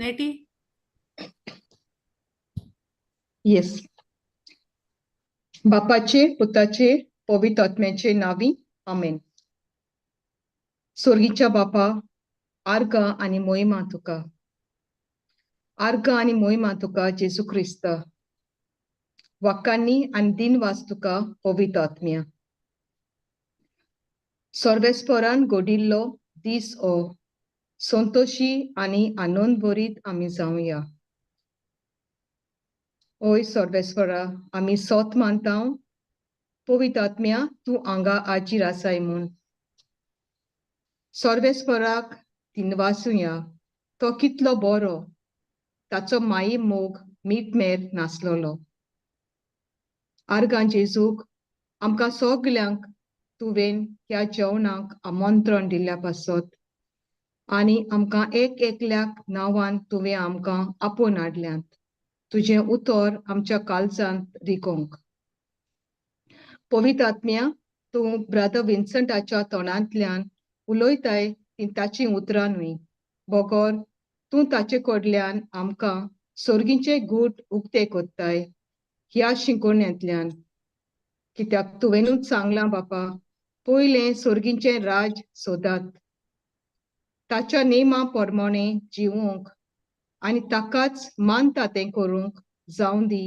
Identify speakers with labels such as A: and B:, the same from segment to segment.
A: नेटी.
B: Yes. बापाचे, पुताचे, पवित्र आत्म्याचे नावी. आमेन. स्वर्गीच्या बापा, आर्ग आणि मोहिमा तुका. आर्ग आणि मोहिमा तुका जेजू ख्रिस्त. वाक्यांनी आणि दिनवास तुका पवित्र आत्म्या. सर्वेस्परान गोडिल्लो दीस ओ संतोशी आणि आनंद भरीत आम्ही जाऊया. ओय सर्वेस्परा, आम्ही सोत मानता पवित्र आत्म्या तू आंगा आजीर आसाय म्हूण. सर्वेस्पराक दिनवासूया तो कितलो बरो, ताचो माई मोग मीठ नासलोलो. आर्गां जेजूक आमकां सगल्यांक तुवें ह्या जेवणाक आमंत्रण दिल्ल्या पासत आनी आमकां एक एकल्याक नांवान तुवें आमकां आपोवन हाडल्यांत. तुजें उतर आमच्या काळजांत रिकोंक. पवित्र आत्म्या, तूं ब्रदर विन्संटाच्या तोंडांतल्यान उलयताय ती ताची उतरां न्हय. बोगोर तूं ताचे कडल्यान आमकां सर्गीचे गूट उक्ते कोत्ताय ह्या शिकोवण्यांतल्यान. कित्याक तुवेंनूच सांगलां बापा, पयलें सर्गीचें राज सोदात, ताच्या नेमा पोरमोणें जिवूंक आनी ताकाच मानता तें करूंक जावं दी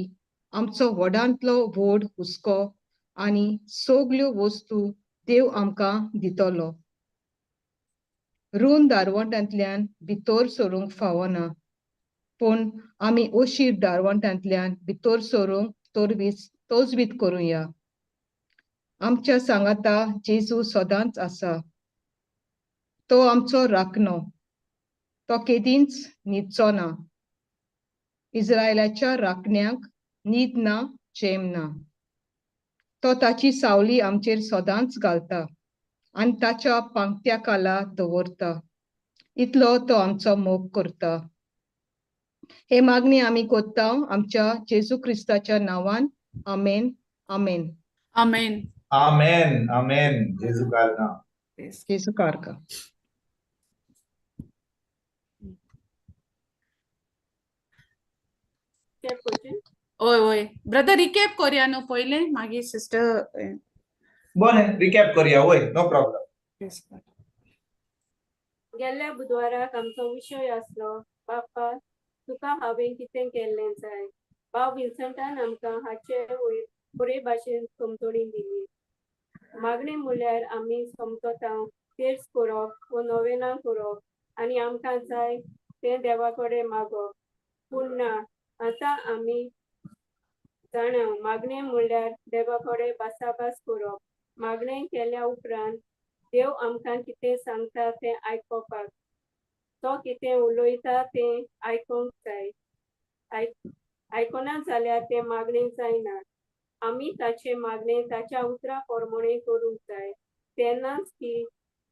B: आमचो व्हडांतलो व्हड हुस्को आनी सगल्यो वस्तू देव आमकां दितलो. रूण दारवंटांतल्यान भितर सरूंक फावना, पूण आमी अशीर दारवंटांतल्यान भितर सरूंक तोजवीत करुया. आमच्या सांगाता जेजू सदांच आसा. तो आमचो राखणो. तो केदींच न्हिदचो ना. इस्रायलाच्या राखण्यांक न्हीद ना, चैन ना. तो ताची सावली आमचेर सदांच घालता आनी ताच्या पांगट्या खाला दवरता. इतलो तो आमचो मोग करता. हे मागणी आमी कोत्ता आमच्या जेजू क्रिस्ताच्या नांवान. आमेन. आमेन.
A: आमेन.
C: आमेन. आमेन. जेजू कारना.
B: जेजू कारका.
A: ओय ओय ब्रदर रिकॅप करूया न्हू पहिले, मागीर सिस्टर.
C: बरें, रिकॅप करूया. वय, नो प्रॉब्लेम.
D: गेल्ल्या बुधवाराक आमचो विशय आसलो, बापा तुका हांवें कितें केल्लें जाय. भाव विन्संटान आमकां हाचे वयर बरे भाशेन समजणी दिली. मागणें म्हणल्यार आमी समजता तेच करप व नोवेनां करप आनी आमकां जाय तें देवा कडेन मागप. पूण ना, आतां आमी जाणा मागणें म्हणल्यार देवा कडेन भासाभास करप. मागणें केल्या उपरांत देव आमकां कितें सांगता तें आयकोपाक. तो कितें उलयता तें आयकोंक जाय. आयकोना जाल्यार तें मागणें जायना. आमी ताचे मागणें ताच्या उतरां पोरमोणें करूंक जाय. तेन्नाच की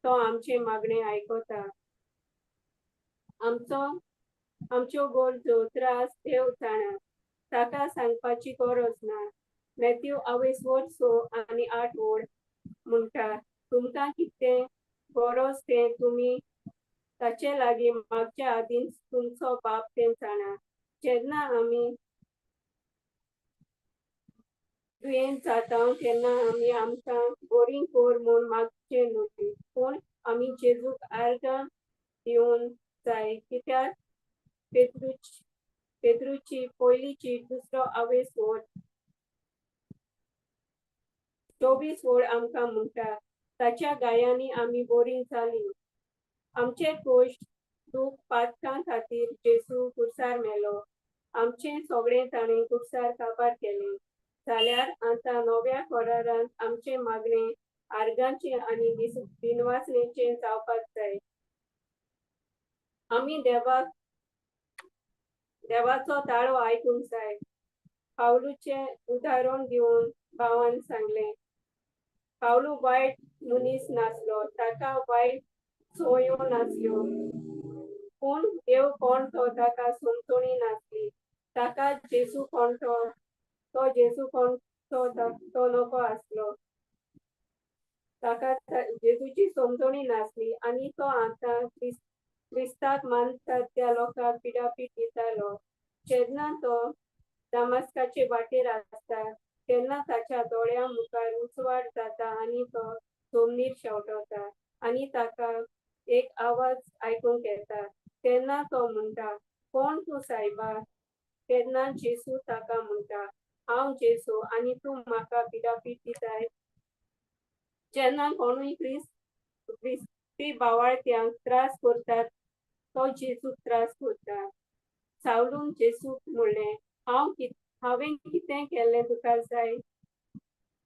D: तो आमचे मागणें आयकोता. आमच्यो गरजो त्रास देव जाणा. ताका सांगपाची गरज ना. मॅथ्यू 22:6-8 म्हणटा, तुमकां कितें गरज तें तुमी ताचे लागीं मागच्या आदींच तुमचो बाप तें जाणा. जेन्ना आमी दुयेंत जाता तेन्ना आमी आमकां बरी कर म्हूण मागचें न्हय, पूण आमी जेजूक आर्गां दिवंक जाय. कित्याक पेद्रूची पयली चीट 24 आमकां म्हणटा, ताच्या गायांनी आमी बरीं जालीं. आमचे कश्ट दूख पातकां खातीर जेजू कुर्सार मेलो. आमचें सगळें ताणें कुर्सार काबार केलें. जाल्यार आतां नव्या करारांत आमचें मागणें आर्गांचें आनी दिनवासणेचें जावपाक जाय. आमी देवाचो ताळो आयकूंक जाय. पावलूचें उदाहरण दिवन भावान सांगलें, पावलू वायट मनीस नासलो, ताका वायट संवयो नासल्यो, पूण देव कोण तो ताका समजणी नासली. ताका जेजू कोण तो जेजू कोण तो नको आसलो. ताका जेजूची समजणी नासली आनी तो आतां क्रिस्ताक मानतात त्या लोकांक पिडापीट दितालो. जेन्ना तो दामास्काचे वाटेर आसता तेन्ना ताच्या दोळ्या मुखार उजवाड जाता आनी तो जमनीर शेवटता आनी ताका एक आवाज आयकूंक येता. तेन्ना तो म्हणटा, कोण तूं सायबा? तेन्ना जेजू ताका म्हणटा, हांव जेजू आनी तूं म्हाका पिडापीट दिताय. जेन्ना कोणूय क्रिस्ती भावार्थ्यांक त्रास करतात तो जेजूक त्रास करता. सावलून जेजूक म्हणलें, हांवें कितें केलें तुका जाय?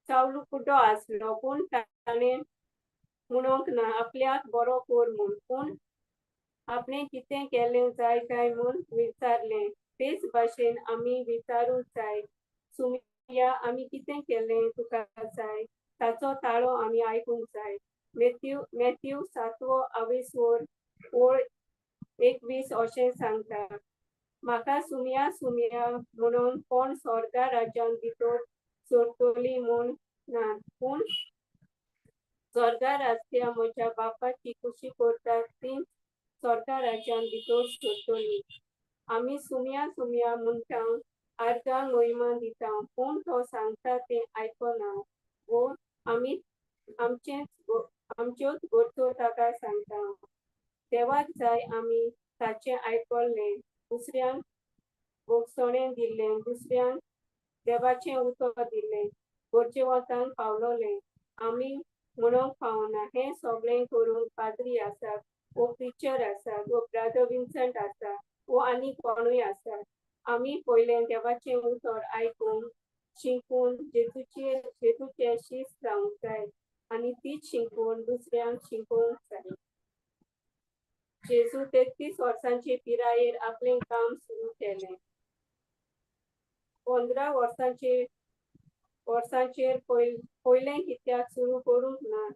D: सावलू कुड्डो आसलो पूण ताणें म्हणूंक ना आपल्याक बरो कर म्हूण, पूण आपणें कितें केलें जाय काय म्हूण विचारलें. तेच भाशेन आमी विचारूंक जाय, सुमया आमी कितें केलें तुका जाय? ताचो ताळो आमी आयकूंक जाय. मॅथ्यू 7:21 ओळ 21 अशें सांगता, म्हाका सुमया सुमया म्हणून कोण स्वर्गा राज्यान भितर सरतली म्हूण ना, पूण स्वर्गा राज्या म्हज्या बापाची खुशी करता ती स्वर्गा राज्यान भितर सरतली. आमी सुमया सुमया म्हणटा अर्गांक महिमा दिता, पूण तो सांगता तें आयकना वो आमी आमच्योच गरजो ताका सांगता. देवाक जाय आमी ताचें आयकल्लें, दुसऱ्यांक भोगसणें दिल्लें, दुसऱ्यांक देवाचें उतर दिल्लें, गरजेवतान पावलोलें. आमी म्हणूंक पावना हें सगळें करूंक पाद्री आसात वो प्रिचर आसात वो ब्रदर विन्संट आसा वो आनी कोणूय आसात. आमी पयलें देवाचें उतर आयकून शिकून जेजूचें शिश्य जावंक जाय आनी तीच शिकून दुसऱ्यांक शिकोवंक जाय. जेजू 33 वर्सांचे पिरायेर आपलें काम सुरू केलें. 15 वर्सांचेर पयलें कित्याक सुरू करूंक ना?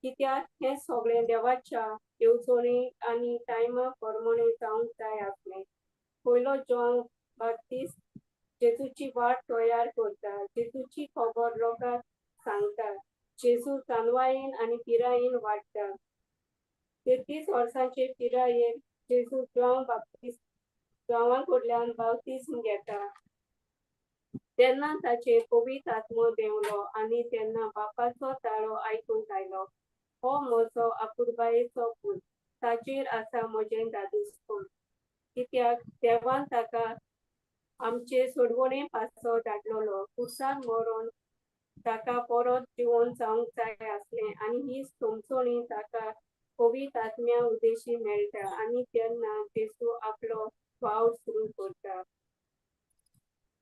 D: कित्याक हें सगळें देवाच्या येवजणे आनी टायमा प्रमाणें जावंक जाय आसलें. पयलो जॉन बाप्तिस्ट जेजूची वाट तयार करता, जेजूची खबर लोकांक सांगता, जेजू जानवायेन आनी पिरायेन वाडटा. 33 वर्सांचे पिरायेर जेजू जॉना कडल्यान बाप्तिस्म घेता. तेन्ना ताचेर पवित्र आत्मो देंवलो आनी तेन्ना बापाचो ताळो आयकूंक आयलो, हो म्हजो आपुरबायेचो पूत, ताचेर आसा म्हजें दादूसपण. कित्याक देवान ताका आमचे सोडवणे पासो धाडलोलो. कुर्सार मरोन ताका परत जिवंत जावंक जाय आसलें आनी ही सोमसोणी ताका पवित्र आत्म्या उदेशी मेळटा आनी तेन्ना जेजू आपलो वावर सुरू करता.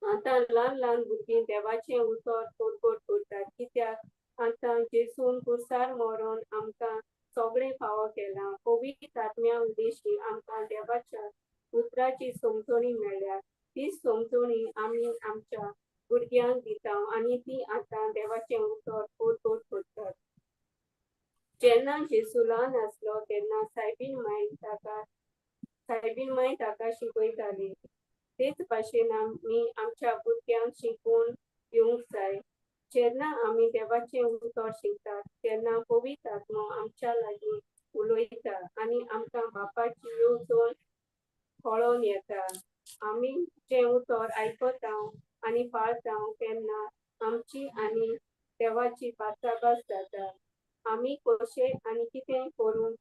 D: आतां ल्हान ल्हान भुरगीं देवाचें उतर तोडगोड करतात, कित्याक आतां जेजून कुर्सार मरोन आमकां सगळें फावो केलां. पवित्र आत्म्या उदेशी आमकां देवाच्या उतराची समजणी मेळ्ळ्या. तीच समजणी आमी आमच्या भुरग्यांक दिता आनी ती आतां देवाचें उतर तोडगोड करतात. जेन्ना जेजू ल्हान आसलो तेन्ना सायबीण मांय ताका शिकयताली. तेच भाशेन आमी आमच्या भुरग्यांक शिकोवन दिवंक जाय. जेन्ना आमी देवाचें उतर शिकतात तेन्ना पवित्र आत्मो आमच्या लागीं उलयता आनी आमकां बापाची येवजण कळोन येता. आमी जें उतर आयकता आनी पाळटा तेन्ना आमची आनी देवाची भासाभास जाता. आमी कशें आनी कितें करूंक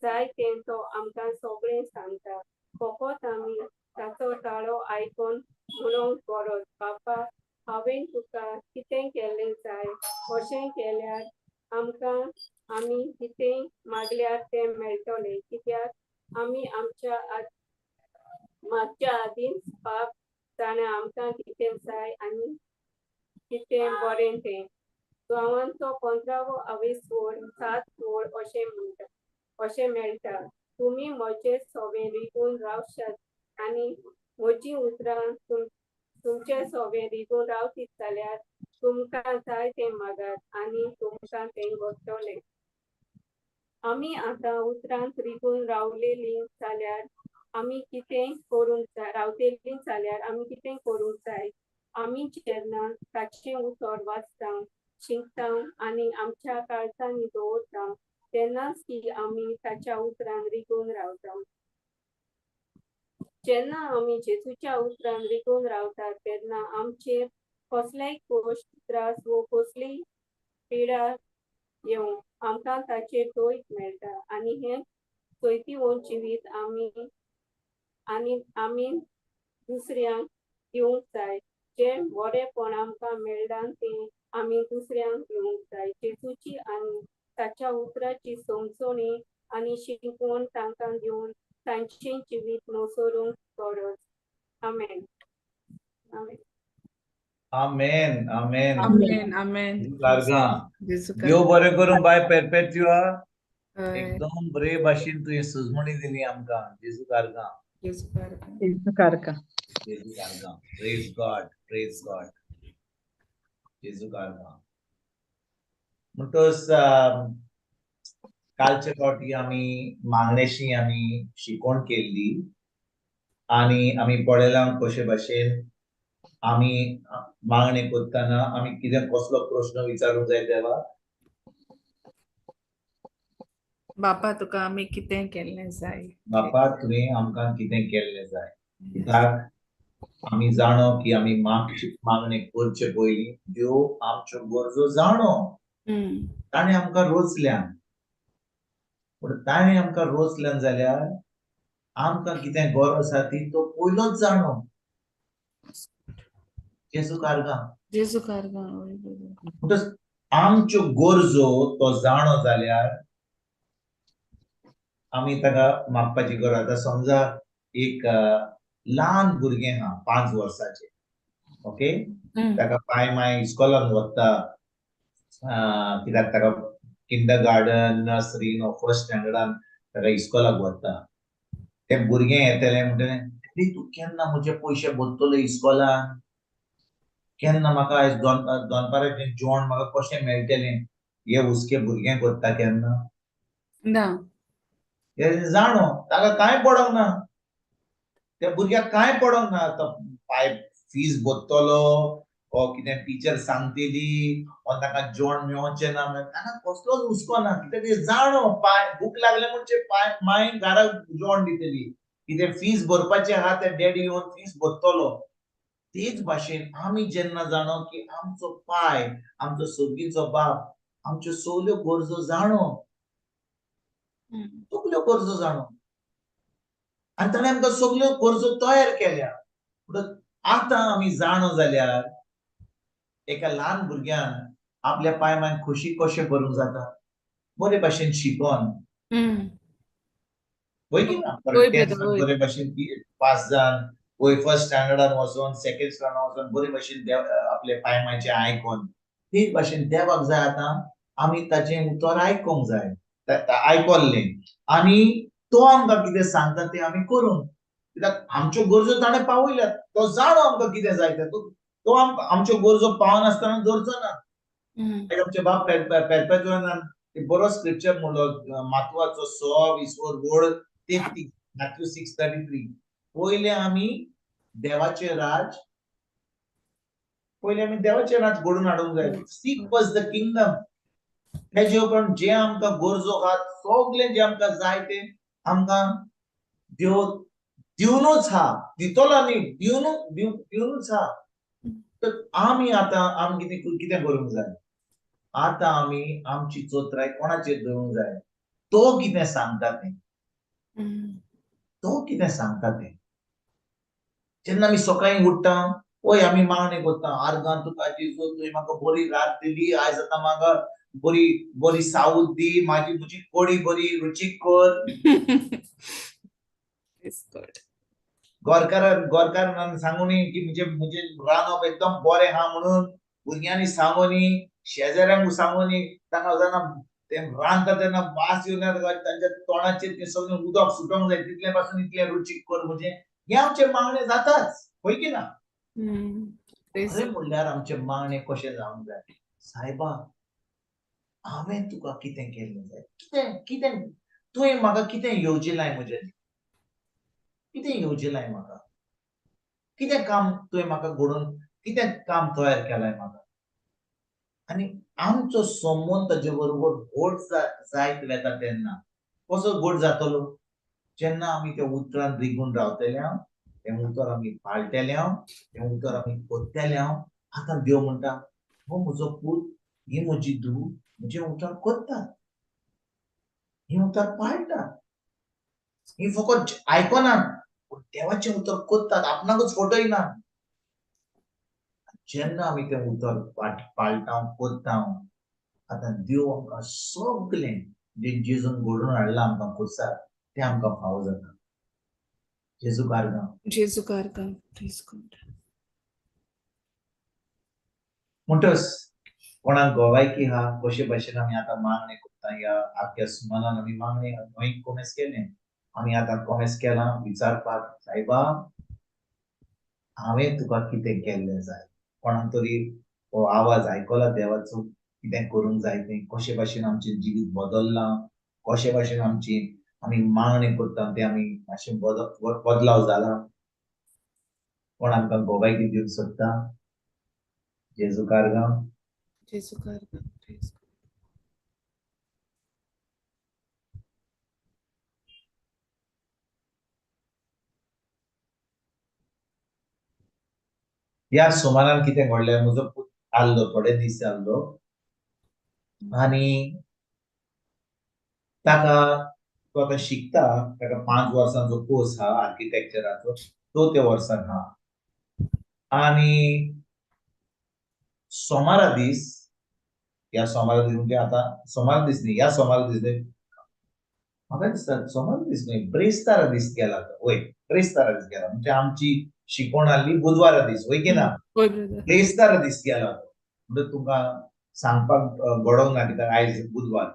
D: जाय तें तो आमकां सगळें सांगता. फकत आमी ताचो ताळो आयकून म्हणूंक गरज, बापा हांवें तुका कितें केलें जाय? अशें केल्यार आमकां आमी कितें मागल्यार तें मेळटलें, कित्याक आमी आमच्या मागच्या आदींच पाप जाणा आमकां कितें जाय आनी कितें बरें तें. गांवांचो 15वो आवेसवड 7 ओळ अशें मेळटा, तुमी म्हजें सवें रिगून रावशात आनी म्हजीं उतरां तुमचें सवें रिगून रावतीत जाल्यार तुमकां जाय तें मागात आनी तुमकां तें घडटलें. आमी आतां उतरांत रिगून रावतेलीं जाल्यार आमी कितें करूंक जाय? आमी जेन्ना ताचें उतर वाचता शिंकता आणि आमच्या काळजांनी दवरता तेन्नाच की आमी ताच्या उतरान रिगून रावता. जेन्ना आमी जेजूच्या उतरान रिगून रावतात तेन्ना आमचेर कसलेय गोश्ट त्रास वो कसलीय पिडा येवं आमकां ताचेर दोयत मेळटा आनी हें चोयतीवोन जिवीत आमी दुसऱ्यांक दिवंक जाय. जे बरेपण आमकां मेळ्ळां तें आमी दुसऱ्यांक दिवंक जाय. जेजूची आनी ताच्या उतराची समजणी आनी शिकवण तांकां दिवन तांचें जिवीत मोसोरूंक गरज. आमेन. आमेन.
C: Amen. Amen.
A: आमेन आमेन.
C: Larga.
A: जेजू
C: देव बरें करून बाय परपेच्युआ
A: हय,
C: एकदम बरे भाशेन तुवें सुजमणी दिली आमकां. जेजू कारगा.
A: जेजू कारका.
B: जेजू कारका.
C: जेजू कारगा. Praise God. Praise God. जेजू कारगा. म्हणटोच कालच्या फावटी आमी मागणेशी आमी शिकोवण केल्ली आनी आमी पळयलां कशे भाशेन आमी मागणी करतना आमी कितें कसलो प्रश्न विचारूंक जाय देवाक.
A: बापा तुका आमी कितें केल्लें जाय.
C: बापा तुवें आमकां कितें केल्लें जाय. कित्याक आमी जाणो की आमी मागणी करचे पयलीं देव आमच्यो गरजो जाणो. ताणें आमकां रोचल्यान पूण ताणें आमकां रोचल्यान जाल्यार आमकां कितें गरज आसा ती तो पयलोच जाणो. जेजू कारगा.
A: जेजू कारका. हय, बरोबर.
C: म्हणटच आमच्यो गरजो तो जाणो जाल्यार आमी ताका मागपाची गरज. आतां समजा एक ल्हान भुरगें आहा 5 वर्साचें. ओके. ताका पाय माय इस्कॉलान वता कित्याक ताका किंडरगार्टन नर्सरी नो फर्स्ट स्टँडर्डान ताका इस्कॉलाक वता. तें भुरगें येतलें म्हणटलें तूं केन्ना म्हजे पयशे भरतलो इस्कॉलान. केन्ना म्हाका आयज दनपाराचें जेवण म्हाका कशें मेळटलें. हे हुस्के भुरगें करता केन्ना.
A: ना.
C: हे जाणो ताका कांय पडोंक ना. त्या भुरग्याक कांय पडोंक ना. तो फीज भरतलो ओ कितें टिचर सांगतली ओ ताका जेवण मेळचें ना ताका कसलोच हुस्को ना. कित्याक ते जाणो भूक लागले म्हणजे माय घराक जेवण दितली. कितें फीज भरपाचें आहा ते डॅडी येवन फीज भरतलो. तेच भाशेन आमी जेन्ना जाणो की आमचो पाय आमचो सोबीचो बाप आमच्यो सगल्यो गरजो जाणो. सगल्यो गरजो जाणो आनी ताणें आमकां सगल्यो गरजो तयार केल्या. आतां आमी जाणो जाल्यार एका ल्हान भुरग्यान आपल्या पायमाय खोशी कशें करूंक जाता. बरे भाशेन शिकोन होय की ना. टेंथाक बरे भाशेन पास जावन वय फर्स्ट स्टँडर्डान वचोन सेकंड स्टँडर्डान वचोन बरे भाशेन आपले पायमायचें आयकोन तेच भाशेन देवाक जाय आतां आमी ताचें उतर आयकोंक जाय. आयकोल्लें आनी तो आमकां कितें सांगता तें आमी करूंक. कित्याक आमच्यो गरजो ताणें पावयल्यात. तो जाणो आमकां कितें जाय तें. तो आमच्यो गरजो पावनासतना दवरचो ना. आमचे बाब पेरपेच्युअलान बरो स्क्रिप्चर म्हणलो मातवाचो 6:33 मॅथ्यू 6:33. पयले आमी देवाचें राज घडोवन हाडूंक जाय. Sick first the kingdom. तेजे उपरांत जे आमकां गरजो आहात सगळें जे आमकां जाय तें आमकां देव दिवनूच हा. दितलो न्ही दिवनूच हा. तर आमी आतां कितें करूंक जाय. आतां आमी आमची चोत्राय कोणाचेर दवरूंक जाय. तो कितें सांगता तें. तो कितें सांगता तें. जेन्ना आमी सकाळीं उठ्ठा पळय आमी मागणी करता आर्गां तुका जेजू तुवें म्हाका बरी रात दिली. आयज आतां म्हाका बरी सावूत दी. म्हजी कडी बरी रुचीक कर. गोरकारान सांगुनी की म्हणजे रांदप एकदम बरें आहा म्हणून. भुरग्यांनी सांगुनी शेजाऱ्यांक सांगुनी ताका जाणा ते रांदता तेन्ना वास येवन तांच्या तोंडाचेर तें सगळें उदक सुटोंक जाय तितले पासून इतलें रुचीक कर म्हणजे हे आमचे मागणे जाताच. होय की ना. खरें म्हणल्यार आमचे मागणे कशें जावंक जाय. सायबा हांवें तुका कितें केल्लें जाय. कितें तुवें म्हाका कितें येवजिलाय म्हजें. कितें येवजिलाय म्हाका. कितें काम तुवें म्हाका घडोवन कितें काम तयार केलाय म्हाका. आनी आमचो संबंध ताचे बरोबर घोट जायत वेता तेन्ना कसो घोट जातलो जेन्ना आमी त्या उतरान रिगून रावतले तें उतर आमी पाळटले तें उतर आमी कोत्तले आतां देव म्हणटा हो म्हजो पूत ही म्हजी धूव म्हजें उतर कोत्ता ही उतर पाळटा ही फकत आयकनात पूण देवाचें उतर कोत्तात आपणाकूच फटयना जेन्ना आमी तें उतर पाळटा कोत्ता आतां देव आमकां सगळें जें जेजून घडोवन हाडलां आमकां खुर्सार तें आमकां फावो जाता जेजू कारगां
A: जेजू कारगां. Praise God.
C: म्हणटच कोणाक गोवायकी हा कशे भाशेन आमी आतां मागणें कोत्ता या आख्या सुमनान आमी मागणें नोईक कोमेस केलें आमी आतां कोमेस केलां विचारपाक सायबा हांवें तुका कितें केल्लें जाय कोणाक तरी हो आवाज आयकला देवाचो कितें करूंक जाय तें कशे भाशेन आमचें जिवीत बदल्लां कशे भाशेन आमी मागणें करता तें आमी मातशें बदलाव जाला कोण आमकां गोवायकी दिवंक सोदता जेजू कारगां
A: जेजू कारगां. Praise God.
C: ह्या सुमारान कितें घडलें म्हजो पूत आल्लो थोडे दीस जाल्लो आनी ताका तो आतां शिकता ताका 5 वर्सांचो कोर्स हा आर्किटेक्चराचो 4थ्या वर्साक हा आनी सोमारा दीस ह्या सोमारा दीस म्हणजे आतां सोमारा दीस न्ही ह्या सोमारा दीस म्हाका दिसता सोमारा दीस न्ही ब्रेस्तारा दीस गेला तो वय ब्रेस्तारा दीस गेला म्हणजे आमची शिकोवण आसली बुधवारा दीस वय की ना
A: होय ब्रदर.
C: ब्रेस्तारा दीस गेला तो म्हणजे तुमकां सांगपाक गडोवंक ना कित्याक आयज बुधवार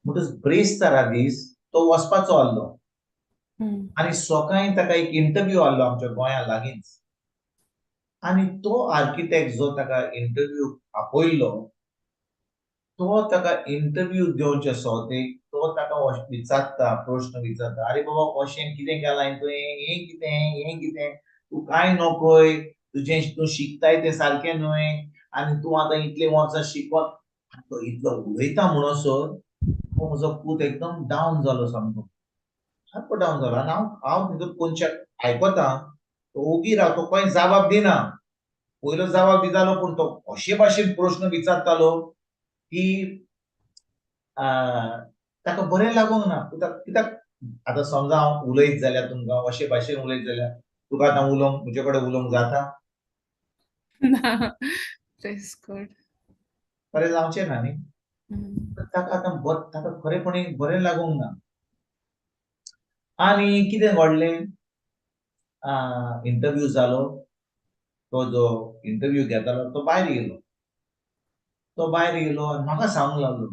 C: म्हणटच ब्रेस्तारा दीस तो वचपाचो आसलो आनी सकाळीं ताका एक इंटरव्यू आसलो आमच्या गोंया लागींच आनी तो आर्किटेक्ट जो ताका इंटरव्यू आपयल्लो तो ताका इंटरव्यू दिवचे सोदेक तो ताका विचारता प्रश्न विचारता आरे बाबा अशें कितें केलां तुवें हें कितें तूं कांय नोकोय तुजें तूं शिकताय तें सारकें न्हय आनी तूं आतां इतलें वर्सां शिकोन तो इतलो उलयता म्हणसर तो म्हजो पूत एकदम डावन जालो सामको सारको डावन जालो आनी हांव भितर कोणशाक आयकता तो ओगी राव तो खंय जबाब दिना पयलो जबाब दितालो पूण तो अशे भाशेन प्रश्न विचारतालो की ताका बरें लागूंक ना कित्याक आतां समजा हांव उलयत जाल्यार तुमकां अशे भाशेन उलयत जाल्यार तुका आतां उलोवंक म्हजे कडेन उलोवंक जाता
A: ना. Praise God.
C: बरें जावचें ना न्ही ताका आतां ताका खरेपणी बरें लागूंक ना आनी कितें घडलें इंटरव्यू जालो तो जो इंटरव्यू घेतालो तो भायर गेलो आनी म्हाका सांगूंक लागलो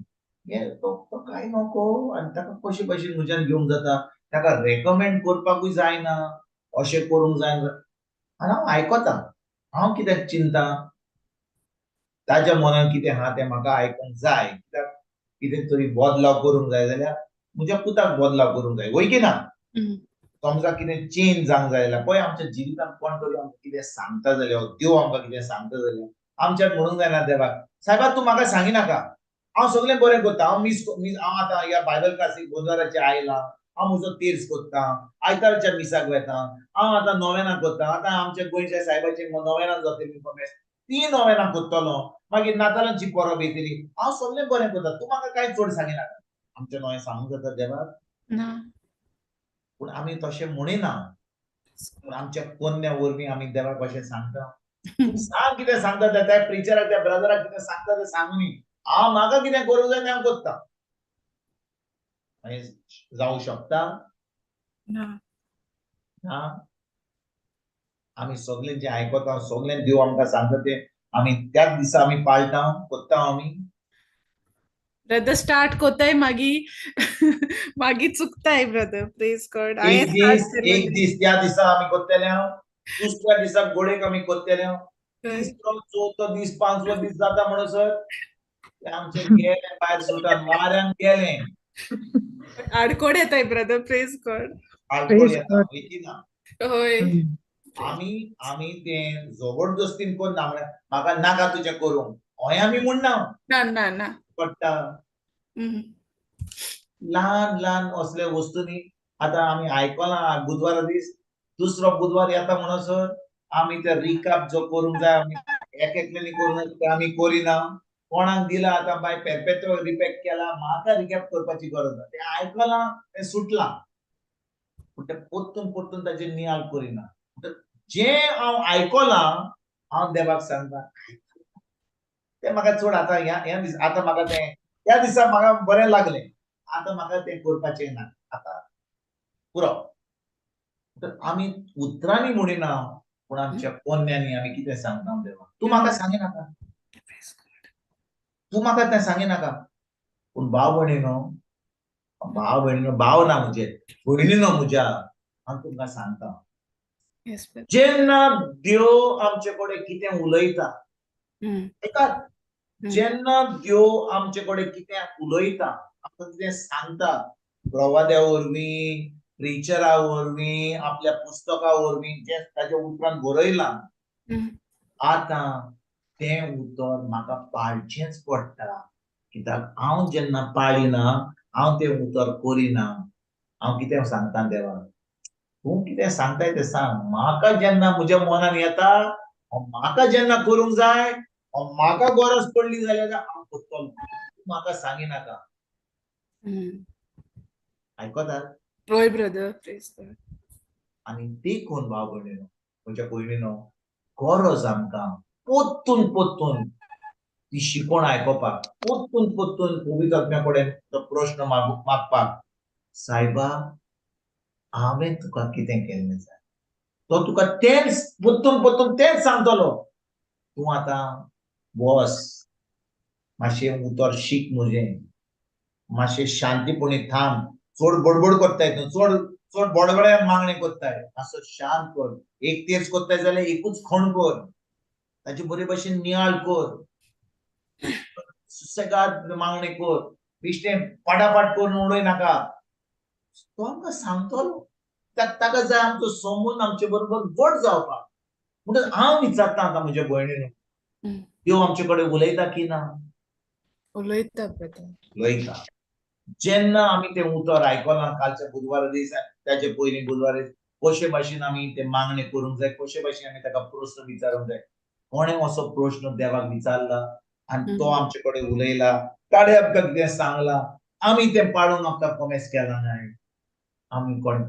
C: तो कांय नको आनी ताका कशे भाशेन म्हज्यान घेवंक जाता ताका रेकमेंड करपाकूय जायना अशें करूंक जाय आनी हांव आयकता हांव कित्याक चिंता ताज्या मनान कितें आहा तें म्हाका आयकूंक जाय कित्याक कितें तरी बदलाव करूंक जाय जाल्यार म्हज्या पुताक बदलाव करूंक जाय वय की ना समजा कितें चेंज जावंक जाय जाल्यार पळय आमच्या जिवितांत कोण तरी आमकां कितें सांगता जाल्यार देव आमकां कितें सांगता जाल्यार आमच्याक म्हणूंक जायना देवाक सायबा तूं म्हाका सांगिनाका हांव सगळें बरें करता हांव आतां ह्या बायबल क्लासीक बुधवाराचेर आयलां हांव म्हजो तेर्स कोत्ता आयतारच्या मिसाक वेता हांव आतां नोवेनां कोत्ता आतां आमच्या गोंयच्या सायबाचें नोवेनां जातलीं कमेस ती नोवेनां कोत्तलो मागीर नातालांची परब येतली हांव सगळें बरें करता तूं म्हाका कांय चड सांगिनाका आमचें नोवें सांगूंक जाता देवाक
A: ना.
C: पूण आमी तशें म्हणिना पूण आमच्या पोरण्या वरवीं आमी देवाक अशें सांगता सांग कितें सांगता त्या प्रिचराक त्या ब्रदराक कितें सांगता तें सांगूनी हांव म्हाका कितें करूंक जाय तें हांव कोत्ता जावं शकता ना आमी सगळें जें आयकता सगळें देव आमकां सांगता तें आमी त्याच दिसा आमी पाळटा कोत्ता आमी
A: ब्रदर स्टार्ट कोताय मागी चुकताय ब्रदर. Praise God.
C: एक दीस त्या दिसा आमी कोत्तेले दुसऱ्या दिसाक गोडेक आमी कोत्तेले तिसरो चवथो दीस पांचवो दीस जाता म्हणसर ते आमचे गेले भायर सुटान वाऱ्यान गेले
A: आडकोड येताय ब्रदर. Praise God.
C: आडकोड येता वयची ना
A: होय
C: आमी तें जबरदस्तीन कोन्ना म्हाका नाका तुजें करूंक हय आमी म्हणना
A: ना ना ना
C: पडटा
A: हम्म.
C: ल्हान ल्हान असले वस्तूंनी आतां आमी आयकलां बुधवारा दीस दुसरो बुधवार येता म्हणसर आमी ते रिकाप जो करूंक जाय आमी एकल्यानी करूंक ते आमी करिना कोणाक दिला आतां बाय पेरपेत्रो रिपॅक केला म्हाका रिकॅप करपाची गरज ना ते आयकलां ते सुटलां पूण ते परतून परतून ताचेर नियाळ करिना जे हांव आयकलां हांव देवाक सांगता ते म्हाका चड आतां ह्या दीस आतां म्हाका तें त्या दिसा म्हाका बरें लागलें आतां म्हाका तें करपाचें ना आतां पुरो आमी उतरांनी म्हणिना पूण आमच्या पोरण्यांनी आमी कितें सांगता देवाक तूं म्हाका सांगिनाका तूं म्हाका तें सांगिनाका पूण भाव भयणीनो भाव ना म्हजे भयणीनो म्हज्या हांव तुमकां सांगता
A: Yes, brother.
C: जेन्ना देव आमचे कडेन कितें उलयता
A: हम्म.
C: जेन्ना देव आमचे कडेन कितें उलयता आमकां कितें सांगता प्रवाद्या वरवीं प्रिचरा वरवीं आपल्या पुस्तका वरवीं जें ताच्या उतरान बरयलां
A: हम्म.
C: आतां तें उतर म्हाका पाळचेंच पडटा कित्याक हांव जेन्ना पाळिना हांव तें उतर करिना हांव कितें सांगता देवाक तूं कितें सांगताय तें सांग म्हाका जेन्ना म्हज्या मनान येता म्हाका जेन्ना करूंक जाय म्हाका गरज पडली जाल्यार हांव करतलो तूं म्हाका सांगिनाका आयकतात
A: होय ब्रदर प्रेज गॉड
C: आनी देखून भाव भयणीनो म्हज्या भयणीनो गरज आमकां पोत्तून पोत्तून ती शिकवण आयकोपाक पोत्तून पोत्तून पवित्र आत्म्या कडेन तो प्रश्न मागपाक सायबा हांवें तुका कितें केल्लें जाय तो तुका तेंच पोत्तून पोत्तून तेंच सांगतलो तूं आतां बस मातशें उतर शीक म्हजें मातशें शांतीपणी थांब चड बडबड कोत्ताय तूं चड चड बडबड्यान मागणें कोत्ताय मातसो शांत कर एक तेच कोत्ताय जाल्यार एकूच खण कर ताची बरे भशेन नियाळ कर सुसेगाद मागणें कर बिश्टें पाटापाट करून उडय नाका तो आमकां सांगतलो ताका जाय आमचो संबंद आमचे बरोबर घट जावपाक म्हणटच हांव विचारता आतां म्हज्या भयणीन देव आमचे कडेन उलयता की ना
A: उलयता ब्रदर
C: उलयता जेन्ना आमी तें उतर आयकलां कालच्या बुधवारा दीस ताचे पयलीं बुधवार दीस कशे भाशेन आमी तें मागणें करूंक जाय कशे भाशेन आमी ताका प्रश्न विचारूंक जाय कोणें असो प्रश्न देवाक विचारला आनी तो आमचे कडेन उलयला ताणें आमकां कितें सांगलां आमी तें पाळून आमकां प्रॉमिस केला नाय आमी कोण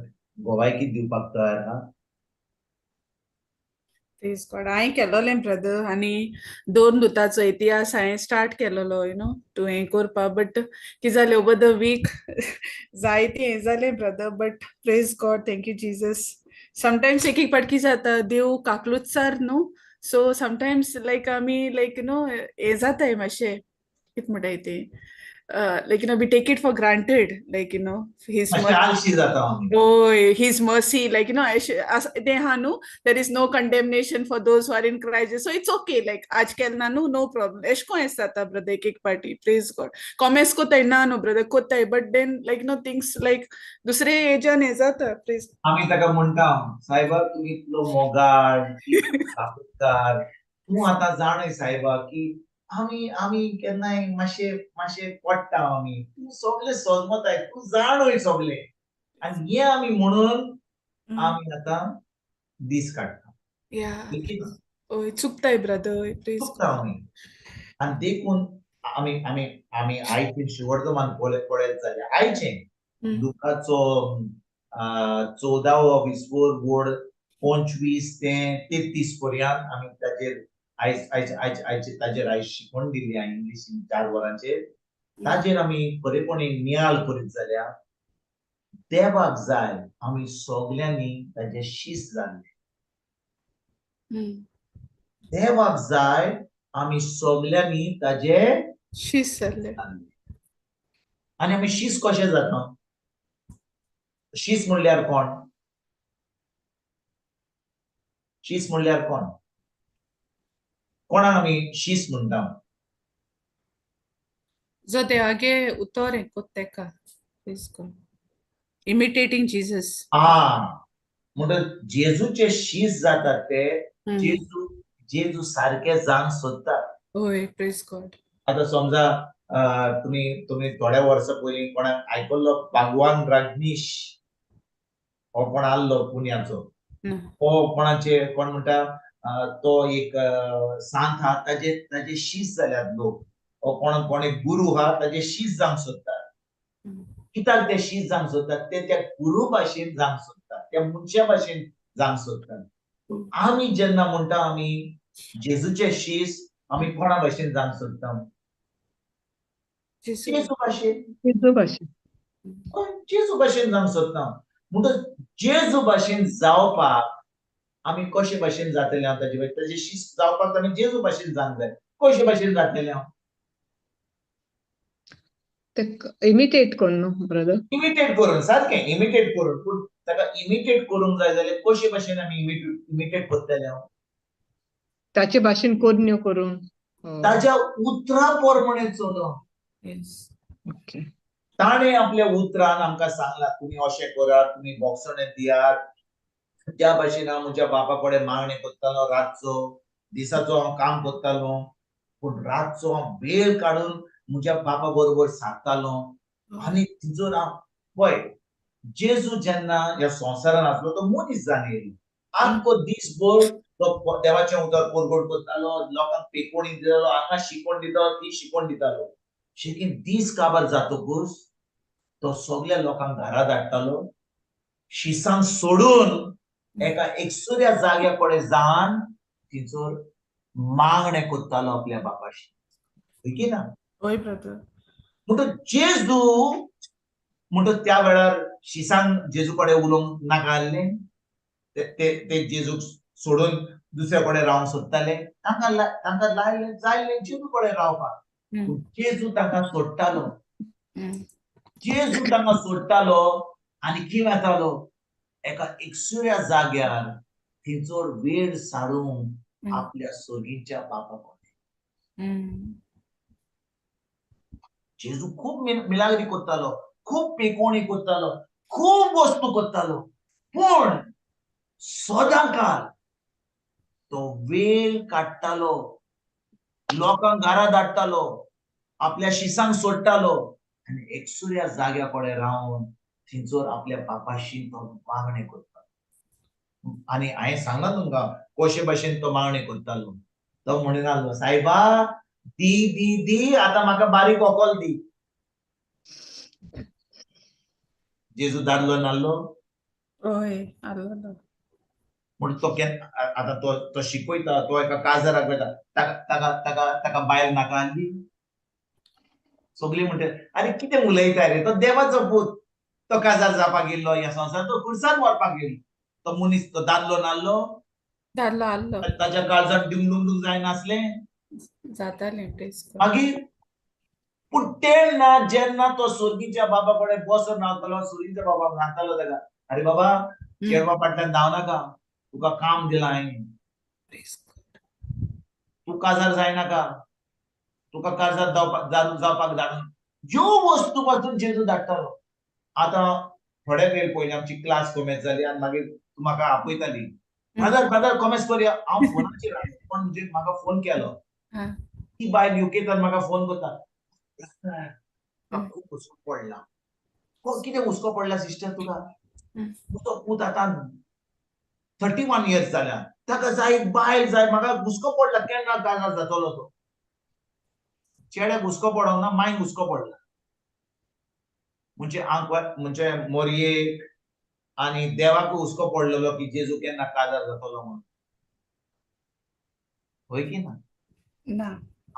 C: गोवायकी दिवपाक तयार आहा
A: प्रेज गॉड हांवें केलोलें ब्रदर आनी 2 दुतांचो इतिहास हांवें स्टार्ट केलोलो टू हें करपा बट कितें जालें ओवर द वीक जायतें हें जालें brother but praise God thank you Jesus sometimes एक एक पाट कितें जाता देव काकलुतसार न्हू सो समटायम्स लायक आमी लायक हें जाताय मातशें कितें म्हणटाय तें like we take it for granted like his
C: मातशें आलशी जाता आमी
A: oh his mercy like they hanu there is no condemnation for those who are in Christ so it's okay like आज केलना no problem एशको एसता brother एक party praise God comments कोताय ना no brother कोताय but then like things like दुसरे एजान हे जाता praise
C: आमी ताका म्हणटा सायबा तूं इतलो मोगाळ काकूतकार तूं आतां जाणय सायबा की आमी केन्नाय मातशें पडटा आमी तूं सगळें सजमताय तूं जाणय सगळें आनी हें आमी म्हणून आमी आतां दीस काडटा
A: yeah oh चुकताय brother praise
C: चुकता आमी आनी देखून आमी आयचे शेवटचो पळयत जाल्यार आयचें दुखाचो 14वो 20वो बोर्ड 25 ते 33 पर्यंत आमी ताचेर ताचेर आयज शिकवण दिल्ली हांवें इंग्लिशीन 4 वरांचेर ताचेर आमी खरेपणी नियाळ करीत जाल्यार देवाक जाय आमी सगल्यांनी ताचे शीस जाल्ले देवाक जाय आमी सगल्यांनी ताचे
A: शीस जाल्ले
C: आनी आमी शीस कशें जाता शीस म्हणल्यार कोण शीस म्हणल्यार कोण कोणाक आमी शीस म्हणटा
A: जो देवागे उतर हें कोत्तेका praise God imitating Jesus
C: म्हणटच जेजूचे शीस जातात ते जेजू सारके जावंक सोदतात
A: होय, प्रेज गॉड.
C: आता समजा तुम्ही तुम्ही थोड्या वर्सां पयलीं कोणाक आयकल्लो भगवान रजनीश हो कोण आल्लो पुण्याचो,
A: ना.
C: हो कोणाचे कोण म्हणटा तो एक सांत आहा ताजे शीश जाल्यात लोक, हो कोण एक गुरू आहा ताजे शीश जावंक सोदतात. कित्याक ते शीश जावंक सोदतात? ते त्या गुरू भाशेन जावंक सोदतात, त्या मनशा भाशेन जावंक सोदतात. आमी जेन्ना म्हणटा आमी जेजूचे शीश आमी कोणा भाशेन जावंक सोदता?
A: जेजू.
C: जेजू भाशेन.
B: जेजू भाशेन.
C: जेजू भाशेन जावंक सोदता. म्हणटच जेजू भाशेन जावपाक आमी कशे भाशेन जातले हांव ताजे शीश जावपाक आमी जेजू भाशेन जावंक जाय. कशे भाशेन जातले हांव?
B: ते इमिटेट करून न्हू ब्रदर.
C: इमिटेट करून, सारकें इमिटेट करून. पूण ताका इमिटेट करूंक जाय जाल्यार कशे भाशेन आमी इमिटेट करतले हांव?
B: ताचे भाशेन कोन्यो करून.
C: ताज्या उतरां प्रमाणे चलोवन.
A: येस.
B: ओके.
C: ताणें आपल्या उतरान आमकां सांगलां तुमी अशें करात, तुमी बोगसणे दियात. त्या भाशेन हांव म्हज्या बापा कडेन मागणें करतालो रातचो, दिसाचो हांव काम करतालो, पूण रातचो हांव वेळ काडून म्हज्या बापा बरोबर सारतालो. आनी तिजोर हांव पळय, जेजू जेन्ना ह्या संवसारान आसलो तो मनीस जावन येयलो. आख्खो दिसभर तो देवाचें उतर परगट करतालो, लोकांक पेकोणी दितालो, हांगा शिकोण दितालो, ती शिकोण दितालो. शेगीन दीस काबार जातकूच तो सगळ्या लोकांक घरा धाडटालो, शिसांक सोडून एका एकसुऱ्या जाग्या कडेन जावन तिचोर मागणें करतालो आपल्या बापाशी. होय की ना?
A: होय ब्रदर.
C: म्हणटच जेजू म्हणटच त्या वेळार शिसांक जेजू कडेन उलोवंक नाका आसलें. ते जेजूक सोडून दुसरे कडेन रावंक सोदताले. तांकां जायलें जेजू कडेन रावपाक. पूण जेजू तांकां सोडटालो. जेजू तांकां सोडटालो आनी खंय वतालो? एका एकसुऱ्या जाग्यार थंयचोर वेळ सारूंक आपल्या सोगीच्या बापा कडेन. जेजू खूब मिलाग्री करतालो, खूब पेकोणी करतालो, खूब वस्तू करतालो, पूण सदांकाळ तो वेळ काडटालो, लोकांक घरा धाडटालो, आपल्या शिसांक सोडटालो आनी एकसुऱ्या जाग्या कडेन रावन थंयचोर आपल्या बापाशी तो मागणें करतालो. आनी हांवें सांगलां तुमकां कशे भाशेन तो मागणें करतालो. तो म्हणटालो, सायबा दी दी दी, आतां म्हाका बारीक व्हंकल दी. जेजू दादलो नासलो?
A: होय, आलो.
C: म्हण तो आतां तो शिकयता, तो एका काजाराक वयता, ताका बायल नाका आसली? सगळीं म्हणटा अरे कितें उलयता रे, तो देवाचो पूत, तो काजार जावपाक येयल्लो ह्या संवसारांत, तो खुर्सार मरपाक येयल्लो. तो मनीस तो दादलो नासलो?
A: धाडलो आल्लो.
C: ताच्या काळजांत डिंग जायनासलें?
A: जातालें, प्रेज गॉड.
C: मागीर पूण तेन्ना जेन्ना तो सोर्गीच्या बाबा कडेन बसून रावतालो, सोर्गीच्या बाबा सांगतालो ताका, अरे बाबा चेडवा फाटल्यान धांवनाका, तुका काम दिलां हांवें, तूं काजार जायनाका, तुका काजार जावपाक धाडून ज्यो वस्तू पासून जेजू धाडटालो. आतां थोडे वेळ पयलीं आमची क्लास कॉमेस जाली आनी मागीर तूं म्हाका आपयताली, फादर कॉमेस करया. हांव फोनाचेर कोण म्हणजे म्हाका फोन केलो, ती बायल युकेंतल्यान म्हाका फोन करता, खूब हुस्को पडला. कितें हुस्को पडला सिस्टर तुका? तुजो पूत आतां 31 इयर्स जाल्या, ताका जाय एक बायल जाय, म्हाका हुस्को पडला केन्ना काजार जातलो तो. चेड्याक हुस्को पडोंक ना, मांयक हुस्को पडला. म्हणजे मोरयेक आनी देवाक हुस्को पडलेलो की जेजू केन्ना काजार जातलो म्हणून. होय की ना?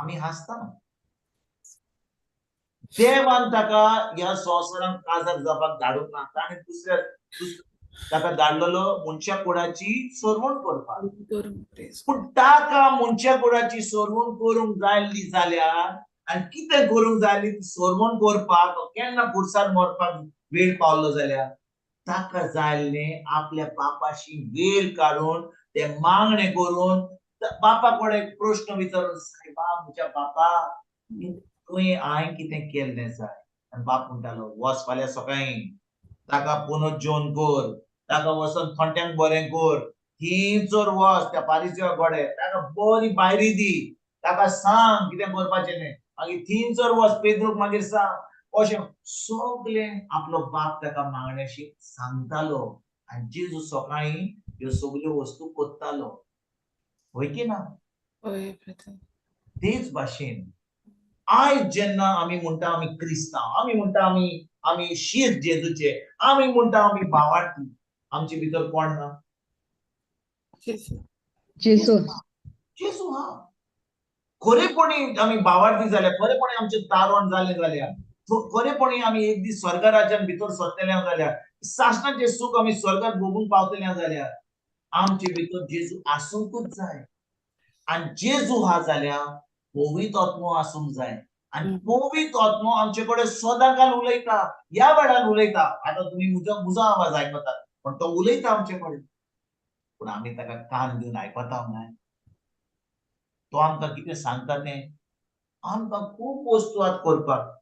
C: आमी हांसता. देवान ताका ह्या संवसारांत काजार जावपाक धाडूंक ना. ताणें ताका धाडलेलो मनशा कुळाची सोडवण करपाक. पूण ताका मनशा कुळाची सोडवण करूंक जायली जाल्यार आनी कितें करूंक जायली ती सोडवण करपाक, केन्ना खुर्सार मरपाक वेळ पावलो जाल्यार ताका जायल्लें आपल्या बापाशी वेळ काडून तें मागणें करून बापा कडेन प्रश्न विचारून, सायबा म्हज्या बापा तुवें हांवें कितें केल्लें जाय? आनी बाप म्हणटालो, वच फाल्यां सकाळीं ताका पुनः जेवण कर, ताका वचोन थोंट्यांक बरें कर, थंयचोर वच त्या पारिसया कडेन, ताका बरी बायरी दी, ताका सांग कितें करपाचें न्ही मागीर थींचर वच पेद्रूक मागीर सांग अशें सगळें आपलो बाप ताका मागण्याशी सांगतालो आनी जेजू सकाळीं ह्यो सगळ्यो वस्तू कोत्तालो होय की ना
A: होय ब्रदर.
C: तेच भाशेन आयज जेन्ना आमी म्हणटा आमी क्रिस्तांव आमी म्हणटा आमी शीत जेजूचे आमी म्हणटा आमी भावार्थी आमचे भितर कोण ना
A: जेजू.
B: जेजू
C: जेजू हा खरेपणी आमी भावार्थी जाल्या खरेपणी आमचें तारण जालें जाल्यार खरेपणी आमी एक दीस स्वर्ग राज्यान भितर सरतले जाल्यार सासणाचें सूख आमी स्वर्गात भोगूंक पावतले जाल्यार आमचे भितर जेजू आसूंकूच जाय आनी जेजू हा जाल्यार पवित्र आत्मो आसूंक जाय आनी पवित्र आत्मो आमचे कडेन सदांकाल उलयता ह्या वेळार उलयता आतां तुमी म्हजो आवाज आयकतात पण तो उलयता आमचे कडेन पूण आमी ताका कान दिवन आयकता काय तो आमकां कितें सांगता तें आमकां खूब वस्तू आत करपाक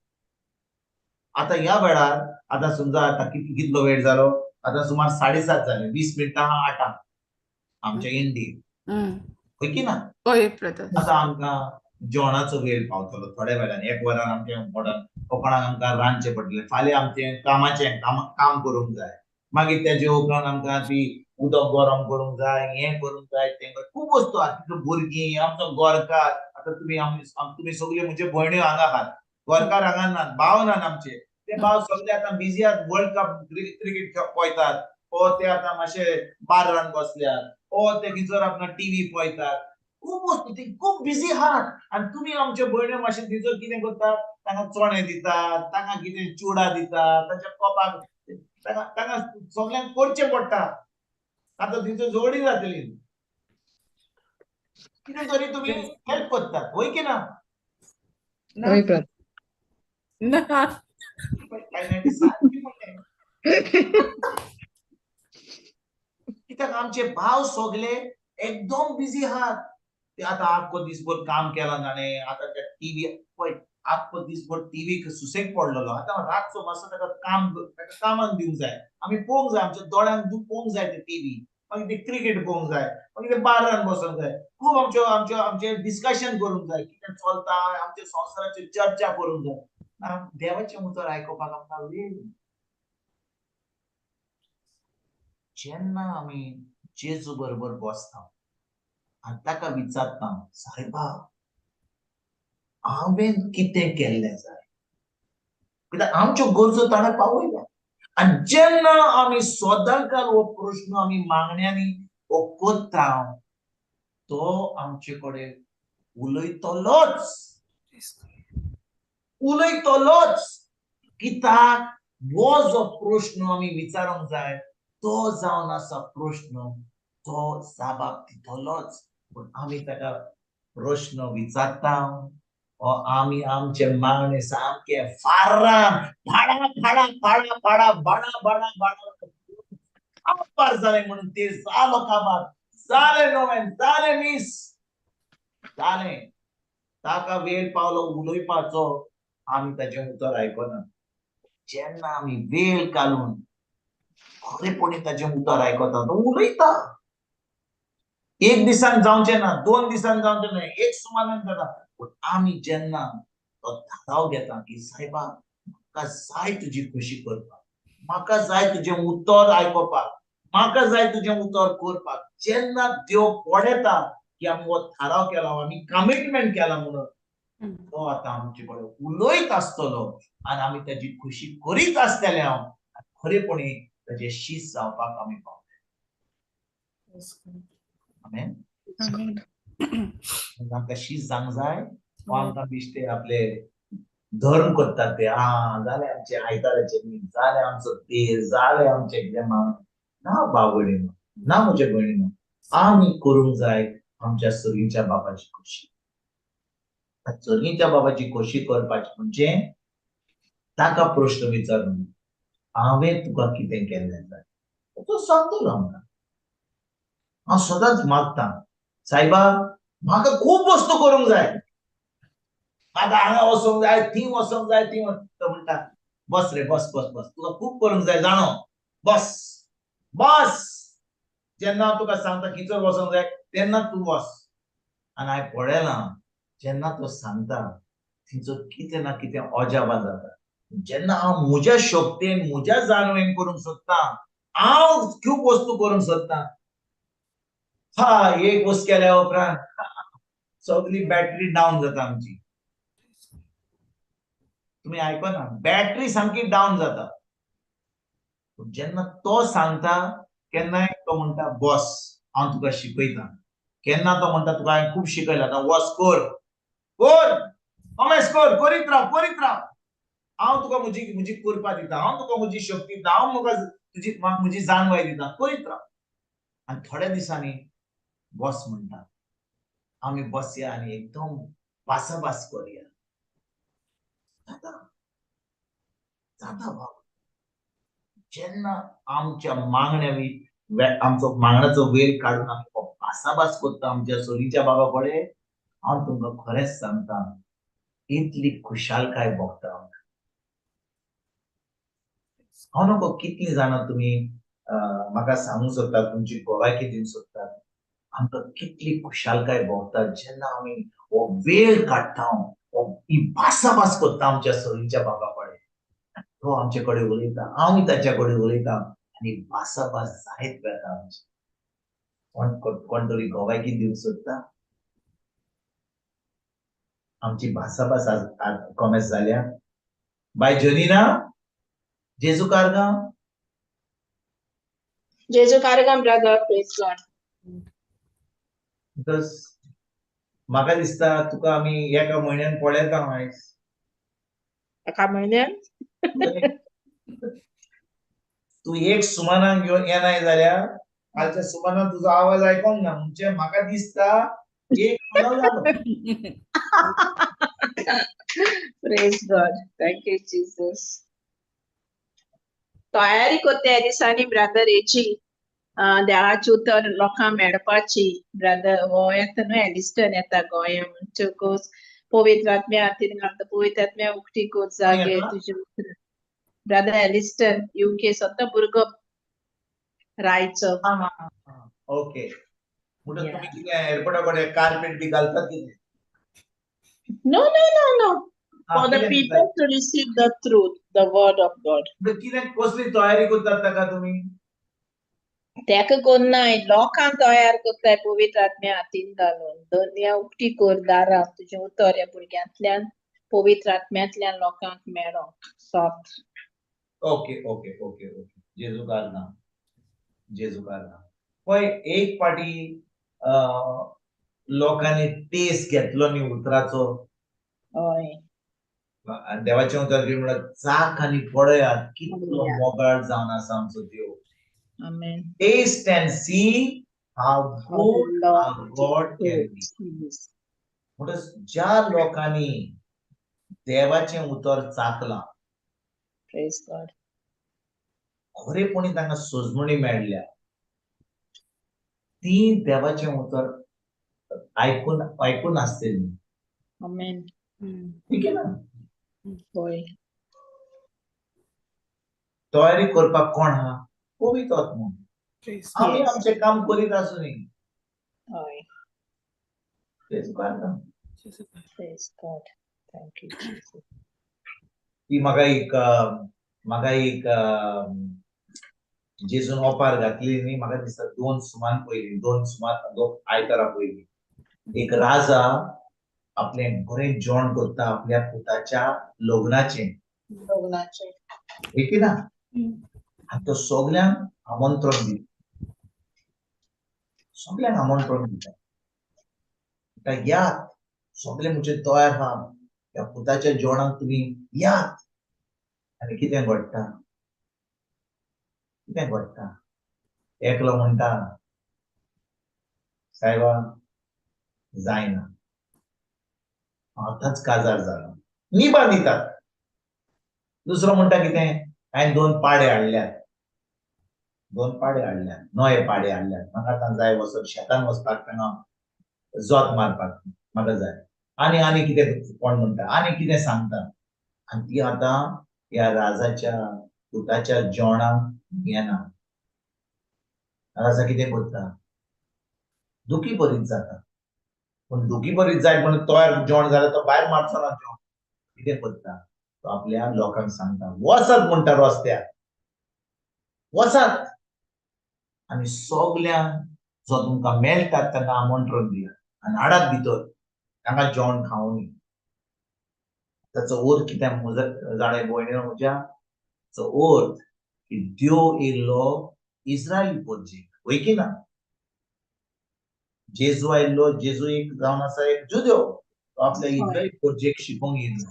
C: आतां ह्या वेळार आतां समजा आतां कितलो वेळ जालो आतां सुमार 7:30 जाले 20 मिनटां 8 आमच्या इंडियेक होय की ना
A: होय ब्रदर.
C: आतां आमकां जेवणाचो वेळ पावतलो थोड्या वेळान 1 वरान आमचें कोणाक आमकां रांदचें पडटलें फाल्यां आमचें कामाचें काम करूंक जाय मागीर तेजे उपरांत आमकां ती उदक गरम करूंक जाय हें करूंक जाय तें खूब वस्तू आहा तितून भुरगीं आमचो गोरकार आतां तुमी सगळ्यो म्हज्यो भयण्यो हांगा आहात गोरकार हांगा नात भाव नात आमचे ते भाव सगळे आतां बिजी आहात वर्ल्ड कप क्रिकेट पळयतात ते आतां मातशे बार्रान बसल्यात ते खंयसर आपणाक टीव्ही पळयतात खूब वस्तू ती खूब बिजी आहात आनी तुमी आमचे भयण्यो मातशे थंयसर कितें करतात तांकां चणे दितात तांकां कितें चिवडा दितात तांच्या कपाक तांकां सगळ्यांक करचें पडटा आतां थंयसर झगडीं जातली कितें तरी तुमी हेल्प करतात होय की ना
B: होय ब्रदर
A: ना
C: कित्याक आमचे भाव सगळे एकदम बिजी आहात ते आतां आख्खो दिसभर काम केलां ताणें आतां त्या टीव्ही पळय आख्खो दिसभर टीव्हीक सुसेग पडलेलो आतां रातचो मातसो ताका कामाक दिवंक जाय आमी पळोवंक जाय आमच्या दोळ्यांक पळोवंक जाय ते टीव्ही मागीर ते क्रिकेट पळोवंक जाय मागीर ते बारान बसोंक जाय खूब आमचे डिस्कशन करूंक जाय कितें चलता आमच्या संवसाराची चर्चा करूंक जाय देवाचें उतर आयकोपाक आमकां वेळ जेन्ना आमी जेजू बरोबर बसता आनी ताका विचारता सायबा हांवें कितें केल्लें जाय कित्याक आमच्यो गरजो ताणें पावयल्या आनी जेन्ना आमी सदांकाल हो प्रश्न आमी मागण्यांनी हो कोत्ता तो आमचे कडेन उलयतलोच कित्याक हो जो प्रश्न आमी विचारूंक जाय तो जावन आसा प्रश्न तो जाबाब दितलोच पूण आमी ताका प्रश्न विचारता आमी आमचे मागणे सामके फार्रान फाडा फाडा फाडा फाडा बाडा बाडा बाडा काबार जालें म्हणून ते जालो काबार जालें नवें जालें मीस जालें ताका वेळ पावलो उलोवपाचो आमी ताचें उतर आयकना जेन्ना आमी वेळ काडून खरेपणी ताचें उतर आयकता तो उलयता एक दिसान जावचें ना 2 दिसान जावचें ना एक सुमारान जाता पूण आमी जेन्ना तो थाराव घेता की सायबा म्हाका जाय तुजी खुशी करपाक म्हाका जाय तुजें उतर आयकोपाक म्हाका जाय तुजें उतर करपाक जेन्ना देव पळयता की आमी हो थाराव केला आमी कमिटमेंट केला म्हणून तो आतां आमचे कडेन उलयत आसतलो आनी आमी ताची खुशी करीत आसतले खरेपणी ताचें शीस जावपाक आमी पावतले आमेन आमकां शीस जावंक जाय आमकां दिसते आपले धर्म करतात ते जालें आमचे आयताराचे मीठ जालें आमचो तेल जालें आमचे जेवण ना बावडीनो ना म्हजे भयणीनो आमी करूंक जाय आमच्या सर्गीच्या बापाची खुशी सर्गीच्या बापाची खुशी करपाची म्हणजे ताका प्रश्न विचारून हांवें तुका कितें केल्लें जाय तो सांगतलो आमकां हांव सदांच मागता सायबा म्हाका खूब वस्तू करूंक जाय आतां हांगा वचोंक जाय थी वचोंक जाय ती तो म्हणटा बस रे बस बस बस तुका खूब करूंक जाय जाणो बस बस जेन्ना हांव तुका सांगता खंयसर वचोंक जाय तेन्ना तूं वच आनी हांवें पळयलां जेन्ना तो सांगता तिचो कितें ना कितें अजाबा जाता. जेन्ना हांव म्हज्या शक्तीन म्हज्या जाणवेन करूंक सोदता, हांव खूब वस्तू करूंक सोदता, एक वस्त केल्या उपरांत सगळी बॅटरी डावन जाता आमची. तुम्ही आयकना, बॅटरी सामकी डावन जाता. जेन्ना तो सांगता केन्नाय तो म्हणटा बॉस हांव तुका शिकयता, केन्ना तो म्हणटा तुका हांवें खूब शिकयलां, आतां वच कर कर कमेस कर, करीत राव, हांव तुका म्हजी करपा दिता, हांव तुका म्हजी शक्ती दिता, हांव म्हाका म्हजी जाणवाय दिता, करीत राव. आनी थोड्या दिसांनी बॉस म्हणटा आमी बसया आनी एकदम भासाभास करुया. जाता जाता भाव. जेन्ना आमच्या आमचो मागण्याचो वेळ काडून आमी भासाभास करता आमच्या सोयीच्या बाबा कडेन, हांव तुमकां खरेंच सांगता इतली खुशालकाय भोगता. हांव नको कितलीं जाणां तुमी म्हाका सांगूंक सोदता, तुमची भलायकी दिवंक सोदतात. आमकां कितली खुशालकाय भोगता जेन्ना आमी हो वेळ काडटा, ही भासाभास करता आमच्या सोयीच्या बाबा कडेन. तो आमचे कडेन उलयता, हांवूय ताच्या कडेन उलयता आनी भासाभास जायत वेता आमची. कोण तरी गोवायकी दिवंक सोदता? आमची भासाभास आज कॉमेस जाल्या. बाय जोनिना, जेजू कारगांव.
E: Jesu Kargam, brother, praise God.
C: Because म्हाका दिसता तुका आमी एका म्हयन्यान पळयता आयज.
E: एका म्हयन्यान
C: तू एक सुमानाक घेवन येनाय जाल्यार कालच्या सुमानाक तुजो आवाज आयकोंक ना, म्हणजे म्हाका दिसता एक म्हयनो जालो.
E: Praise God. Thank you, Jesus. तयारी करता ह्या दिसांनी ब्रदर हेची देवाची उतर लोकांक मेळपाची. ब्रदर हो येता न्हू एलिस्टन येता गोंया म्हणटकूच पवित्र आत्म्या हातीन घालता, पवित्र आत्म्या उक्ती कोत जागे तुजे उतर. ब्रदर एलिस्टन UK स्वता भुरगो रायचो.
C: ओके. म्हणून तुम्ही कितें एअरपोर्टा कडेन कारपेट बी घालतात कितें?
E: No. For the people to receive the truth, the word of God.
C: कितें कसली तयारी करतात ताका तुमी?
E: तेका कोन्नाय लोकांक तयार करताय पवित्र आत्म्या हातीन घालून. दुनिया उक्ती कर दारां तुजें उतर ह्या भुरग्यांतल्यान पवित्र आत्म्यांतल्यान लोकांक मेळो. सॉफ्ट.
C: ओके. जेजू कारना. पळय एक पाटी लोकांनी टेस्ट घेतलो न्ही उतराचो.
E: हय.
C: देवाचें उतर घेवन म्हणल्यार चाख आनी पळयात कितलो मोगाळ जावन आसा आमचो देव.
E: Amen.
C: Taste and see how good our God can be. म्हणटच ज्या लोकांनी देवाचें उतर चाखलां,
E: Praise God.
C: खरेपणी तांकां सोजमणी मेळ्ळ्या, ती देवाचें उतर आयकून आसतलीं.
E: Amen.
C: ठीक आहे ना?
E: हय.
C: तयारी करपाक कोण आहा? पवित्र आत्मा. आमी आमचें काम करीत आसूं न्ही.
E: हय.
C: तेच कारण.
E: Praise God. Thank you, Jesus.
C: ती म्हाका एक जेजून ओपार घातली न्ही, म्हाका दिसता 2 आयतारा पयलीं एक राजा आपलें बरें जेवण करता आपल्या पुताच्या लग्नाचें. ठीक आहे ना? आनी तो सगळ्यांक आमंत्रण दिता. यात सगळे म्हणजे तयार आहा, ह्या पुताच्या जेवणाक तुमी यात. आनी कितें घडटा? एकलो म्हणटा सायबा जायना, आतांच काजार जाला, निबा दितात. दुसरो म्हणटा कितें? हांवें 2 पाडे हाडल्यात, नवे पाडे हाडल्यात, म्हाका आतां जाय वचप शेतान वचपाक, तांकां जोत मारपाक म्हाका जाय. आनी कितें कोण म्हणटा, आनी कितें सांगता. आनी ती आतां ह्या राजाच्या पुताच्या जेवणाक येना. राजा कितें करता? दुखी बरीच जाता. पण दोगी बरी जाय म्हणून तयार जेवण जाल्यार तो भायर मारचो ना जेवण. कितें करता तो आपल्या लोकांक सांगता वचत म्हणटा रस्त्यार वचत आनी सगल्यांक जो तुमकां मेळटा ताका आमंत्रण दिया आनी हाडात भितर तांकां जेवण खावून ताचो अर्थ कितें जाणे भयणीनो म्हज्या ताचो अर्थ की देव येयल्लो इस्रायली परजेक वय की ना. जेजू आयिल्लो जेजू एक जावन आसा एक जुदेव तो आपल्या इस्रायली परजेक शिकोवंक येयल्लो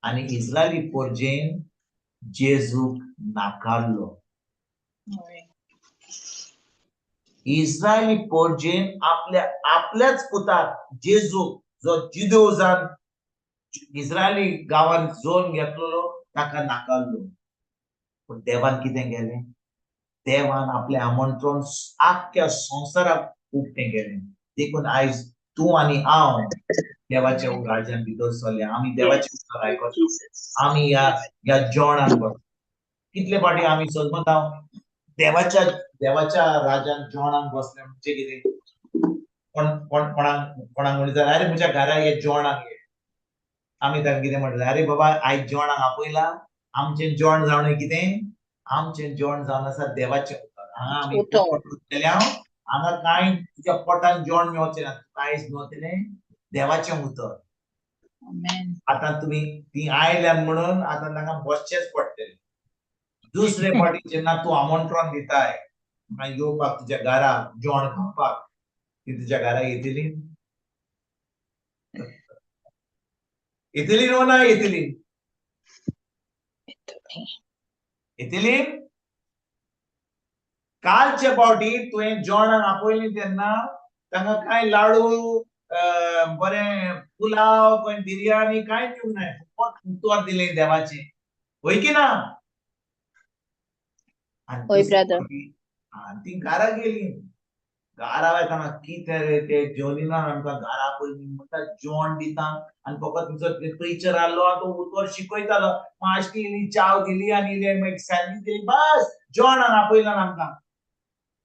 C: आनी इस्रायली परजेन जेजूक नाकारलो. इस्रायली परजेन आपल्याच पुताक जेजूक जो जुदेव जावन इस्रायली गांवांत जोन घेतलेलो ताका नाकारलो. पण देवान कितें केलें देवान आपलें आमंत्रण आख्ख्या संवसाराक उक्तें केलें. देखून आयज तूं आनी हांव देवाच्या राज्यान भितर सरले आमी देवाचें उतर आयकता आमी ह्या जेवणाक बसता. कितले फाटी आमी सजमत देवाच्या राज्यान जेवणाक बसले म्हणजे कितें कोणाक म्हणटा अरे म्हज्या घरा ये जेवणाक ये आमी ताका कितें म्हणटले अरे बाबा आयज जेवणाक आपयलां आमचें जेवण जावन कितें आमचें जेवण जावन आसा देवाचें उतर. हांगा आमी केल्या हांगा कांय तुज्या पोटान जेवण मेळचें ना कांयच मेळटलें देवाचें उतर. आतां तुमी ती आयल्यान म्हणून आतां तांकां बसचेंच पडटलें. दुसरे फाटी जेन्ना तूं आमंत्रण दिताय येवपाक तुज्या घरा जेवण खावपाक ती तुज्या घरा येतली नो ना येतली येतली. कालचे फावटी तुवें जेवणाक आपयलीं तेन्ना तांकां कांय लाडू बरें पुलाव बिरयानी कांय दिवंक ना फकत उतर दिलें देवाचें वय की ना. ती घरा गेली घरा वयताना कितें रे ते जेवणीना आमकां घरा पयलीं म्हणटा जेवण दिता आनी फकत तुजो प्रिचर आहलो आनी तो उतर शिकयतालो माश्टी इल्ली चाव दिली आनी इल्लें सँडवीच दिली बस जेवणाक आपयलां आमकां.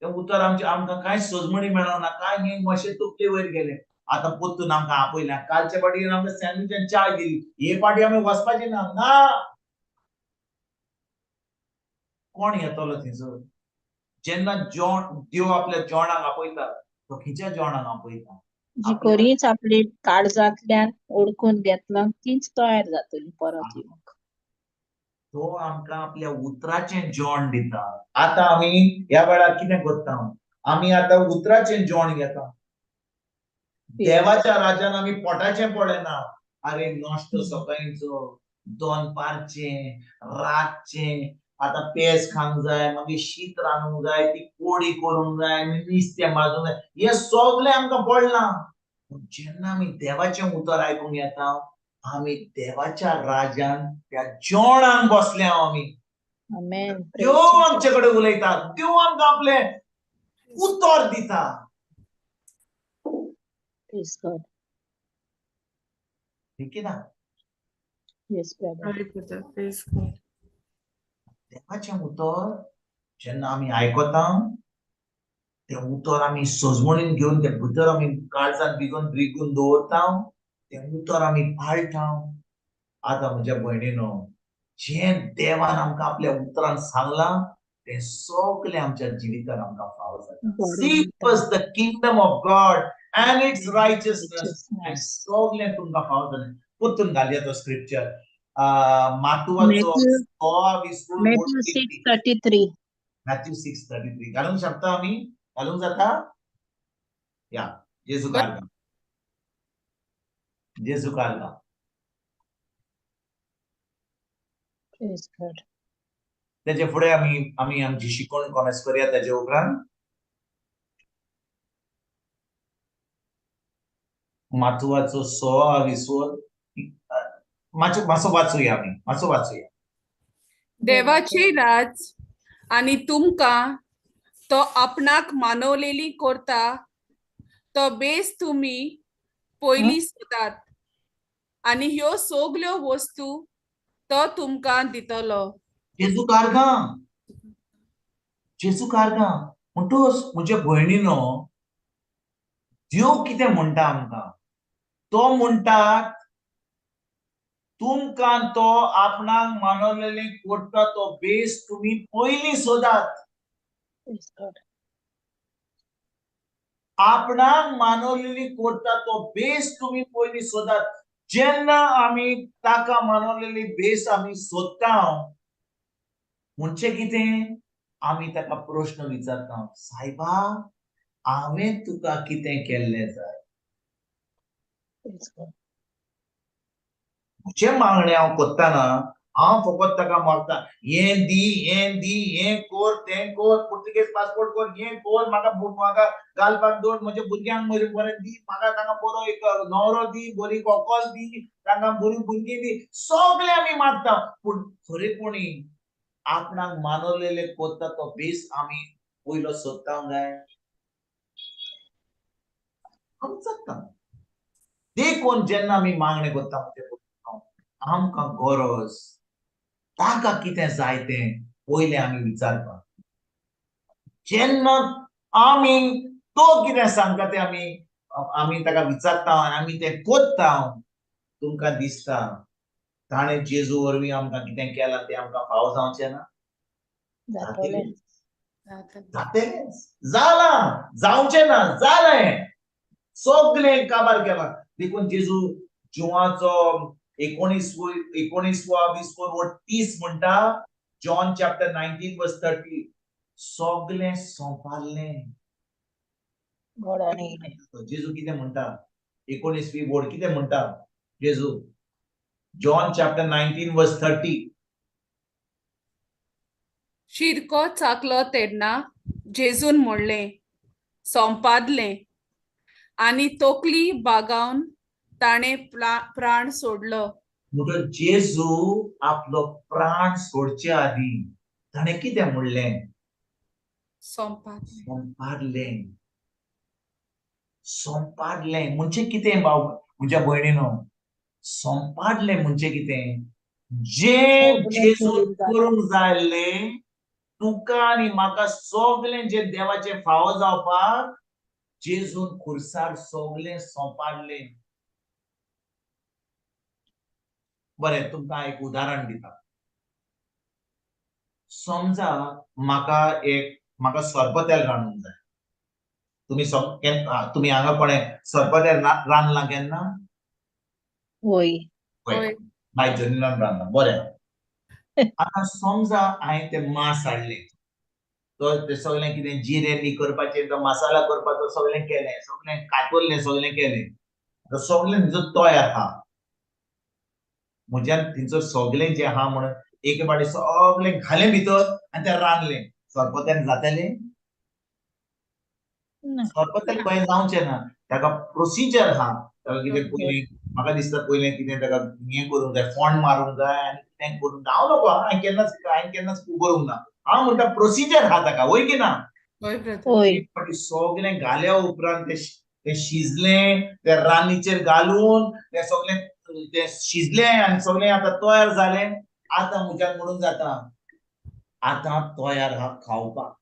C: तें उतर आमकां कांय सजमणी मेळना कांय न्ही मातशें तकले वयर गेले. आतां परतून आमकां आपयल्या कालचे फाटी आमकां सँडवीच आनी चाव दिली हे फाटी आमी वचपाचें ना. कोण येतलो थंयसर जेन्ना देव आपल्या जेवणाक आपयता तो खंयच्या जेवणाक आपयता
E: जी कोरीच आपली काळजांतल्यान ओळखून घेतला तीच तयार जातली परत येवंक.
C: तो आमकां आपल्या उतराचें जेवण दिता. आतां आमी ह्या वेळार कितें करता आमी आतां उतराचें जेवण घेता. देवाच्या राज्यान आमी पोटाचें पळयना. अरे नाश्तो सकाळींचो दनपारचें रातचें आतां पेज खावंक जाय मागीर शीत रांदूंक जाय ती कोडी करूंक जाय नुस्तें भाजूंक जाय हें सगळें आमकां पडलां. जेन्ना आमी देवाचें उतर आयकूंक येता आमी देवाच्या राज्यान त्या जेवणाक बसल्या आमी. देव आमचे कडेन उलयता देव आमकां आपलें उतर दिता. ठीक ना. देवाचें उतर जेन्ना आमी आयकता तें उतर आमी सजमणीन घेवन तें भितर आमी काळजांत रिगून दवरता तें उतर आमी पाळटा. आतां म्हज्या भयणीनो जें देवान आमकां आपल्या उतरान सांगलां तें सगळें आमच्या जिवितान आमकां फावो जाता. Seek first the kingdom of God and its righteousness आनी सगळें तुमकां फावो जालें. परतून घालया तो स्क्रिप्चर मातुवाचो 6:33 मॅथ्यू 6:33 घालूंक शकता आमी घालूंक जाता या जेजू कारगा जेजू कारगा. तेजे फुडें आमी आमची शिकवण कॉमेंट्स करया. तेजे उपरांत मातुवाचो 6:20 मातसो वाचूया आमी मातसो वाचूया.
A: देवाचे राज आणि तुमकां तो आपणाक मानवलेली करता तो बेस तुम्ही पयली सोदात आणि ह्यो सगल्यो वस्तू तो तुमकां दितलो.
C: जेजू कारगा म्हणटोच म्हज्या भयणीनो देव कितें म्हणटा आमकां, तो म्हणटा तुमकां तो आपणाक मानवलेले कोट्टा तो बेस तुम्ही पयलीं सोदात. आपणाक मानवलेली कोट्टा तो बेस तुम्ही पयलीं सोदात. जेन्ना आमी ताका मानवलेली बेस आमी सोदता म्हणजे कितें, आमी ताका प्रश्न विचारता, सायबा हांवें तुका कितें केल्लें जाय. म्हजे मागणे हांव कोत्ताना हांव फकत ताका मागता, हें दी, हें कोर, तें कोर, पुर्तुगेज पासपोर्ट कोर, हें कोर, म्हाका घालपाक दोड, म्हज्या भुरग्यांक बरें दी, म्हाका तांकां बरो एक न्हवरो दी, बरी व्हंकल दी, तांकां बरीं भुरगीं दी, सगळें आमी मागता. पूण खरेपणी आपणाक मानवलेले कोत्ता तो बेस आमी पयलो सोदता काय? आमी चकता. देखून जेन्ना आमी मागणे कोत्ता आमकां गरज ताका कितें जाय तें पयलें आमी विचारपाक. जेन्ना आमी तो कितें सांगता तें आमी ताका विचारता आनी आमी तें कोत्ता, तुमकां दिसता ताणें जेजू वरवीं आमकां कितें केलां तें आमकां फाव जावचें ना? जातलेंच, जालां, जावचें ना, जालें, सगळें काबार केलां. देखून जेजू जिवाचो 19:30 म्हणटा, जॉन चॅप्टर 19 वर्स 30, सगळें सोंपलें. जेजू कितें म्हणटा, 19वी बोर्ड कितें म्हणटा जेजू, जॉन चॅप्टर 19 वर्स 30.
A: शिरको चाकलो तेडना जेजून म्हणलें, सोंपादलें, आनी तोकली बागावन ताणें प्राण सोडलो.
C: म्हणटच जेजू आपलो प्राण सोडचे आदीं ताणें कितें म्हणलें? सोंपादलें. सोंपादलें म्हणजे कितें भाव म्हज्या भयणीनो? सोंपादलें म्हणजे कितें? जें जेजून करूंक जाय आसलें तुका आनी म्हाका सगळें जें देवाचें फावो जावपाक जेजून खुर्सार सगळें सोंपादलें. बरें, तुमकां एक उदाहरण दिता. समजा म्हाका सोरपोतेल रांदूंक जाय. तुमी हांगा कोणें सोरपोतेल रांदलां केन्ना?
A: होय.
C: बायजनीन रांदलां. बरें. आतां समजा हांवें तें मांस हाडलें, तो सगळें कितें जिरें करपाचें, तो मसाला करपाचो सगळें केलें, सगळें कातरलें, सगळें केलें. आतां सगळें थंयसर तयार आहा. म्हज्यान थंयसर सगळें जें आहा म्हणून एक पाटी सगळें घालें भितर आनी तें रांदलें. सोरपोतेल जातलें? सोरपोतेल कहें जावचें ना. ताका प्रोसिजर आहा. ताका कितें पयलीं म्हाका दिसता पयलें कितें ताका हें करूंक जाय, फोंड मारूंक जाय आनी कितें करूंक जाय. हांव नोको, हांवें केन्नाच करूंक ना. हांव म्हणटा प्रोसिजर आहा ताका, वय की ना? एक पाटी सगळें घाल्या उपरांत तें शिजलें, तें रान्नीचेर घालून तें सगळें तें शिजलें आनी सगळें आतां तयार जालें. आतां म्हज्यान म्हणूंक जाता, आतां तयार आहा खावपाक.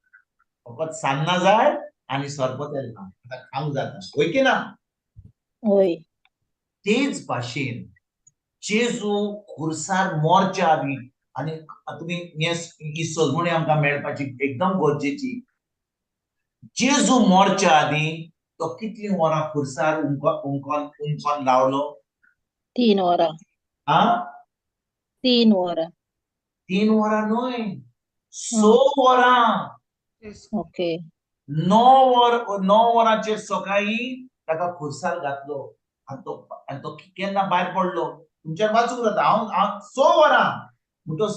C: फकत सान्नां जाय आनी सोरपोतेल ना, आतां खावंक जाता. वय की ना? तेच भाशेन जेजू खुर्सार मोरच्या आदीं, आनी तुमी ही सजमणी आमकां मेळपाची एकदम गरजेची. जेजू मोरच्या आदीं तो कितलीं वरां खुर्सार हुमकोन रावलो?
E: 3 वरां. 3 वरां.
C: 3 वरां न्हय, 6 वरां. 9 वरांचेर सकाळीं ताका खुर्सार घातलो आनी तो केन्ना भायर पडलो? तुमच्यान वाचूंक जाता. हांव 6 वरां म्हणटच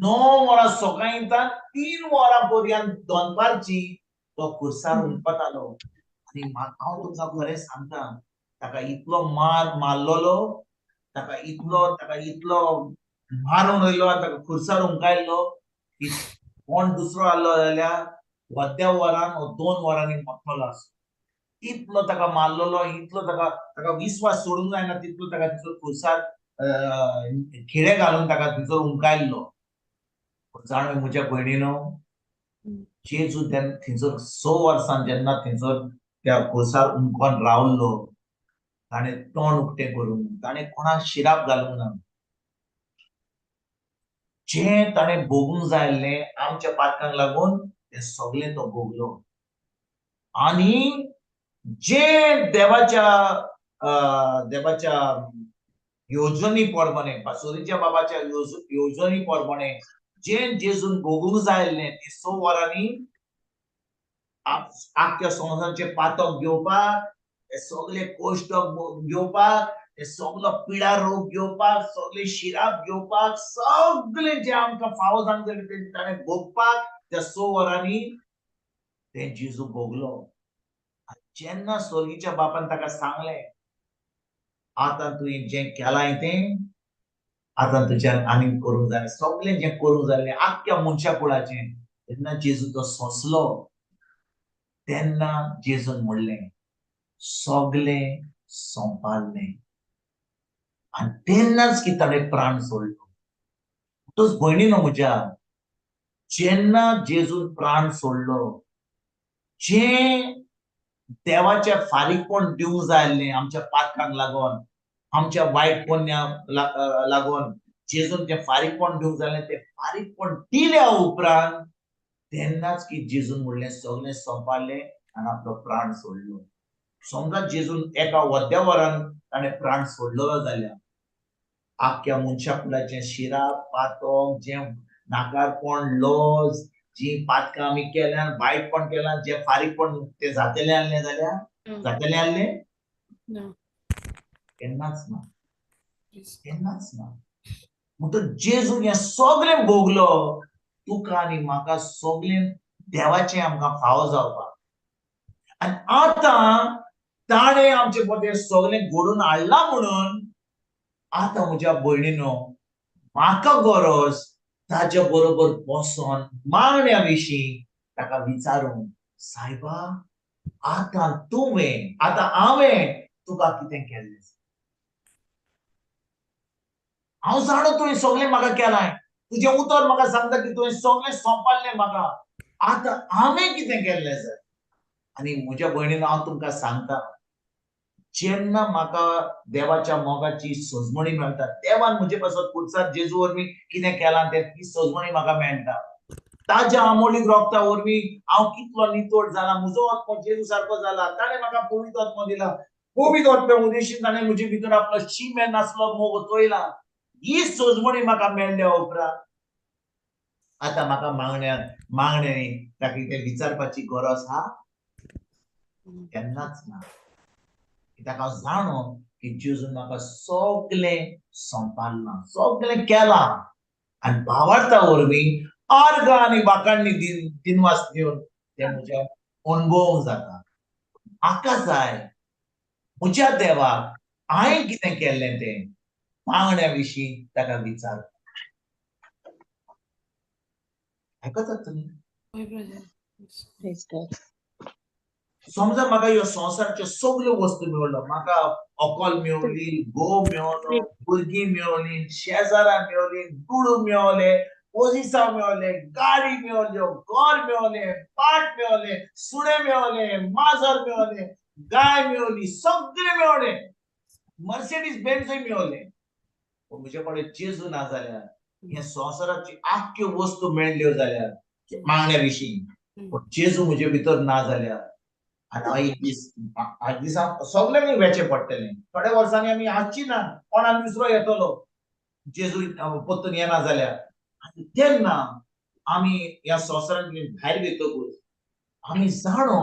C: 9 वरां सकाळींच्यान 3 वरां पर्यंत दनपारची तो खुर्सार हुमकतालो. आनी हांव तुमकां खरें सांगता, ताका इतलो मार मारलोलो, ताका इतलो मारून वयलो आनी ताका खुर्सार हुमकायल्लो की कोण दुसरो आहलो जाल्यार अर्द्या वरान वा 2 वरांनी मरतलो आसलो. इतलो ताका मारलोलो, इतलो ताका विस्वास सोडूंक जायना तितलो ताका थंयसर खुर्सार खिळे घालून ताका थंयसर हुमकायल्लो. जाणा म्हज्या भयणीनो, जेजू थंयसर 6 वर्सां जेन्ना थंयसर त्या खोसार उमकोन रावल्लो ताणें तोंड उक्तें करूंक ना, ताणें कोणाक शिराप घालूंक ना. जें ताणें भोगूंक जाय आसलें आमच्या पातकांक लागून तें सगळें तो भोगलो. आनी जे देवाच्या येवजणी प्रमाणे पासोरीच्या बाबाच्या येवजणी प्रमाणे जें जेजून भोगूंक जाय आसलें ती 6 वरांनी आख्या संवसाराचे पातक घेवपाक, ते सगळे कोश्ट घेवपाक, ते सगळो पिडा रोग घेवपाक, सगळे शिराप घेवपाक, सगळे जे आमकां फावो जावंक जाय ते ताणें भोगपाक त्या 6 वरांनी ते जेजू भोगलो. जेन्ना स्वर्गीच्या बापान ताका सांगलें, आतां तुवें जें केलां तें आतां तुज्यान आनीक करूंक जाय, सगळें जें करूंक जाय आख्ख्या मनशा कुळाचें. जेन्ना जेजू तो सोंसलो तेन्ना जेजून म्हणलें सगळें सोंपलें. आनी तेन्नाच की ताणें प्राण सोडलो. तूच भयणीनो म्हज्या, जेन्ना जेजून प्राण सोडलो, जें देवाचे फारीकपण दिवंक जाय आसलें आमच्या पातकांक लागून, आमच्या वायटपणाक लागून जेजून तें फारीकपण दिवंक जाय आसलें, तें फारीकपण दिल्या उपरांत तेन्नाच की जेजून म्हणलें सगळें सोंपलें आनी आपलो प्राण सोडलो. समजा जेजून एका वद्या वरान ताणें प्राण सोडलो जाल्यार आख्ख्या मनशा कुळाचें शिराप पातक जें नाकारपण लॉज जी पातकां आमी केल्यान वायटपण केलां जें फारीकपण तें जातलें आसलें जाल्यार जातलें आसलें केन्नाच ना, केन्नाच ना. म्हणटच जेजून हें सगळें भोगलो तुका आनी म्हाका सगळें देवाचें आमकां फावो जावपाक. आनी आतां ताणें आमचे खातीर सगळें घडोवन हाडलां म्हणून आतां म्हज्या भयणीनो म्हाका गरज ताच्या बरोबर बसोन मागण्या विशीं ताका विचारूंक, सायबा आतां हांवें तुका कितें केल्लें? हांव जाणो तुवें सगळें म्हाका केलां, तुजें उतर म्हाका सांगता की तुवें सगळें सोंपल्लें म्हाका. आतां हांवें कितें केल्लें जाय? आनी म्हज्या भयणीन हांव तुमकां सांगता, जेन्ना म्हाका देवाच्या मोगाची सजमणी मेळटा, देवान म्हजे पासत पुरसाद जेजू वरवीं कितें केलां तें ती सजमणी म्हाका मेळटा. ताज्या अमोलीक रोगता वरवीं हांव कितलो नितोळ जाला, म्हजो आत्मो जेजू सारको जाला, ताणें म्हाका पवित्र आत्मो दिला. पवित्र आत्म्या उदेशीन ताणें म्हजे भितर आपलो शिमे नासलो मोग ओतयला. ही सजमणी म्हाका मेळ्ळ्या उपरांत आतां म्हाका मागण्यांनी ताका कितें विचारपाची गरज आहा? केन्नाच ना. कित्याक हांव जाणो की जेजून म्हाका सगळें सोंपलां, सगळें केलां. आनी भावार्था वरवीं अर्घ आनी वाखाणणी दिनवास दिवन तें म्हज्या अणभवूंक जाता. म्हाका जाय म्हज्या देवाक हांवें कितें केल्लें तें मागण्या विशीं ताका विचार. आयकतात तुमी? समजा म्हाका ह्यो संवसाराच्यो सगळ्यो वस्तू मेळ्ळ्यो, म्हाका अकोल मेळ्ळी, घोव मेळ्ळो, भुरगीं मेळ्ळीं, शेजारां मेळ्ळीं, दुडू मेळ्ळे, पोजिसां मेळ्ळे, गाडी मेळ्ळ्यो, घर मेळ्ळें, पाट मेळ्ळे, सुणें मेळ्ळें, माजर मेळ्ळें, गाय मेळ्ळी, सगळें मेळ्ळें, मर्सिडीज बेंझूय मेळ्ळें. पूण म्हजे कडेन जेजू ना जाल्यार हे संवसाराच्यो आख्ख्यो वस्तू मेळ्ळ्यो जाल्यार मागण्या विशीं, पूण जेजू म्हजे भितर ना जाल्यार आनी एक दिसा सगळ्यांनी वेचें पडटलें. थोड्या वर्सांनी आमी आसची ना, कोणाक दुसरो येतलो जेजू परतून येना जाल्यार. आनी तेन्ना आमी ह्या संवसारांतल्यान भायर वयतकूच आमी जाणो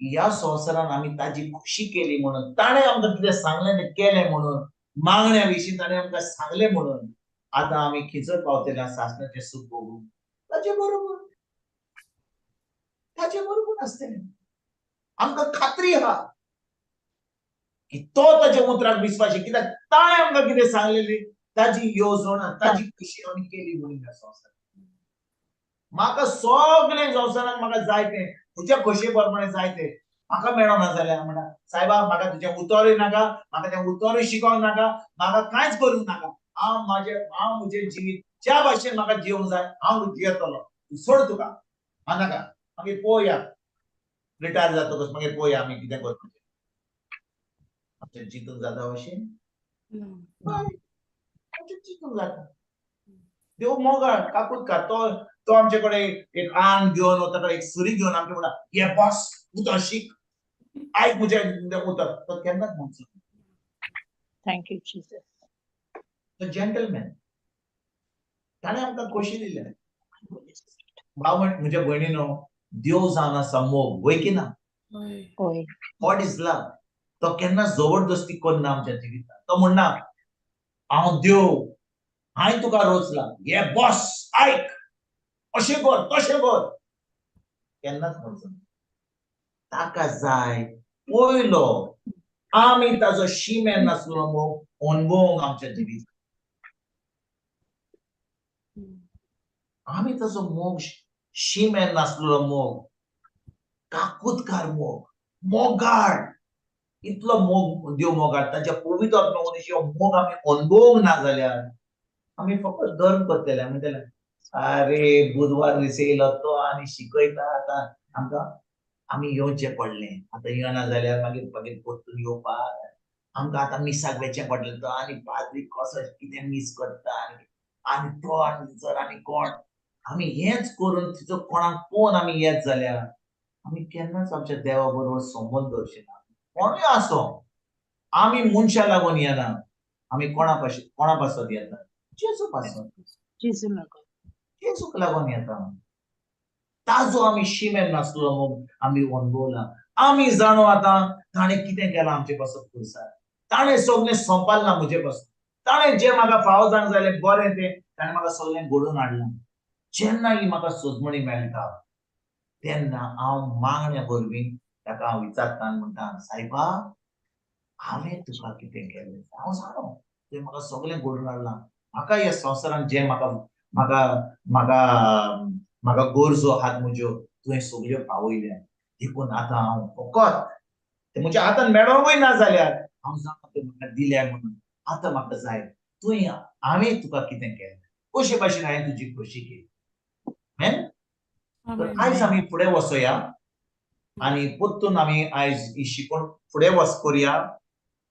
C: की ह्या संवसारान आमी ताजी खुशी केली म्हणून, ताणें आमकां कितें सांगलें तें केलें म्हणून, मागण्या विशीं ताणें आमकां सांगलें म्हणून आतां आमी खंयसर पावतले आसा सासणाचें सूख भोगूंक ताचे बरोबर आसतलें. आमकां खात्री आहा की तो ताच्या उतराक विश्वासी, कित्याक ताणें आमकां कितें सांगलेली ताजी येवजण ताजी खुशी आमी केली म्हणून ह्या संवसारांत. म्हाका सगळें संवसारांत म्हाका जाय तें म्हज्या खोशये प्रमाणे जाय तें म्हाका मेळना जाल्यार म्हणटा सायबा म्हाका तुजें उतरूय नाका, म्हाका तें उतरूय शिकोवंक नाका, म्हाका कांयच करूंक नाका. हांव म्हजें जिवीत ज्या भाशेन म्हाका जियोंक जाय हांव जियेतलो. सोड तुका नाका, मागीर पळोवया. रिटायर जातकच मागीर पळोवया आमी कितें करपाचें आमचें चिंतूंक जाता अशें आमचें चिंतूंक जाता देव मोगाळ काकूतकार तो आमचे कडेन एक आन घेवन वता एक सुरी घेवन आमचे म्हणटा ये बॉस उतर शीक आयक म्हजें उतर तो केन्नाच म्हणचो
E: Thank you, Jesus.
C: तो जेंटलमॅन ताणें आमकां खोशी दिल्या भाव म्हजे भयणीनो देव जावन आसा मोग वय की ना
E: Hoy.
C: गॉड इज लव तो केन्ना जबरदस्ती करना आमच्या जिवितांत तो म्हणना हांव देव हांवें तुका रोचला ये बॉस आयक अशें कर तशें कर केन्नाच म्हणचो ना ताका जाय पयलो आमी ताजो शिमेर नासलो मोग अणभवूंक आमच्या जिवितांत आमी ताजो मोग शिमेर नासलो मोग काकूतकार मोग मोगाळ इतलो मोग देव मोगाळ ताच्या पवित्र आत्म्या मोग आमी अणभवूंक ना जाल्यार आमी फकत धर्म करतले म्हणटले अरे बुधवार दीस येयलो तो आनी शिकयता आतां आमकां आमी येवचें पडलें आतां येना जाल्यार मागीर मागीर परतून येवपाक आमकां आतां मिसाक वेचें पडलें तो आनी पाद्री कसो कितें मिस करता आनी तो आनी जर आनी कोण आमी हेंच करून तिचो कोणाक पळोवन आमी येत जाल्यार आमी केन्नाच आमच्या देवा बरोबर संबंद दवरचे ना कोणूय आसो आमी मनशां लागून येना आमी कोणा पासत येता जेजू पासत
E: Jesu lago.
C: जेजूक लागून येता ताजो आमी शिमेर नासलो मोग आमी अणभवला आमी जाणो आतां ताणें कितें केलां आमचे पासत खुर्सार ताणें सगळें संपादलां म्हजे पासून ताणें जें म्हाका फावो जावंक जालें बरें तें ताणें म्हाका सगळें घडोवन हाडलां जेन्ना ही म्हाका सोजमणी मेळटा तेन्ना हांव मागण्या वरवीं ताका हांव विचारता आनी म्हणटा सायबा हांवें तुका कितें केलें हांव जाणो तुवें म्हाका सगळें घडोवन हाडलां म्हाका ह्या संवसारांत जें म्हाका म्हाका म्हाका म्हाका गरजो आहात म्हज्यो तुवें सगळ्यो पावयल्या देखून आतां हांव फकत ते म्हज्या हातान मेळोंकूय ना जाल्यार हांव जाणा तुवें म्हाका दिल्या म्हणून आतां म्हाका जाय तुवें हांवें तुका कितें केलें कशे भाशेन हांवें तुजी खोशी केली तर आयज आमी फुडें वचोया आनी परतून आमी आयज ही शिकवण फुडें करुया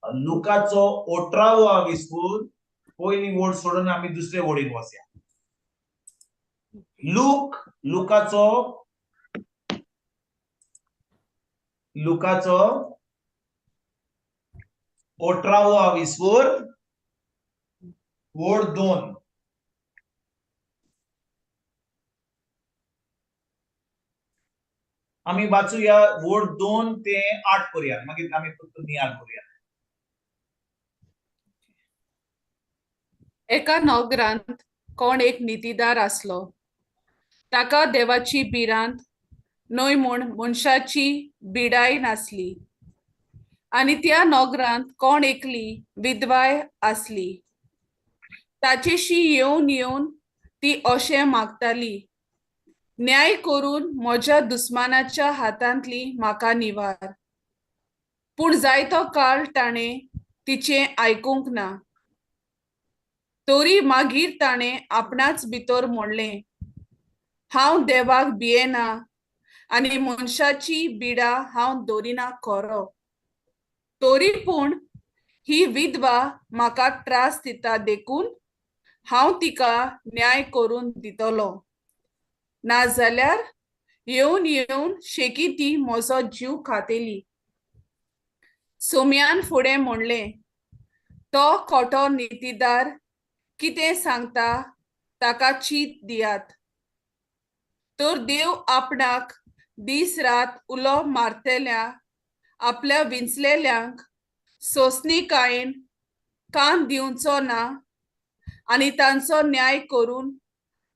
C: लुकाचो 18वा विस्पूर पयली वड सोडून आमी दुसरे वडीन वचया लुकाचो 18वा विस्पूर वड 2 आमी वाचूया वड 2 ते 8 करुया मागीर आमी परतून नियाळ करुया
A: एका नगरांत कोण एक नितीदार आसलो ताका देवाची बिरांत न्हय म्हूण मनशाची बिडाय नासली आनी त्या नगरांत कोण एकली विधवाय आसली ताचेशी येवन येवन ती अशें मागताली न्याय करून म्हज्या दुस्मानाच्या हातांतली म्हाका निवार पूण जायतो काळ ताणें तिचें आयकूंक ना तरी मागीर ताणें आपणाच भितर म्हणलें हांव देवाक भियेना आनी मनशाची बिडा हांव दवरिना खरो तरी पूण ही विधवा म्हाका त्रास दिता देखून हांव तिका न्याय करून दितलो नाजाल्यार येवन येवन शेकी ती म्हजो जीव खातेली सोम्यान फुडें म्हणलें तो खोटो नितीदार कितें सांगता ताका चीत दियात तर देव आपणाक दीस रात उलो मारतेल्या आपल्या विंचलेल्यांक सोंसणीकायेन कान दिवचो ना आनी तांचो न्याय करून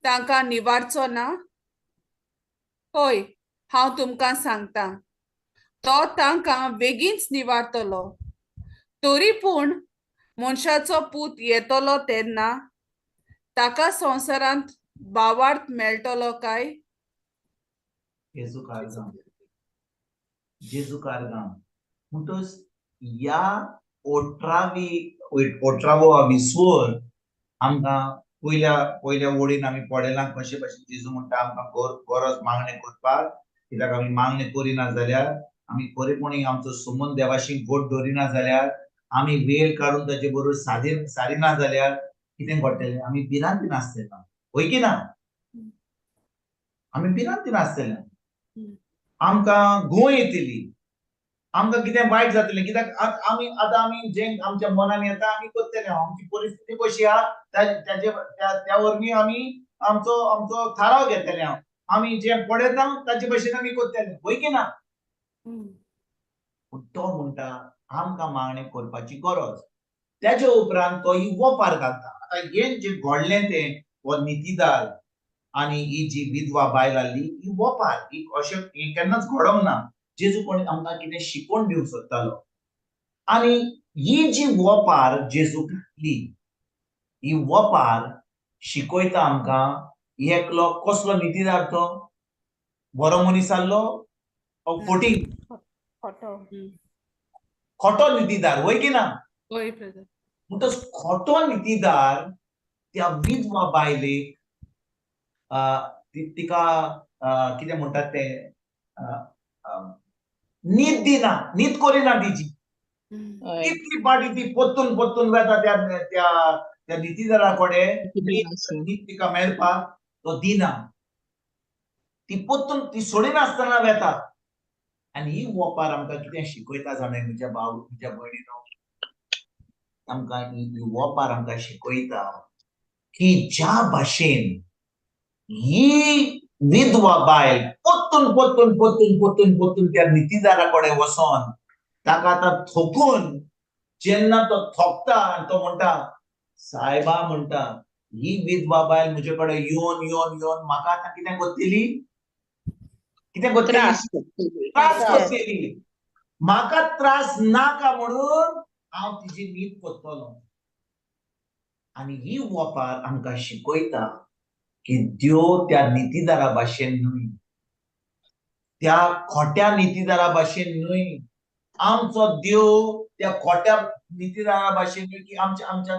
A: तांकां निवारचो ना हय हांव तुमकां सांगता तो तांकां बेगीनच निवारतलो तरी पूण मनशाचो पूत येतलो तेन्ना ताका संवसारांत भावार्थ मेळटलो काय
C: जेजू कारगां म्हणटच या 18वा विस्वोर आमकां पयल्या वडीन आमी पडलां कशे भाशेन जेजू म्हणटा आमकां गरज मागणें करपाक कित्याक आमी मागणी करिना जाल्यार, आमी खरेपणी आमचो संबंद देवाशी घट दवरिना जाल्यार, आमी वेळ काडून ताचे बरोबर सारिना जाल्यार कितें घडटलें? आमी भिरांतीन आसतले, होय की ना? आमी भिरांतीन आसतले, आमकां घुंव येतली, आमकां कितें वायट जातलें, कित्याक आमी जें आमच्या मनान येता आमी करतले. आमची परिस्थिती कशी आहा त्या वरवीं आमी आमचो थाराव घेतले. आमी जें पळयता ताचे भशेन आमी करतले, होय की ना? पूण तो म्हणटा आमकां मागणी करपाची गरज. त्याच्या उपरांत तो ही वोपार घालता. आतां हें जें घडलें तें हो नितीदार आनी ही जी विधवा बायल आसली ही वोपार, ही अशें हें केन्नाच घडोंक ना. जेजू कोणी आमकां कितें शिकोवन दिवंक सोदतालो. आनी ही जी वोपार जेजू घातली, ही वोपार शिकयता आमकां एकलो कसलो नितीदार तो? बरो मनीस आसलो? फोटींग खोटो नितीदार, होय की ना?
A: होय ब्रदर.
C: म्हणटच खोटो नितीदार त्या विधवा बायलेक तिका कितें म्हणटात ते न्हीद दिना, न्हीद करिना तिची. कितली पाटी ती पोत्तून वेता त्या नितीदारा कडेन न्हीद तिका मेळपाक, तो दिना. ती पोत्तून ती सोडिनासतना वेता. आनी ही वोपार आमकां कितें शिकयता जाणां म्हज्या भाव म्हज्या भयणीनो, आमकां ही वोपार आमकां शिकयता की ज्या भाशेन ही विधवा बायल पोत्तून त्या नितीदारा कडेन वचोन ताका आतां थोपून जेन्ना तो थोपता आनी तो म्हणटा, सायबा म्हणटा ही विधवा बायल म्हजे कडेन येवन म्हाका आतां कितें करतली? कितें करतली? त्रास करतली. म्हाका त्रास नाका म्हणून हांव तिची न्हीद करतलों. आनी ही वोपार आमकां शिकयता की देव त्या नितीदारा भाशेन न्हय, त्या खोट्या नितीदारा भाशेन न्हय. आमचो देव त्या खोट्या नितीदारा भाशेन न्हय की आमच्या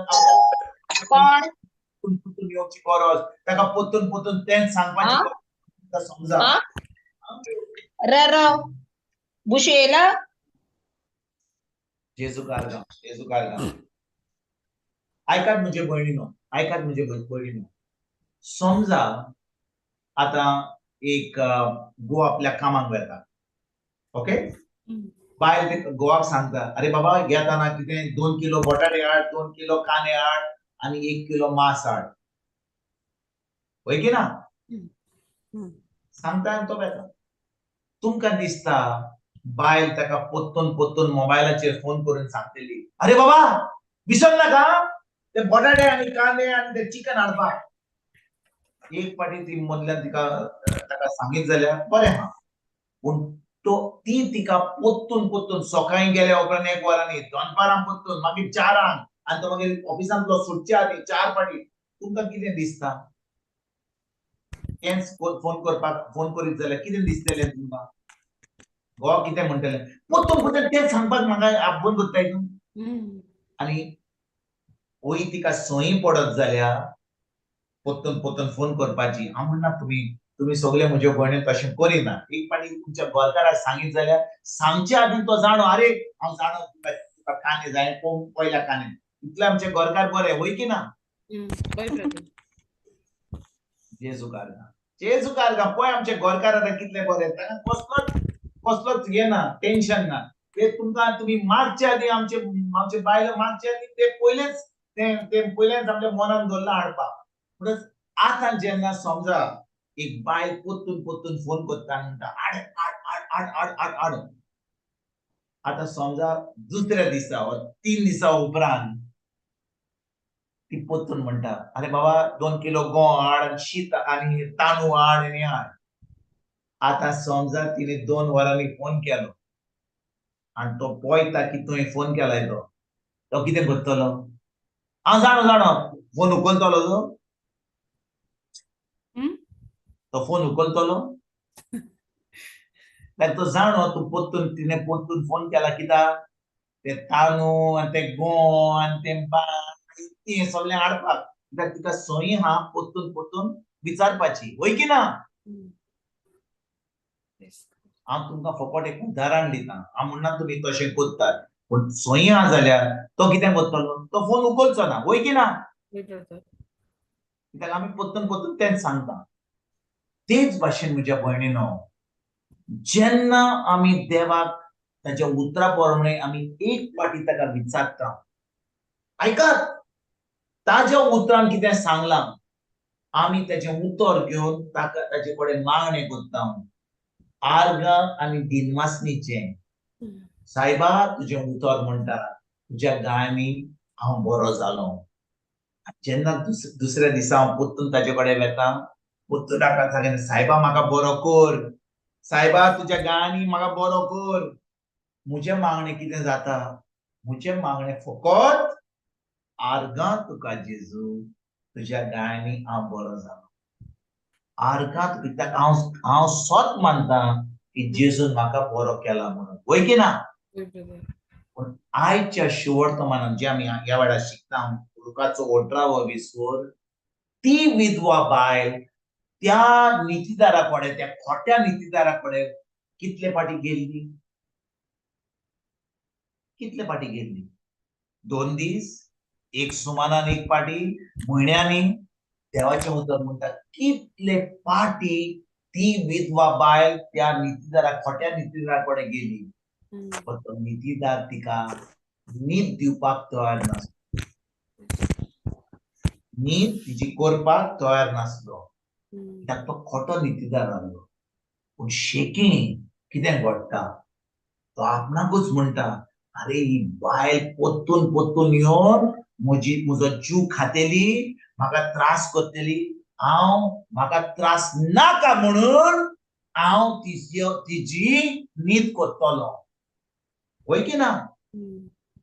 C: येवची गरज, ताका पोत्तून तेंच सांगपाची गरज. समजा
E: बुशेला
C: जेजू कारगा. ऐकात म्हणजे भयणीनो, समजा आता एक घोव आपल्या कामाक वेता, ओके. बायल घोवाक सांगता, अरे बाबा घेताना कितें 2 किलो बटाटे हाड, 2 किलो कांदे हाड आनी 1 किलो मांस हाड, होय की ना? सांगता आनी तो वेता. तुमकां दिसता बायल ताका पोत्तून मोबायलाचेर फोन करून सांगतली, अरे बाबा विसर नाका ते बटाटे आनी कांदे आनी ते चिकन हाडपाक. एक पाटी ती मदल्यान ताका सांगीत जाल्यार बरें आहा, पूण ती तिका पोत्तून सकाळीं गेल्या उपरांत 1 वरांनी, दनपारां पोत्तून, मागीर 4 आनी तो मागीर ऑफिसांतलो सुटचे आदी 4 पाटी. तुमकां कितें दिसता? तेंच फोन करीत जाल्यार कितें दिसतलें तुमकां? घोव कितें म्हणटले? पोत्तून तेंच सांगपाक म्हाका आब्बून करताय तूं? आनी वय तिका संय पडत जाल्यार पोत्तून फोन करपाची. हांव म्हणना तुम्ही सगळे म्हज्यो भयणी तशें करिना. एक पाटी तुमच्या घरकाराक सांगीत जाल्यार सांगचे आदीं तो जाणो, अरे हांव जाणो तुका कांदे जाय, पयल्या कांदे. इतले आमचे घरकार बरे, होय की ना? जेजू कारगा पळय आमचे घरकार आतां कितले बरे, ताका कसलोच हे ना, टेन्शन ना. ते तुमी मागचे आदीं आमचे बायलो मागचे आदीं ते पयलेच आपल्या मनान दवरला हाडपाक. म्हणटच आतां जेन्ना समजा एक बायल पोत्तून फोन करता आनी म्हणटा हाड. आतां समजा दुसऱ्या दिसा वा 3 दिसा उपरांत ती पोत्तून म्हणटा, अरे बाबा 2 किलो गंव हाड, शीत आनी तांदूळ हाड आनी हाड. आतां समजा तिने 2 वरांनी फोन केलो आनी तो पळयता की तुवें फोन केलाय, तो कितें करतलो? हांव जाणो फोन उखलतलो तो फोन उखलतलो. तो जाणो तिने पोत्तून फोन केला कित्याक? ते तांदूळ आनी ते गंव आनी ते सगळें हाडपाक. कित्याक तिका संय हा पोत्तून विचारपाची, होय की ना? हांव तुमकां फकत एक उदाहरण दिता, हांव म्हणना तुमी तशें करतात, पूण सोयी आहा जाल्यार तो कितें करतलो, तो फोन उखलचो ना, वय की ना?
A: वय ब्रदर.
C: कित्याक आमी परतून परतून तेंच सांगता. तेच भाशेन म्हज्या भयणीनो, जेन्ना आमी देवाक ताच्या उतरा प्रमाणे आमी एक फावटी ताका विचारता, आयकात, ताज्या उतरान कितें सांगलां, आमी ताचें उतर घेवन ताका ताचे कडेन मागणें करता. आर्गां आनी दिनवासनीचें, सायबा तुजें उतर म्हणटा, तुज्या गायनी हांव बरो जालो. जेन्ना दुसऱ्या दिसा हांव परतून ताचे कडेन वेता, परतून ताका सांगता, सायबा म्हाका बरो कर, सायबा तुज्या गायनी म्हाका बरो कर. म्हजें मागणें कितें जाता? म्हजें मागणें फकत आर्गां तुका जेजू, तुज्या गायनी हांव बरो जालो. आर्गां कित्याक हांव स्वत मानता की जेजून म्हाका बरो केला म्हणून, वय की ना?
A: वय ब्रदर.
C: पण आयच्या शिवर्तमानात जे आमी ह्या वेळार शिकता, लुकाचो 18:20, ती विधवा बायल त्या नितीदारा कडेन, त्या खोट्या नितीदारा कडेन कितले फाटी गेल्ली? कितले फाटी गेल्ली? 2 दीस, एक सुमारान एक फाटी, म्हयन्यांनी? देवाचें उतर म्हणटा, कितले फाटी ती विधवा बायल त्या नितीदारा, खोट्या नितीदारा कडेन गेली, पण तो नितीदार तिका न्हीद दिवपाक तयार नासलो, न्हीद तिची करपाक तयार नासलो, कित्याक तो खोटो नितीदार आसलो. पूण शेकी कितें घडटा, तो आपणाकूच म्हणटा, अरे ही बायल परतून परतून येवन म्हजो जीव खातेली, म्हाका त्रास करतली, म्हाका त्रास नाका म्हणून हांव तिची न्हीद करतलो, वय की ना?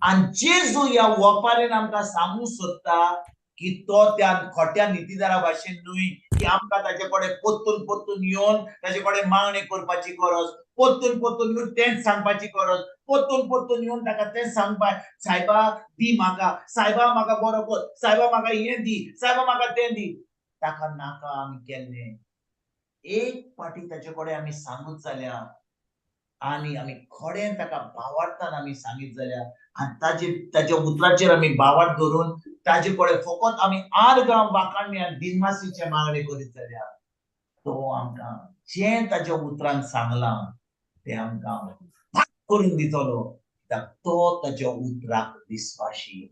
C: आनी जेजू ह्या वपारेन आमकां सांगूंक सोदता की तो त्या खोट्या नितीदारा भाशेन न्हय, की आमकां ताचे कडेन परतून परतून येवन ताचे कडेन मागणी करपाची गरज, परतून परतून येवन तेंच सांगपाची गरज, परतून परतून येवन ताका तेंच सांगपाक, सायबा दी म्हाका, सायबा म्हाका बरो कर, सायबा म्हाका हें दी, सायबा म्हाका तें दी. ताका नाका आमी केल्लें. एक फाटी ताचे कडेन आमी सांगूत जाल्यार, आनी आमी खरें ताका भावार्थान आमी सांगीत जाल्यार, आनी ताच्या उतराचेर आमी भावार्थ धरून ताचे कडेन फकत आमी आर्गां वाखाणणी आनी दिनवासीचे मागणी करीत जाल्यार, तो आमकां जें ताच्या उतरान सांगलां तें आमकां फाट करून दितलो, कित्याक तो ताच्या उतराक विस्वाशी.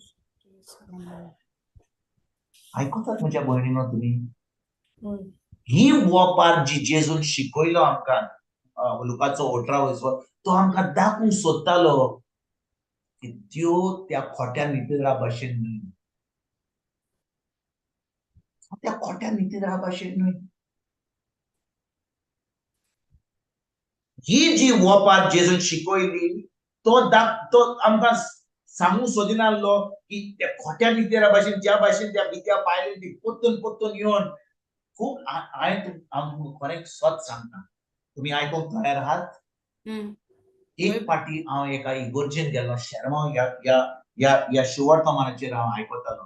C: आयकतात म्हज्या भयणीनो तुमी? ही वपार जी जेजून शिकयलो आमकां, लुकाचो 18:20, तो आमकां दाखोवंक सोदतालो की त्यो त्या खोट्या नितीदारा भाशेन न्हय, त्या खोट्या नितीदारा भाशेन न्हय. ही जी वपार जेजून शिकयली, तो आमकां सांगूंक सोदिनासलो की त्या खोट्या नितीदारा भाशेन, ज्या भाशेन त्या विद्या बायलेन ती परतून परतून येवन खूब, हांव तुमकां खरें स्वत सांगता, तुमी आयकूंक तयार आहात? एक फाटी हांव एका इगर्जेन गेल्लो, शर्माव ह्या शिवर्तमानाचेर हांव आयकतालो,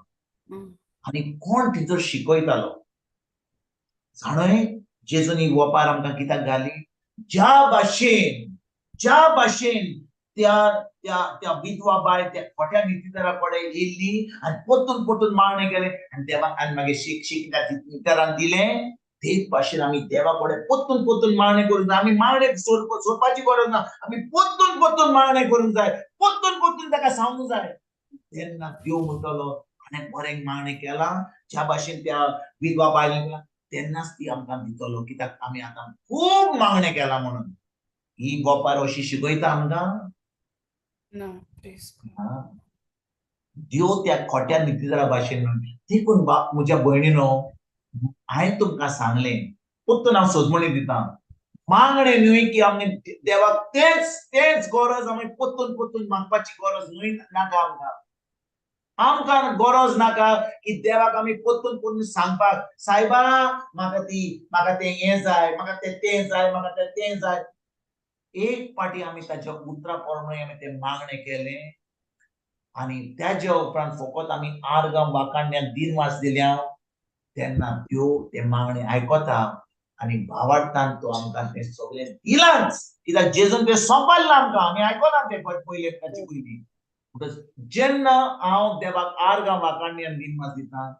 C: आनी कोण थंयसर शिकयतालो, जाणय जेजून ही वपार आमकां कित्याक घाली? ज्या भाशेन त्या विधवा बायल त्या खोट्या नितीदारा कडेन येयल्ली आनी परतून परतून मागणें केलें, आनी देवाक आनी मागीर शिक नितीदारान दिलें, तेच भाशेन आमी देवा कडेन परतून परतून मागणें करूंक जाय. आमी मागणें सोडपाची गरज ना, आमी परतून परतून मागणें करूंक जाय, परतून परतून ताका सांगूंक जाय. तेन्ना देव म्हणटलो, हाणें बरें मागणें केलां, ज्या भाशेन त्या विधवा बायलेन केलां, तेन्नाच ती आमकां दितलो, कित्याक आमी आतां खूब मागणें केलां म्हणून. ही गोपार अशी शिकयता आमकां? देव त्या खोट्या नितीदारा भाशेन न्हय. देखून म्हज्या भयणीनो, हांवें तुमकां सांगलें, परतून हांव सोजमणी दितां, मागणें न्हय की आमी देवाक तेच गरज आमी परतून परतून मागपाची गरज न्हय, नाका आमकां. आमकां गरज नाका की देवाक आमी परतून परतून सांगपाक, सायबा म्हाका तें हें जाय, म्हाका तें जाय, म्हाका तें जाय. एक फाटी आमी ताच्या उतरा प्रमाणे आमी तें मागणें केलें, आनी त्याच्या उपरांत फकत आमी आर्गां वाखाणण्याक दिनवास दिल्या, तेन्ना देव तें मागणें आयकता आणि भावार्थान तो आमकां ते सगळे दिलाच कित्याक जेजून ते सोंपल्ला आमकां आमी आयकोना ते पयले ताचे पयलीं जेन्ना हांव देवाक आर्गां वाकाडणी आनी दिनमास दिता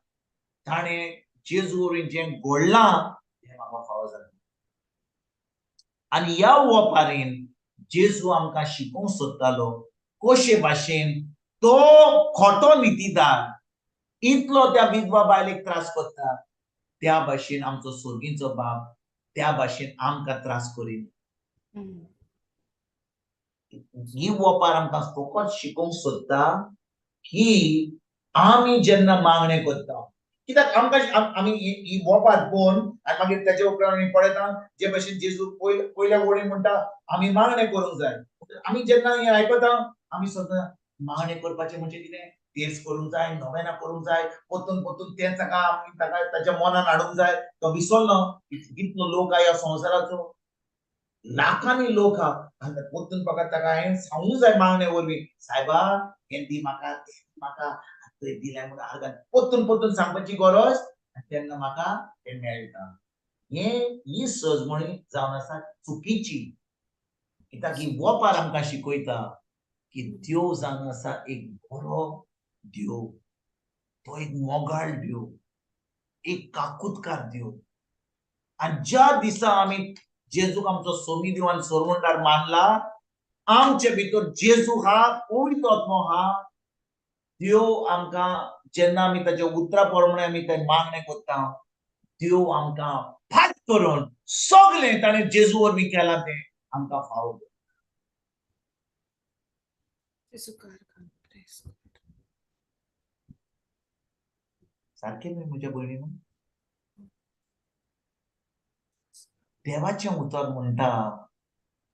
C: ताणें जेजू वरवीं जें घडलां तें म्हाका फावो जालें आनी ह्या वोपारीन जेजू आमकां शिकोवंक सोदतालो कशे भाशेन तो खोटो नितीदार इतलो त्या विधवा बायलेक त्रास करता त्या भाशेन आमचो सोर्गीचो बाप त्या भाशेन आमकां त्रास करीन ही वोपार आमकां फकत शिकोवंक सोदता की आमी जेन्ना मागणें करता कित्याक आमकां आमी ही वोपार पळोवन आनी मागीर तेजे उपरांत आमी पळयता जे भाशेन जेजू पयल्या वडीन म्हणटा आमी मागणें करूंक जाय आमी जेन्ना हें आयकता आमी सदां मागणें करपाचें म्हणजे कितें तेच करूंक जाय नोवेना करूंक जाय परतून परतून तेच ताका ताच्या मनान हाडूंक जाय तो विसरलो कितलो लोक आहा ह्या संवसाराचो लाखांनी लोक आहा आनी परतून फकत ताका हांवें सांगूंक जाय मागणे वरवीं सायबा हें दी म्हाका तें दी म्हाका थंय दिलें म्हणून आर्गान परतून परतून सांगपाची गरज तेन्ना म्हाका तें मेळटा ही सजमणी जावन आसा चुकीची कित्याक ही वोपार आमकां शिकयता की देव जावन आसा एक बरो देव तो एक मोगाळ देव एक काकुतकार देव आनी ज्या दिसा आमी जेजूक आमचो सोमी देव आनी सोरवंटार मानला आमचे भितर जेजू हा पवित्र आत्मो हा देव आमकां जेन्ना आमी ताच्या उतरां प्रमाणे आमी ते मागणें करता देव आमकां फाट करून सगळें ताणें जेजू वरवीं केलां तें आमकां फावो सारकें न्ही म्हज्या भयणीनो देवाचें उतर म्हणटा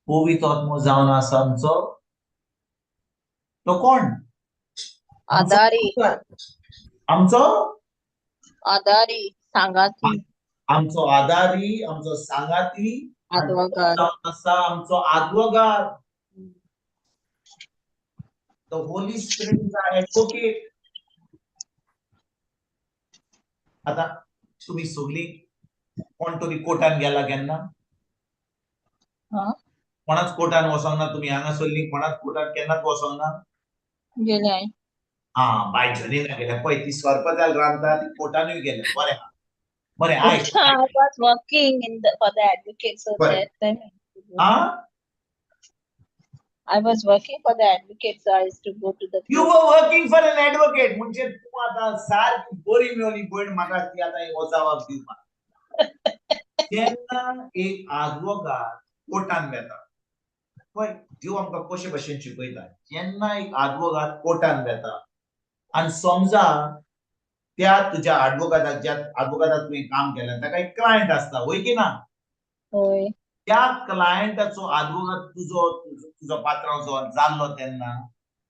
C: पवित्र आत्मो जावन आसा आमचो तो कोण
E: आदारी
C: आमचो
E: आदारी सांगाती
C: आमचो आदारी आमचो सांगाती
E: आदवोगाद
C: जावन आसा आमचो आदवोगाद The Holy Spirit is our advocate. आता तुम्ही सगळी कोण तरी कोर्टान गेला केन्ना कोणाच कोर्टान वचोंक ना तुम्ही हांगासरली कोणाच कोर्टान केन्नाच वचोंक ना
E: गेले
C: हा बाय जनीना गेल्या पळय ती सर्पजाल रांदता ती कोर्टानूय गेल्या बरें हा बरें आयक
E: I was working for the advocate, so
C: Correct.
E: that time
C: हा
E: I was working for the advocate, so I used to go to the
C: You were working for an advocate म्हणजे तू आता सारकी बरी मेवली भयण म्हाका ती आता वचावप दिवपाक तेन्ना एक आदवोगाद कोर्टान वेता पळय देव आमकां कशे भाशेन शिकयता जेन्ना एक आदवोगाद कोर्टान वेता आनी समजा त्या तुज्या आडवोगादाक ज्या आदवोगादाक तुवें काम केलें ताका एक क्लायंट आसता वय की ना
E: होय
C: त्या क्लायंटाचो आदवोगाद तुजो पात्रांव जो जाल्लो तेन्ना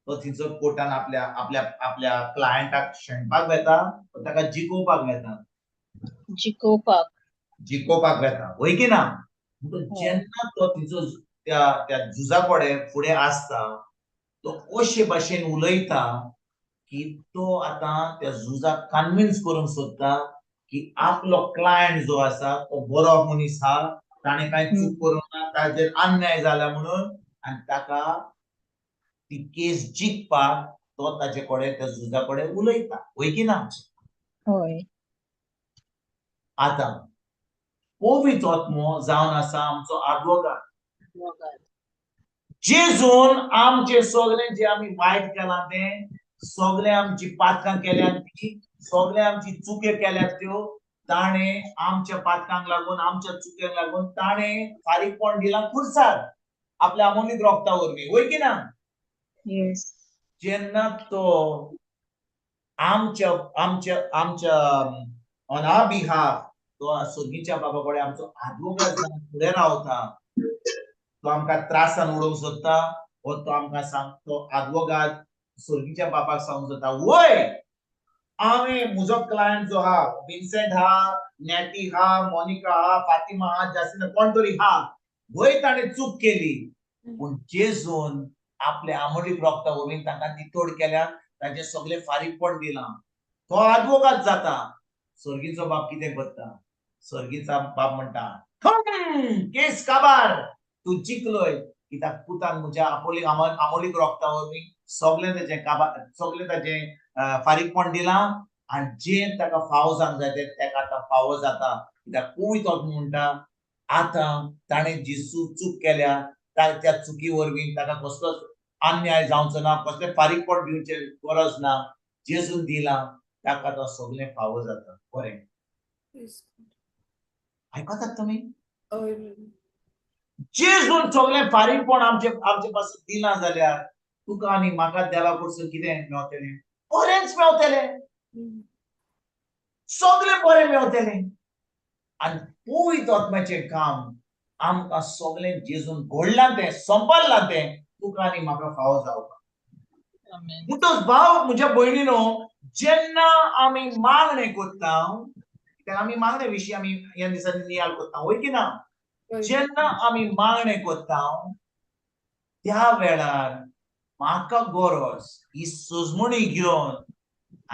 C: तो थिंचर कोर्टान आपल्या क्लायंटाक शेणपाक वेता ताका जिकोवपाक वेता जिकोवपाक वेता वय की ना जेन्ना तो तिचो त्या झुजा फुडें आसता तो अशे भाशेन उलयता की तो आतां त्या झुजाक कन्विन्स करूंक सोदता की आपलो क्लायंट जो आसा तो बरो मनीस हा ताणें कांय चूक करूंक ना ताचेर अन्याय जाला म्हणून आनी ताका ती केस जिखपाक तो ताचे कडेन त्या झुजा कडेन उलयता वय की ना
E: होय
C: आतां पवित्र आत्मो जावन आसा आमचो आदवोगाद जेजून आमचे सगळें जे आमी वायट केलां तें सगळे आमची पातकां केल्यात ती सगळे आमची चुके केल्यात त्यो ताणें आमच्या पातकांक लागून आमच्या चुकेक लागून ताणें फारीकपण दिलां खुर्सार आपल्या अमोलीक रोगता वरवीं वय की ना जेन्ना तो आमच्या ऑन आवर बिहाफ तो सोर्गीच्या बाबा कडेन आमचो आदवोगाद जावन फुडें रावता तो आमकां त्रासान उडोवंक सोदता हो तो आमकां सांगतो आदवोगाद सोर्गीच्या बापाक सांगूंक सोदता वय हांवें म्हजो क्लायंट जो हा विन्सेंट हा नॅटी हा मोनिका हा फातिमा हा जासिना कोण तरी हा वय ताणें चूक केली पूण जेजून आपल्या आमोलीक रोगता वरवीं तांकां नितोड केल्यान ताचें सगळें फारीकपण दिलां तो आदवोगाद जाता सोर्गीचो बाप कितें करता स्वर्गीचा बाप म्हणटा केस काबार तू जिंकलोय कित्याक पुतान म्हज्या आमोलीक रोगता वरवीं सगळें तेजें काबार सगळें तेजें फारीकपण दिलां आनी जें ताका फावो जावंक जाय तें ताका आतां फावो जाता कित्याक पवित्र आत्मा म्हणटा आतां ताणें जेजू चूक केल्या त्या चुकी वरवीं ताका कसलोच अन्याय जावचो ना कसलें फारीकपण दिवचें गरज ना जेजून दिलां ताका आतां सगळें फावो जाता बरें आयकतात तुमी
A: हय
C: जेजून सगळें फारीकपण आमचे पासून दिलां जाल्यार तुका आनी म्हाका देवा कडसून कितें मेळटलें बरेंच मेळटलें सगळें बरें मेळटलें आनी पवित्र आत्म्याचें काम आमकां सगळें जेजून घडलां तें संपलां तें तुका आनी म्हाका फावो जावपाक म्हणटच भाव म्हज्या भयणीनो जेन्ना आमी मागणें करता कित्याक आमी मागणे विशीं आमी ह्या दिसांनी नियाळ करता वय की ना जेन्ना आमी मागणें करता त्या वेळार म्हाका गरज ही सोजमणी घेवन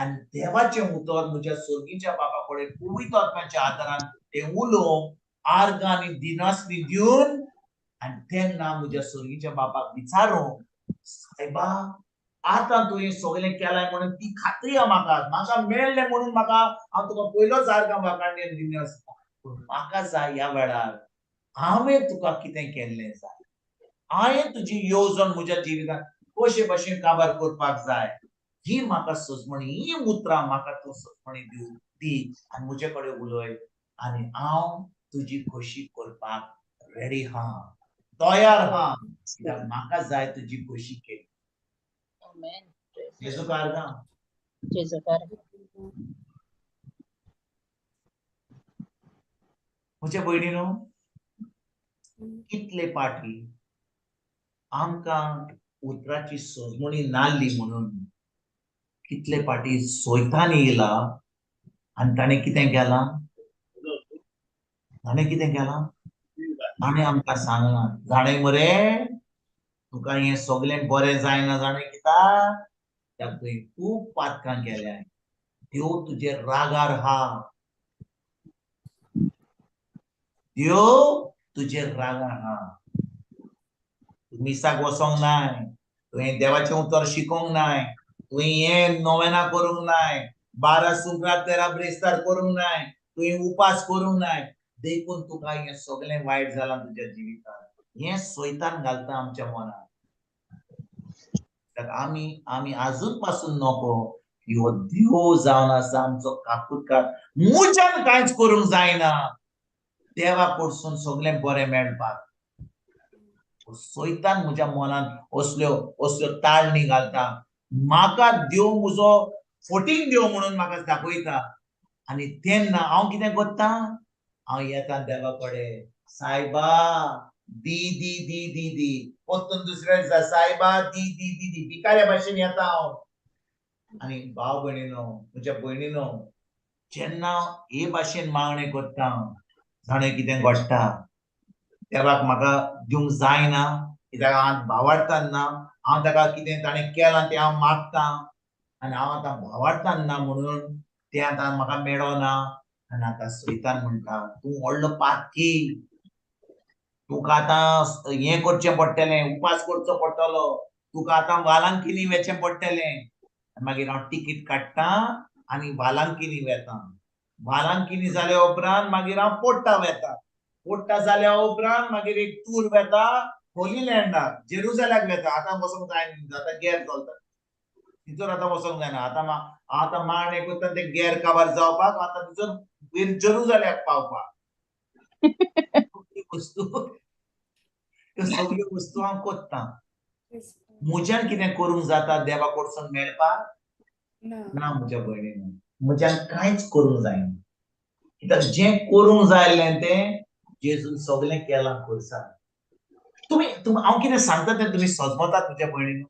C: आनी देवाचें उतर म्हज्या स्वर्गीच्या बापा कडेन पवित्र आत्म्याच्या आदारान तें उलोवंक आर्गां आनी दिनासनी दिवन आनी तेन्ना म्हज्या स्वर्गीच्या बापाक विचारूंक सायबा आतां तुवें सगळें केलां म्हणून ती खात्री आहा म्हाका मेळ्ळें म्हणून म्हाका हांव तुका पयलोच आर्गां वाखाणलें दिल्लें आसता पूण म्हाका जाय ह्या वेळार हांवें तुका कितें केल्लें जाय हांवें तुजी येवजण म्हज्या जिवितांत कशे भशेन काबार करपाक जाय ही म्हाका सोजमणी ही उतरां म्हाका तूं सोजमणी दी आनी म्हजे कडेन उलय आनी हांव तुजी खोशी करपाक रेडी हा तयार हा कित्याक म्हाका जाय तुजी खोशी केली जेजू कारगा म्हज्या भयणीनो कितले पाटी आमकां उतराची सोजमणी नाल्ली म्हणून कितले पाटी सोयतान येयला आनी ताणें कितें केलां ताणें आमकां सांगलां जाणें मरे तुका हें सगळें बरें जायना जाणें कित्याक कित्याक तुवें खूब पातकां केल्या देव तुजेर रागार हा देव तुजेर रागार हा मिसाक वचोंक नाय तुवें देवाचें उतर शिकोंक नाय तुवें हें नोवेना करूंक नाय 12 शुक्रार 13 ब्रेस्तार करूंक नाय तुवें उपास करूंक नाय देखून तुका हें सगळें वायट जालां तुज्या जिवितांत हें सोयतान घालता आमच्या मनांत आमी आजून पासून नको ह्यो देव जावन आसा आमचो काकूतकार मुच्यान कांयच करूंक जायना देवा कडसून सगळें बरें मेळपाक सोयतान म्हज्या मनांत असल्यो ताळणी घालता म्हाका देव म्हजो फोटींग देव म्हणून म्हाका दाखयता आनी तेन्ना हांव कितें करता हांव येता देवा कडेन सायबा दी दी दी दी दी परतून दुसऱ्या दिसा सायबा दी दी दी दी भिकाऱ्या भाशेन येता हांव आनी भाव भयणीनो म्हज्या भयणीनो जेन्ना हे भाशेन मागणें करता जाणें कितें घडटा देवाक म्हाका दिवंक जायना कित्याक हांव भावार्थान ना हांव ताका कितें ताणें केलां तें हांव मागतां आनी हांव आतां भावार्थान ना म्हणून तें आतां म्हाका मेळना आनी आतां सोयतान म्हणटा तूं व्हडलो पातकी तुका आतां हें करचें पडटलें उपास करचो पडटलो तुका आतां वालांकिनी वचचें पडटलें मागीर हांव तिकीट काडटा आनी वालांकिनी वेता वालांकिनी जाल्या उपरांत मागीर हांव पोट्टा वेता पोट्टा जाल्या उपरांत मागीर एक टूर वेता होली लँडाक जेरुसलेमाक वेता आतां वचोंक जायना आतां गॅर चलता तितून आतां वचोंक जायना आतां मागणें करता तें गॅर काबार जावपाक आतां तितून जेरुसलेमाक पावपाक वस्तू त्यो सगळ्यो वस्तू हांव कोत्ता म्हज्यान कितें करूंक जाता देवा कडसून मेळपाक ना म्हज्या भयणीन म्हज्यान कांयच करूंक जायना कित्याक जें करूंक जाय आसलें तें जेजून सगळें केलां खुर्सा तुमी हांव कितें सांगता तें तुमी समजतात म्हज्या भयणीन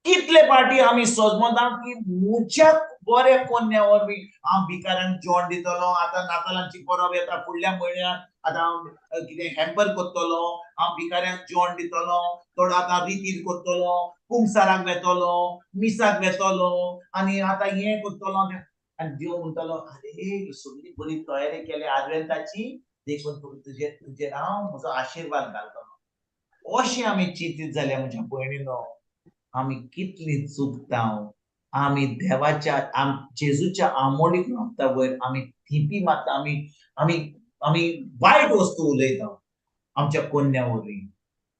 C: कितले पाटी आमी सजमता की म्हज्या बरें पोरण्या वरवीं हांव भिकाऱ्यांक जेवण दितलो आतां नातालांची परब येता फुडल्या म्हयन्याक आतां हांव कितें हॅम्पर करतलो हांव भिकाऱ्यांक जेवण दितलो थोडो आतां रितीर करतलो कुंभसाराक वेतलो मिसाक वेतलो आनी आतां हें करतलो आणि देव म्हणटलो अरे सगळी बरी तयारी केली आदवेंताची देखून तुझे हांव म्हजो आशीर्वाद घालतलो अशें आमी चिंतीत जाल्यार म्हज्या भयणीनो आमी कितली चुकता आमी देवाच्या जेजूच्या आमोणीक रक्ता वयर आमी थिपी मारता आमी आमी आमी वायट वस्तू उलयता आमच्या कोन्या वरवीं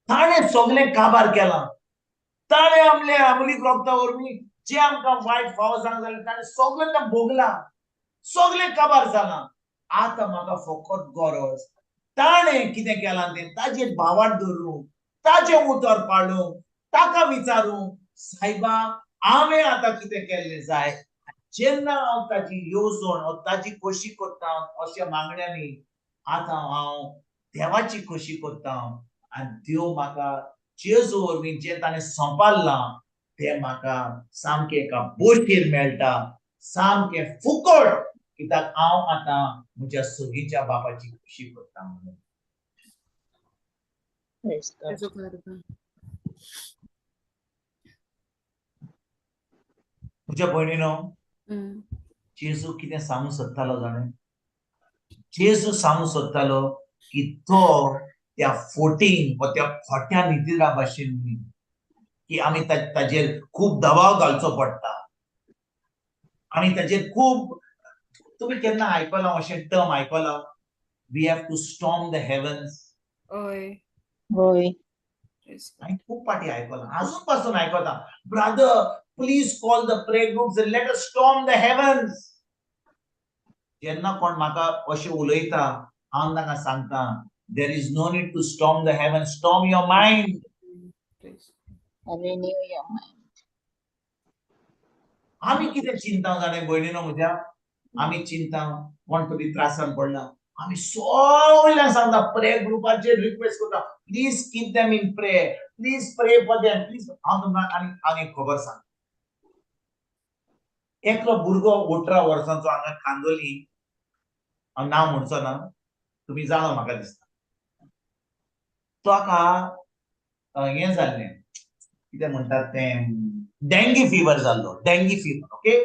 C: ताणें सगळें काबार केलां ताणें आमल्या आमोणीक रक्ता वरवीं जे आमकां वायट फाव जावंक जालें ताणें सगळें तें भोगलां सगळें काबार जालां आतां म्हाका फकत गरज ताणें कितें केलां तें ताजेर भावार्थ धरूंक ताजें उतर पाडूंक ताका विचारूंक सायबा हांवें आतां कितें केल्लें जाय जेन्ना हांव ताजी येवजण ताजी खोशी करता अशा मागण्यांनी आतां हांव देवाची खोशी करता आनी देव म्हाका जेजू वरवीं जें ताणें सांबाळ्ळां तें म्हाका सामकें एका बोशेर मेळटा सामकें फुकट कित्याक हांव आतां म्हज्या सगळीच्या बापाची खोशी करता म्हणून म्हज्या भयणीनो जेजू कितें सांगूंक सोदतालो जाणें जेजू सांगूंक सोदतालो की तो त्या फोटीन वा त्या खोट्या नितीरा भाशेन न्ही की आमी ताजेर खूब दबाव घालचो पडटा आनी ताजेर खूब तुमी केन्ना आयकलां अशें टर्म आयकलां we have to storm the heavens हांवें खूब पाटी आयकलां अजून पासून आयकता brother please call the prayer groups and let us storm the heavens जेन्ना कोण म्हाका अशें उलयता हांव ताका सांगता there is no need to storm the heavens storm your mind आमी कितें चिंता जाणें भयणीनो म्हज्या आमी चिंता कोण तरी त्रासान पडला आमी सगळ्यांक सांगता प्रेयर ग्रुपाचेर रिक्वेस्ट करता please keep them in prayer please प्रे फॉर देम प्लीज हांव तुमकां आनी एक खबर सांगता एकलो भुरगो 18 वर्सांचो हांगा कांदोली हांव नांव म्हणचो ना तुमी जाणो म्हाका दिसता ताका हें जाल्लें कितें म्हणटात तें डेंगी फीवर जाल्लो डेंगी फीवर ओके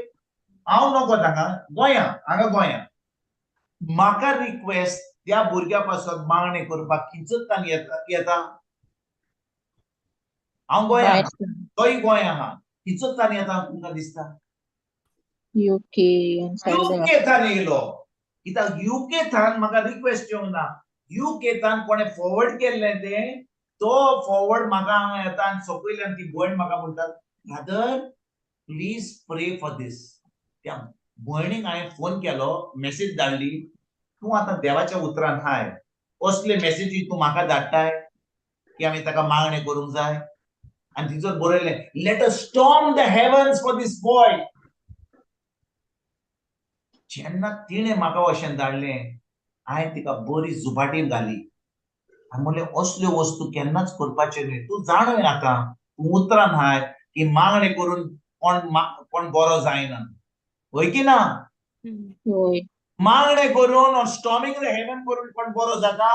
C: हांव नकळो हांगा गोंयांत म्हाका रिक्वेस्ट त्या भुरग्या पासून मागणी करपाक किंचतान येता हांव गोंयांत तोय गोंय आहा किंचतान येता तुमकां दिसता युकेथान येयलो कित्याक युकेथान म्हाका रिक्वेस्ट येवंक ना युकेथान कोणें फॉरवर्ड केल्लें तें तो फॉरवर्ड म्हाका हांगा येता आनी सकयल्यान ती भयण म्हाका म्हणटा ब्रदर प्लीज प्रे फॉर दीस त्या भयणीक हांवें फोन केलो मेसेज धाडली तूं आतां देवाच्या उतरांत हाय कसले मेसेजी तूं म्हाका धाडटाय की आमी ताका मागणी करूंक जाय आनी तिचो बरयलें let us storm the heavens for this boy जेन्ना तिणें म्हाका अशें धाडलें हांवें तिका बरी जुबाटीर घाली आनी म्हणलें असल्यो वस्तू केन्नाच करपाच्यो न्ही तूं जाणय आतां तूं उतरान हाय की मागणी करून कोण बरो जायना होय की ना मागणे करून स्टॉर्मिंग द हेवन करून कोण बरो जाता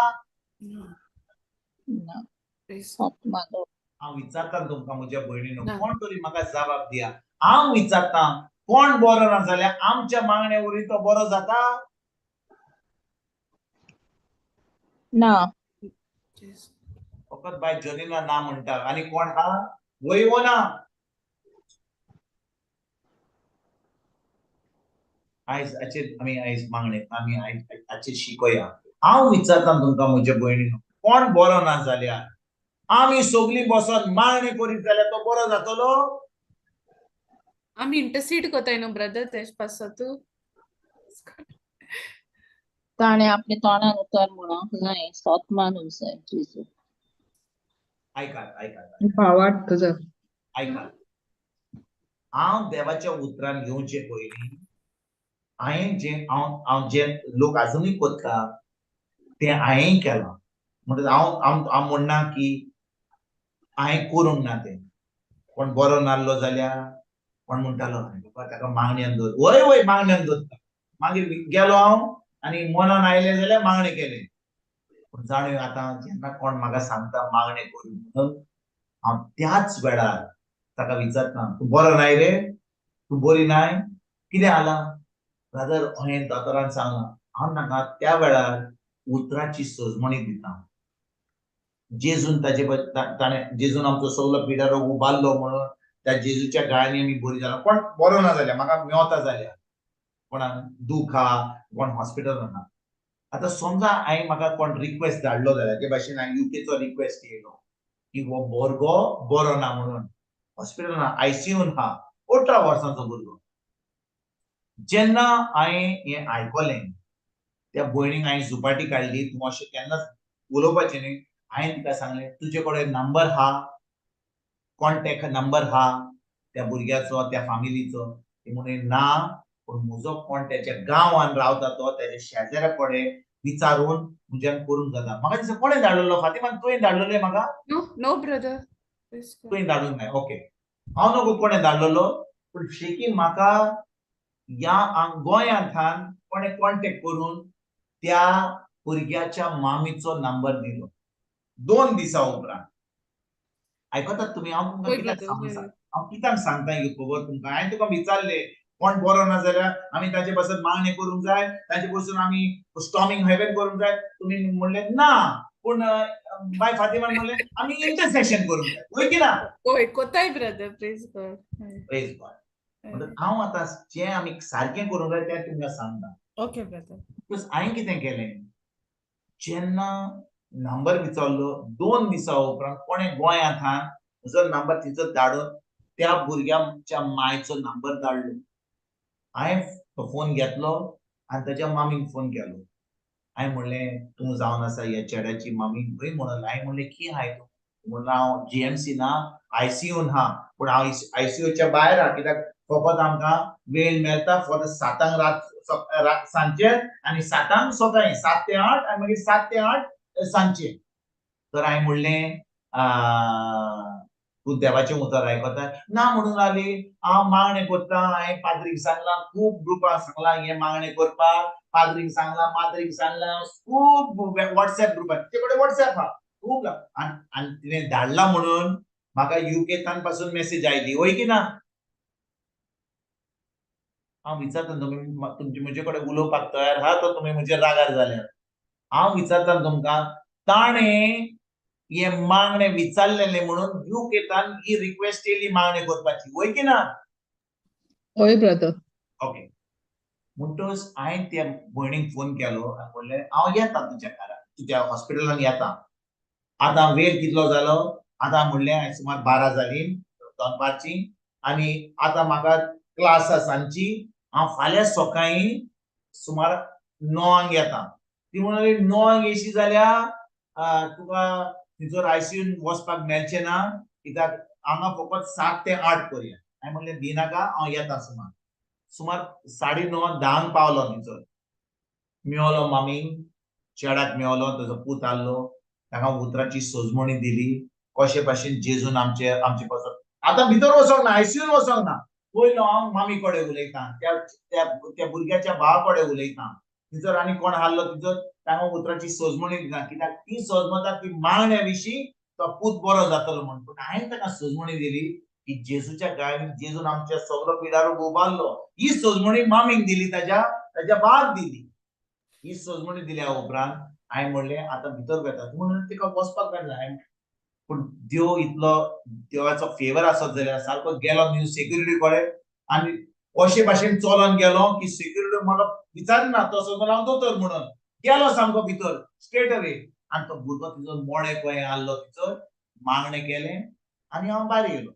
C: हांव विचारता तुमकां म्हज्या भयणीनो कोण तरी म्हाका जबाब दिया हांव विचारता कोण बरो ना जाल्यार आमच्या मागण्या वरवीं तो बरो जाता
E: ना
C: फकत बाय जनीला ना म्हणटा आनी कोण हा वयवो ना आयज आयज मागणे आमी हाचेर शिकोया हांव विचारता तुमकां म्हज्या भयणीनो कोण बरो ना जाल्यार आमी सगळीं बसून मागणी करीत जाल्यार तो बरो जातलो
A: आमी इंटरसीड कोताय न्हू ब्रदर तेज पासतू
E: ताणें आपल्या तोंडान उतर म्हणूंक जाय सोत मानूंक जाय जेजू
C: आयकात
B: भावार्थ तुजो
C: आयकात हांव देवाच्या उतरान घेवचे पयलीं हांव जे लोक अजूनय कोत्ता ते हांवें केलां म्हणटच हांव म्हणना की हांवें करूंक ना तें कोण बरो नासलो जाल्यार कोण म्हणटालो ताका मागण्यान दवर वय मागण्यान दवरता मागीर गेलो हांव आनी मनान आयलें जाल्यार मागणी केलें पूण जाणो आतां जेन्ना कोण म्हाका सांगता मागणी करून म्हणून हांव त्याच वेळार ताका विचारता तूं बरो नाय रे तूं बरी नाय कितें जालां ब्रदर हांवें दोतोरान सांगलां हांव नाका त्या वेळार उतराची सजमणी दिता जेजून ताणें जेजून आमचो सगलो पिडारो उबारलो म्हणून त्या जेजूच्या गाळ्यांनी आमी बरी जाला कोण बरो ना जाल्यार म्हाका मेवता जाल्यार कोणाक दूख आहा कोण हॉस्पिटलान आहा आतां समजा हांवें म्हाका कोण रिक्वेस्ट धाडलो जाल्यार ते भाशेन हांवें युकेचो रिक्वेस्ट केलो की हो भुरगो बरो ना म्हणून हॉस्पिटलान आयसीयून आहा 18 वर्सांचो भुरगो जेन्ना हांवें हें आयकलें त्या भयणीक हांवें झुपाटी काडली तूं अशें केन्नाच उलोवपाचें न्ही हांवें तिका सांगलें तुजे कडेन नंबर आहा कॉन्टॅक्ट नंबर आहा त्या भुरग्याचो त्या फामिलीचो ती म्हणे ना पूण म्हजो कोण त्याच्या गांवान रावता तो त्याच्या शेजाऱ्या कोडे विचारून म्हज्यान करूंक जाता म्हाका दिसता कोणें धाडलेलो फातिमान तुवें धाडलेले म्हाका
A: No, no, brother. Please go.
C: तुवें धाडूंक नाय ओके हांव नको कोणें धाडलेलो पूण शेकी म्हाका ह्या गोंयांतल्यान कोणें कॉन्टॅक्ट करून त्या भुरग्याच्या मामीचो नंबर दिलो 2 दिसा उपरांत आयकतात तुमी हांव तुमकां
A: होय,
C: कित्याक
A: brother.
C: सांगू
A: होय.
C: हांव कित्याक सांगता ही खबर तुमकां हांवें तुका विचारलें कोण बरो ना जाल्यार आमी ताचे पासून मागणी करूंक जाय ताचे पासून आमी स्टॉर्मिंग हेवन करूंक जाय तुमी म्हणलें ना पूण बाय फातिमान म्हणलें आमी इंटरसेशन करूंक जाय होय की ना
A: होय, कोताय brother. Please God.
C: Praise God म्हणून हांव आतां जें आमी सारकें करूंक जाय तें तुमकां सांगता
A: ओके ब्रदर.
C: बिकॉज हांवें कितें केलें जेन्ना नंबर विचारलो 2 दिसा उपरांत कोणें गोंयांतल्यान म्हजो नंबर तिचो धाडून त्या भुरग्याच्या मायचो नंबर धाडलो हांवें तो फोन घेतलो आनी ताच्या मामीक फोन केलो हांवें म्हणलें तूं जावन आसा ह्या चेड्याची मामी खंय म्हणून हांवें म्हणलें की हाय तूं म्हणलो हांव जीएमसी ना आयसीयून आहा पूण हांव आयसीयूच्या भायर आहा कित्याक फकत आमकां वेळ मेळटा फकत 7 सांजचे आनी 7 सकाळीं 7 ते 8 आनी मागीर 7 ते 8 सांजचे तर हांवें म्हणलें तूं देवाचें उतर आयकता ना म्हणून रावली हांव मागणें करता हांवें पाद्रीक सांगलां खूब ग्रुपाक सांगलां हें मागणें करपाक पाद्रीक सांगलां माद्रीक सांगलां खूब व्हॉट्सएप ग्रुपार तिचे कडेन व्हॉट्सएप आहा खूब आनी तिणें धाडला म्हणून म्हाका युकेतान पासून मेसेज आयली वय की ना हांव विचारता तुमचे म्हजे कडेन उलोवपाक तयार आहा तो तुमी म्हजेर रागार जाल्यार हांव विचारता तुमकां ताणें हे मागणें विचारलेलें म्हणून युकेतान ही रिक्वेस्ट येयली मागणें करपाची वय की ना
B: होय ब्रदर.
C: ओके म्हणटच हांवें त्या भयणीक फोन केलो आनी म्हणलें हांव येता तुज्या घरा तुज्या हॉस्पिटलान येता आतां वेळ कितलो जालो आतां म्हणलें हांवें सुमार 12 जालीं दनपारची आनी आतां म्हाका क्लास आसा सांजची हांव फाल्यां सकाळीं सुमार 9 येता ती म्हणली 9 येयशी जाल्यार तुका थंयसर आयसीयून वचपाक मेळचें ना कित्याक हांगा फकत 7 ते 8 करया हांवें म्हणलें भिनाका हांव येता सुमार 9:30 10 पावलो थंयसर मेवलो मामीक चेड्याक मेवलो ताजो पूत आहलो ताका उतराची सजमणी दिली कशे भाशेन जेजून आमचे पासून आतां भितर वचोंक ना आयसीयून वचोंक ना पयलो हांव मामी कडेन उलयतां त्या भुरग्याच्या भावा कडेन उलयतां थंयसर आनी कोण आहलो थंयसर ताका उतराची सजमणी दिता कित्याक ती सजमता ती मागण्या विशीं तो पूत बरो जातलो म्हणून पूण हांवें ताका सजमणी दिली की जेजूच्या गाळ्यांत जेजून आमच्या सगळो पिडारो उबारलो ही सजमणी मामीक दिली ताच्या भावाक दिली ही सजमणी दिल्या उपरांत हांवें म्हणलें आतां भितर वता म्हणून तिका वचपाक मेळना पूण देव इतलो देवाचो फेवर आसत जाल्यार सारको गेलो न्यू सेक्युरिटी कडेन आनी अशे भाशेन चलोन गेलो की सेक्युरिटी म्हाका विचारना तो सगळो हांव दोतोर म्हणून गेलो सामको भितर स्ट्रेट अवे आनी तो भुरगो थंयसर मोडे कहें आहलो थंयसर मागणें केलें आनी हांव भायर येयलो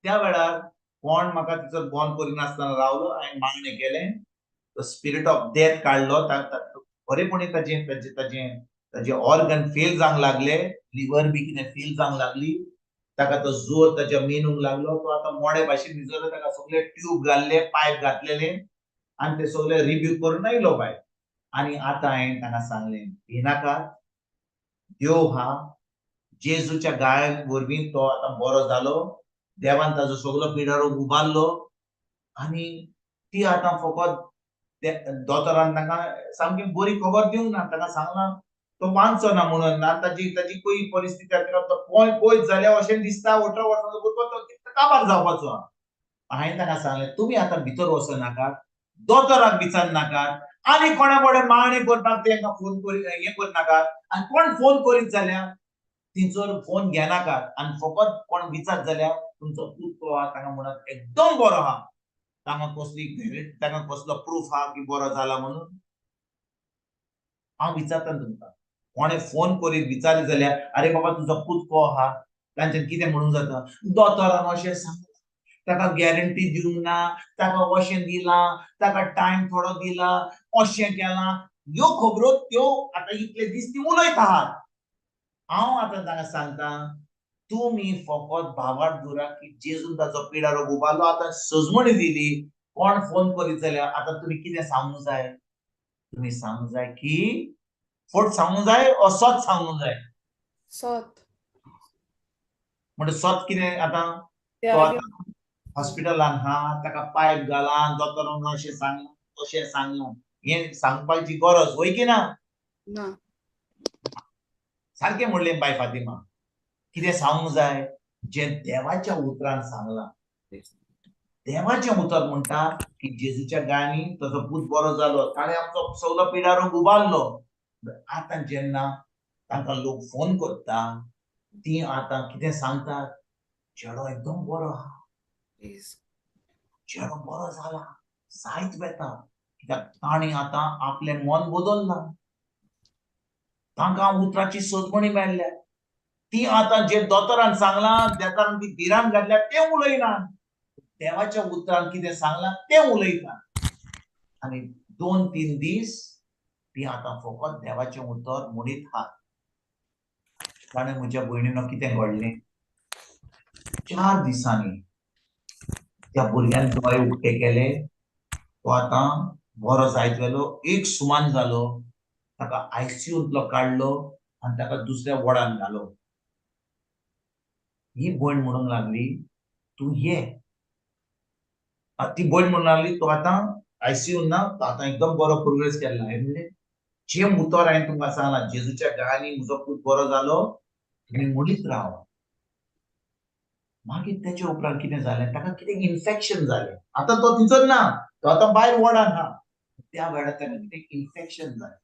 C: त्या वेळार कोण म्हाका थंयसर बंद करिनासतना रावलो हांवें मागणें केलें स्पिरीट ऑफ डेथ काडलो बरेपणी ताजे ऑर्गन फेल जावंक लागले लिव्हर बी कितें फेल जावंक लागली ताका तो जोर ताच्या मेनूंक लागलो तो आतां मोडे भाशेन न्हिदलो ताका सगळे ट्यूब घाल्ले पायप घातलेले आनी ते सगळे रिब्यूक करून आयलो भायर आनी आतां हांवें ताका सांगलें भिनाकात देव हा जेजूच्या गाळ्यां वरवीं तो आतां बरो जालो देवान ताजो सगळो पिडारो उबारलो आनी ती आतां फकत दोतोरान ताका सामकी बरी खबर दिवंक ना ताका सांगलां तो वांचो ना म्हणून ना ताजी खंय परिस्थिती आसा तो पयस जाल्या अशें दिसता 18 वर्सांचो भुरगो तो काबार जावपाचो हांवें ताका सांगलें तुमी आतां भितर वचो नाकात दोतोराक विचारनाकात आनी कोणा कडेन मागणी करपाक तांकां फोन करी हे करनाकात आनी कोण फोन करीत जाल्यार तिचो फोन घेनाकात आनी फकत कोण विचार जाल्यार तुमचो पूत आहा ताका म्हणत एकदम बरो आहा तांकां कसली तांकां कसलो प्रूफ आहा की बरो जाला म्हणून हांव विचारता तुमकां कोणे फोन करीत विचारले जाल्यार अरे बाबा तुजो पूत आहा तांच्यान कितें म्हणूंक जाता दोतोरान अशें सांगलें ताका गॅरंटी दिवंक ना ताका अशें दिलां ताका टायम थोडो दिला अशें केलां ह्यो खबरो त्यो आतां इतले दीस ती उलयत आहात हांव आतां ताका सांगता तुमी फकत भावार्थ धरा की जेजून ताचो पिडारो उबारलो आतां सजमणी दिली कोण फोन करीत जाल्यार आतां तुमी कितें सांगूंक जाय तुमी सांगूंक जाय की फोट सांगूंक जाय ओ सोत सांगूंक जाय
A: सोत
C: म्हणजे सोत कितें आतां तो
A: त्या
C: आतां हॉस्पिटलान हा ताका पायप घाला दोतोरान अशें सांगलां अशें सांगलां हें सांगपाची गरज वय की ना
A: ना
C: सारकें म्हणलें बाय फातिमा कितें सांगूंक जाय जें देवाच्या उतरान सांगलां देवाचें उतर म्हणटा की जेजूच्या गायनी ताचो पूत बरो जालो ताणें आमचो सगलो पिडारो उबारलो आतां जेन्ना तांकां लोक फोन करता ती आतां कितें सांगतात चेडो एकदम बरो आहा चेडो बरो जाला जायत बेता कित्याक ताणें आतां आपलें मन बदल्लां तांकां उतराची सजमणी मेळ्ळ्या ती आतां जे दोतोरान सांगलां देतान ती भिरान घातल्या तें उलयना देवाच्या उतरान कितें सांगलां तें उलयता आनी 2-3 दीस ती आतां फकत देवाचें उतर म्हणीत आहा ताणें म्हज्या भयणीनो कितें घडलें 4 दिसांनी त्या भुरग्यान दोळे उक्ते केले तो आतां बरो जायत गेलो 1 सुमान जालो ताका आयसीयूंतलो काडलो आनी ताका दुसऱ्या वॉर्डान घालो ही भयण म्हणूंक लागली तूं ये ती भयण म्हणूंक लागली तो आतां आयसीयून ना तो आतां एकदम बरो प्रोग्रेस केला हांवें म्हणलें जें उतर हांवें तुमकां सांगलां जेजूच्या गायनी म्हजो पूत बरो जालो तुमी म्हणीत राव मागीर तेच्या उपरांत कितें जालें ताका कितें इन्फेक्शन जालें आतां तो थंयसर ना तो आतां भायर वॉर्डान आहा त्या वेळार ताका कितें इन्फेक्शन जालें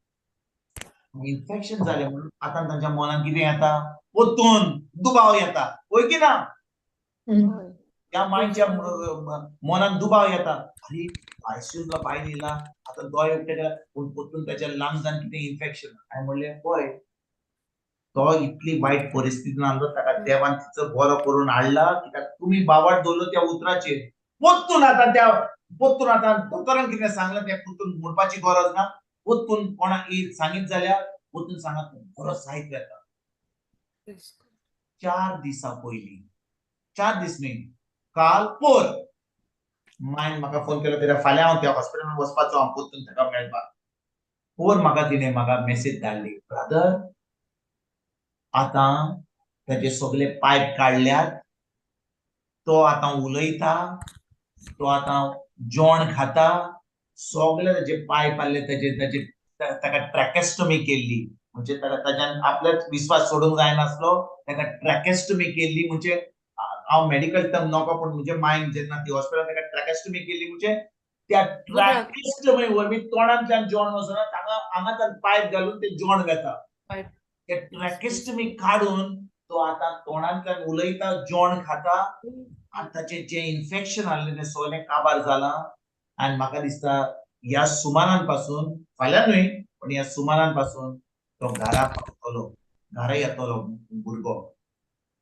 C: इन्फेक्शन जालें म्हणून आतां तांच्या मनान कितें येता परतून दुबाव येता वय की ना त्या मायच्या मनान दुबाव येता अरे आयसीयूतलो भायर येयला आतां दोळे उक्ते केला पूण परतून त्याच्या लंग्सान कितें इन्फेक्शन हांवें म्हणलें पळय तो इतली वायट परिस्थितीन आसलो ताका देवान तिचो बरो करून हाडला कित्याक तुमी बावार्थ दवरलो त्या उतराचेर परतून आतां दोतोरान कितें सांगलां तें परतून म्हणपाची गरज ना परतून कोणा सांगीत जाल्यार परतून सांगात बरो जायत येता 4 दिसां पयलीं 4 दीस न्ही काल पोर मायन म्हाका फोन केलो कित्याक फाल्यां हांव त्या हॉस्पिटलान वचपाचो हांव परतून ताका मेळपाक पोर तिणें म्हाका मेसेज धाडली ब्रदर आतां ताचे सगळे पायप काडल्यात तो आतां उलयता तो आतां जेवण खाता सगळे ताचे पायप आसले ताचे ताका ट्रॅकेस्टमी केल्ली म्हणजे ताच्यान आपल्याच विश्वास सोडूंक जायनासलो ताका ट्रॅकेस्टमी केल्ली म्हणजे हांव मेडिकल टर्म नाका पूण म्हणजे मायन जेन्ना ती हॉस्पिटलान ताका ट्रॅकेस्टमी केल्ली म्हणजे त्या ट्रॅकेस्टमी वरवीं तोंडांतल्यान जेवण वचना ताका हांगाच्यान पायप घालून ते जेवण घेता ते ट्रॅकेस्टमी काडून तो आतां तोंडांतल्यान उलयता जेवण खाता आनी ताचें जें इन्फेक्शन आसलें तें सगळें काबार जालां आनी म्हाका दिसता ह्या सुमारान पासून फाल्यां न्हय पण ह्या सुमारान पासून तो घरा पावतलो घरा येतलो भुरगो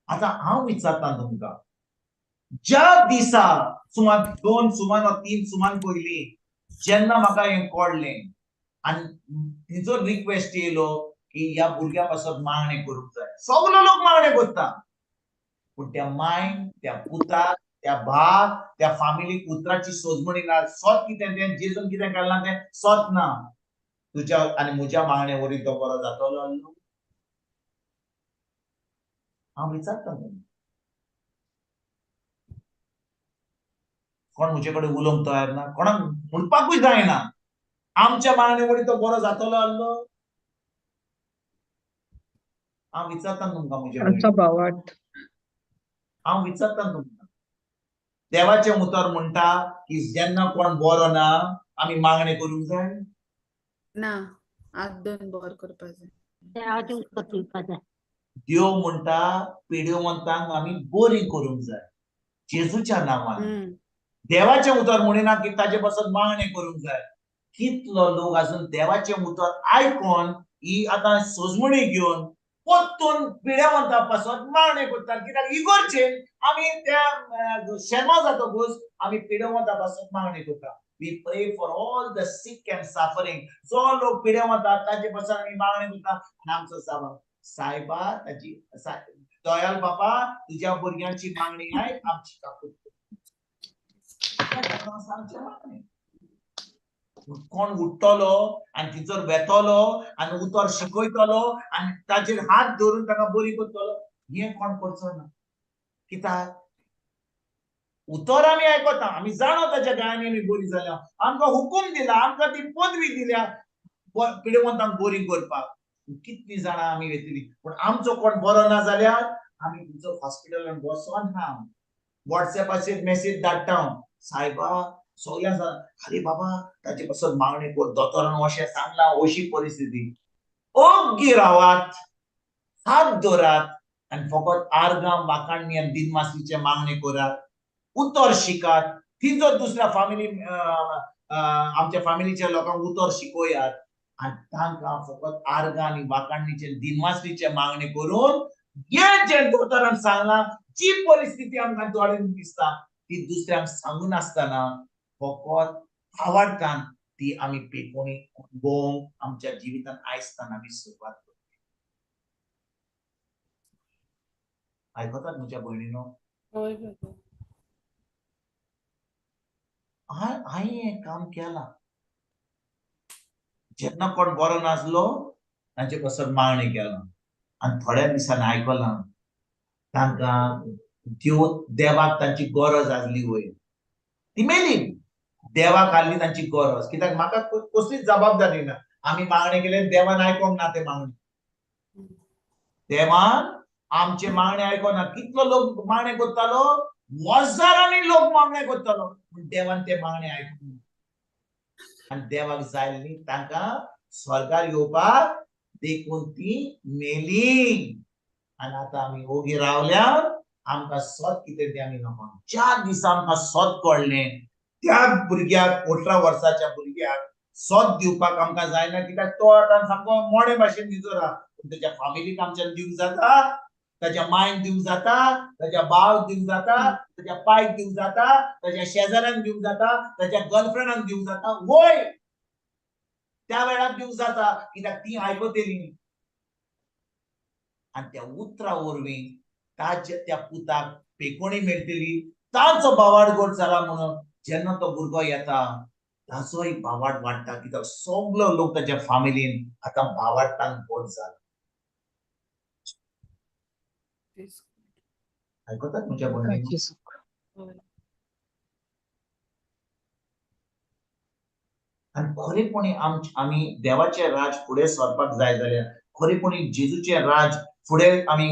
C: आतां हांव विचारता तुमकां ज्या दिसा सुमार 2 सुमान वा 3 सुमान पयलीं जेन्ना म्हाका हें कळ्ळें आनी तिचो रिक्वेस्ट येयलो की ह्या भुरग्या पासून मागणें करूंक जाय सगलो लोक मागणें करता पूण त्या मायन त्या पुताक त्या भाक त्या फामिलीक उतराची सोजमणी ना सोत कितें तें जेजून कितें केलां तें सोत ना तुज्या आनी म्हज्या मागणे वरी तो बरो जातलो आसलो हांव विचारता कोण म्हजे कडेन उलोवंक तयार ना कोणाक म्हणपाकूय जायना आमच्या मागणे वरी तो बरो जातलो आसलो हांव विचारता तुमकां म्हजे
B: भावार्थ
C: हांव विचारता तुमकां देवाचें उतर म्हणटा की जेन्ना कोण बरो ना आमी मागणे करूंक जाय?
A: ना आग दोन बोर करपा जाय.
C: देव म्हणटा पिड्योवंतांक आमी बरी करूंक जाय जेजूच्या नांवान. देवाचें उतर म्हणिना की ताजे पासून मागणे करूंक जाय. कितलो लोक अजून देवाचें उतर आयकोन ही आतां सोजमणी घेवन परतून पिड्यावंता पासून मागणे करतात. कित्याक इगोर्जेन आमी त्या शेमा जातकूच आमी पिड्यावंता पासून मागणे करता. We pray for all the sick and suffering. जो लोक पिड्यावंत आहात ताजे पासून आमी मागणे करता. आनी आमचो सभाव सायबा ताची दयाल बाबा तुज्या भुरग्यांची मागणी आयक आमची काकूट. कोण उठतलो आणि तिचर वेतलो आणि उतर शिकयतलो आणि ताचेर हात धरून ताका बरी करतलो हे कोण करचो ना. कित्याक उतर आमी आयकता, आमी जाणो ताच्या गायांनी आमी बरी जाल्या. आमकां हुकूम दिला, आमकां ती पदवी दिल्या पिड्यावंतांक बरी करपाक. कितलीं जाणां आमी वेतली पूण आमचो कोण बरो ना जाल्यार आमी तुमचो हॉस्पिटलान बसोन ना व्हॉट्सएपाचेर मेसेज धाडटा सायबा सगळ्यांक अरे बाबा ताचे पासून मागणी कर दोतोरान अशें सांगला अशी परिस्थिती. ओग्गी रावात, हात धरात आनी फकत आर्गां वाखाणणी आनी दिनमासीचे मागणी करात. उतर शिकात. तिजो दुसऱ्या फामिली आमच्या फामिलीच्या लोकांक उतर शिकोयात आनी तांकां फकत आर्गां आनी वाखाणणीचे दिनमासीचे मागणी करून हे जे दोतोरान सांगला जी परिस्थिती आमकां दोळ्यान दिसता ती दुसऱ्यांक सांगून आसतना फकत भावार्थान ती आमी पेकोणी गोंक आमच्या जिवितान आयजतान आमी सुरवात करता. आयकतात म्हज्या भयणीनो? हांवें हें काम केलां. जेन्ना कोण बरो नासलो तांचे पासून मागणी केलां आनी थोड्या दिसांनी आयकलां तांकां देवाक तांची गरज आसली वयर. ती मेली. देवाक आसली तांची गरज. कित्याक म्हाका कसलीच जबाबदारी ना. आमी मागणी केले देवान आयकोंक ना ते मागणी. देवान आमचे मागणे आयकोना. कितलो लोक मागणे करतालो? हजारांनी लोक मागणे करतालो पूण देवान ते मागणे आयकूंक ना. आनी देवाक जाय न्ही तांकां स्वर्गार येवपाक देखून ती मेली. आनी आतां आमी ओगी रावल्या आमकां सोत कितें तें आमी नकळो. ज्या दिसा आमकां सोत कळ्ळें त्या भुरग्याक 18 वर्साच्या भुरग्याक सोत दिवपाक आमकां जायना. कित्याक तो आतां सामको मोडे भाशेन दिसो राहा. पूण तेच्या फामिलीक आमच्यान दिवंक जाता, ताच्या मांयक दिवंक जाता, ताच्या भावाक दिवंक जाता, ताच्या पायक दिवंक जाता, ताच्या शेजाऱ्यांक दिवंक जाता, ताच्या गर्लफ्रेंडाक दिवंक जाता. वय त्या वेळार दिवंक जाता कित्याक ती आयकतली. आनी त्या उतरा वरवीं त्या पुताक पेकोणी मेळटली. ताचो भावार्थ गोड जाला म्हणून जेन्ना तो भुरगो येता ताचोय भावार्थ वाडटा. कित्याक सगलो लोक ताच्या फामिलीन आतां भावार्थान गोड जाला. आयकतात म्हज्या भयणीनो? आनी खरेपणी आमी देवाचें राज फुडें सरपाक जाय जाल्यार खरेपणी जेजूचें राज फुडें आमी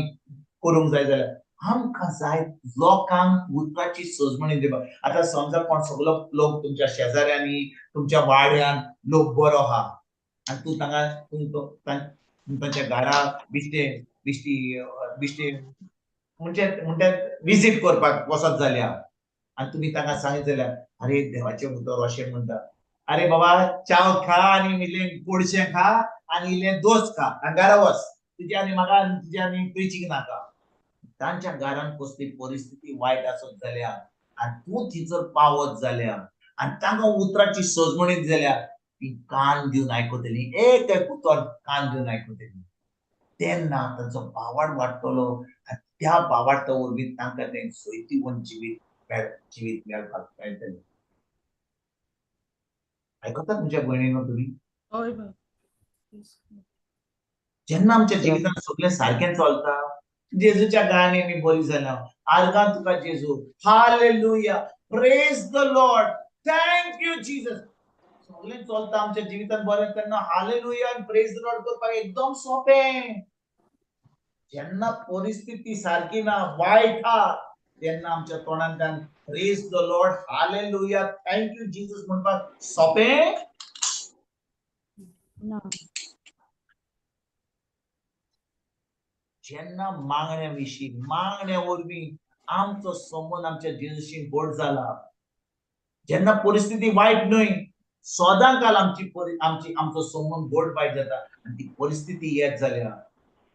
C: करूंक जाय जाल्यार आमकां जाय लोकांक उदकाची सोजमणी दिवपाक. आतां समजा कोण सगलो लोक तुमच्या शेजाऱ्यांनी तुमच्या वाड्यान लोक बरो आहा आनी तूं तांकां तांच्या घरा बिश्टी म्हणजे विजीट करपाक वचत जाल्यार आनी तुमी तांकां सांगीत जाल्यार अरे देवाचें उतर अशें म्हणटा. अरे बाबा चाव खा आनी इल्लें गोडशें खा आनी इल्लें दोस खा आनी घरा वच. तुज्या आनी म्हाका तुज्या आनी प्रिचींग नाका. तांच्या घरान कसली परिस्थिती वायट आसत जाल्यार आनी तूं थंयसर पावत जाल्यार आनी तांकां उतराची सोजमणी जाल्यार ती कान दिवन आयकतली. एक उतर कान दिवन आयकतली. तेन्ना तांचो भावार्थ वाडटलो आनी त्या भावार्था वरवीं तांकां तें सोयतीवंत जिवीत मेळपाक मेळटलें. आयकतात म्हज्या भयणीनो तुमी? जेन्ना आमच्या जिवितांत सगळें सारकें चलता जेजूच्या गायांनी आमी बरी जाल्या. आर्गां तुका जेजू. Hallelujah. Praise the Lord. Thank you Jesus. सगळें चलता आमच्या जिवितांत बरें तेन्ना हालेलुया आनी प्रेज द लॉर्ड करपाक एकदम सोंपें. जेन्ना परिस्थिती सारकी ना वायट आहा तेन्ना आमच्या तोंडांतल्यान praise the Lord, hallelujah, thank you Jesus म्हणपाक सोंपें
A: ना.
C: जेन्ना मागण्या वरवीं आमचो संबंद आमच्या जेजूशी घट जाला, जेन्ना परिस्थिती वायट न्हय, सदांकाल आमचो संबंद घट वायट जाता आनी ती परिस्थिती येत जाल्यार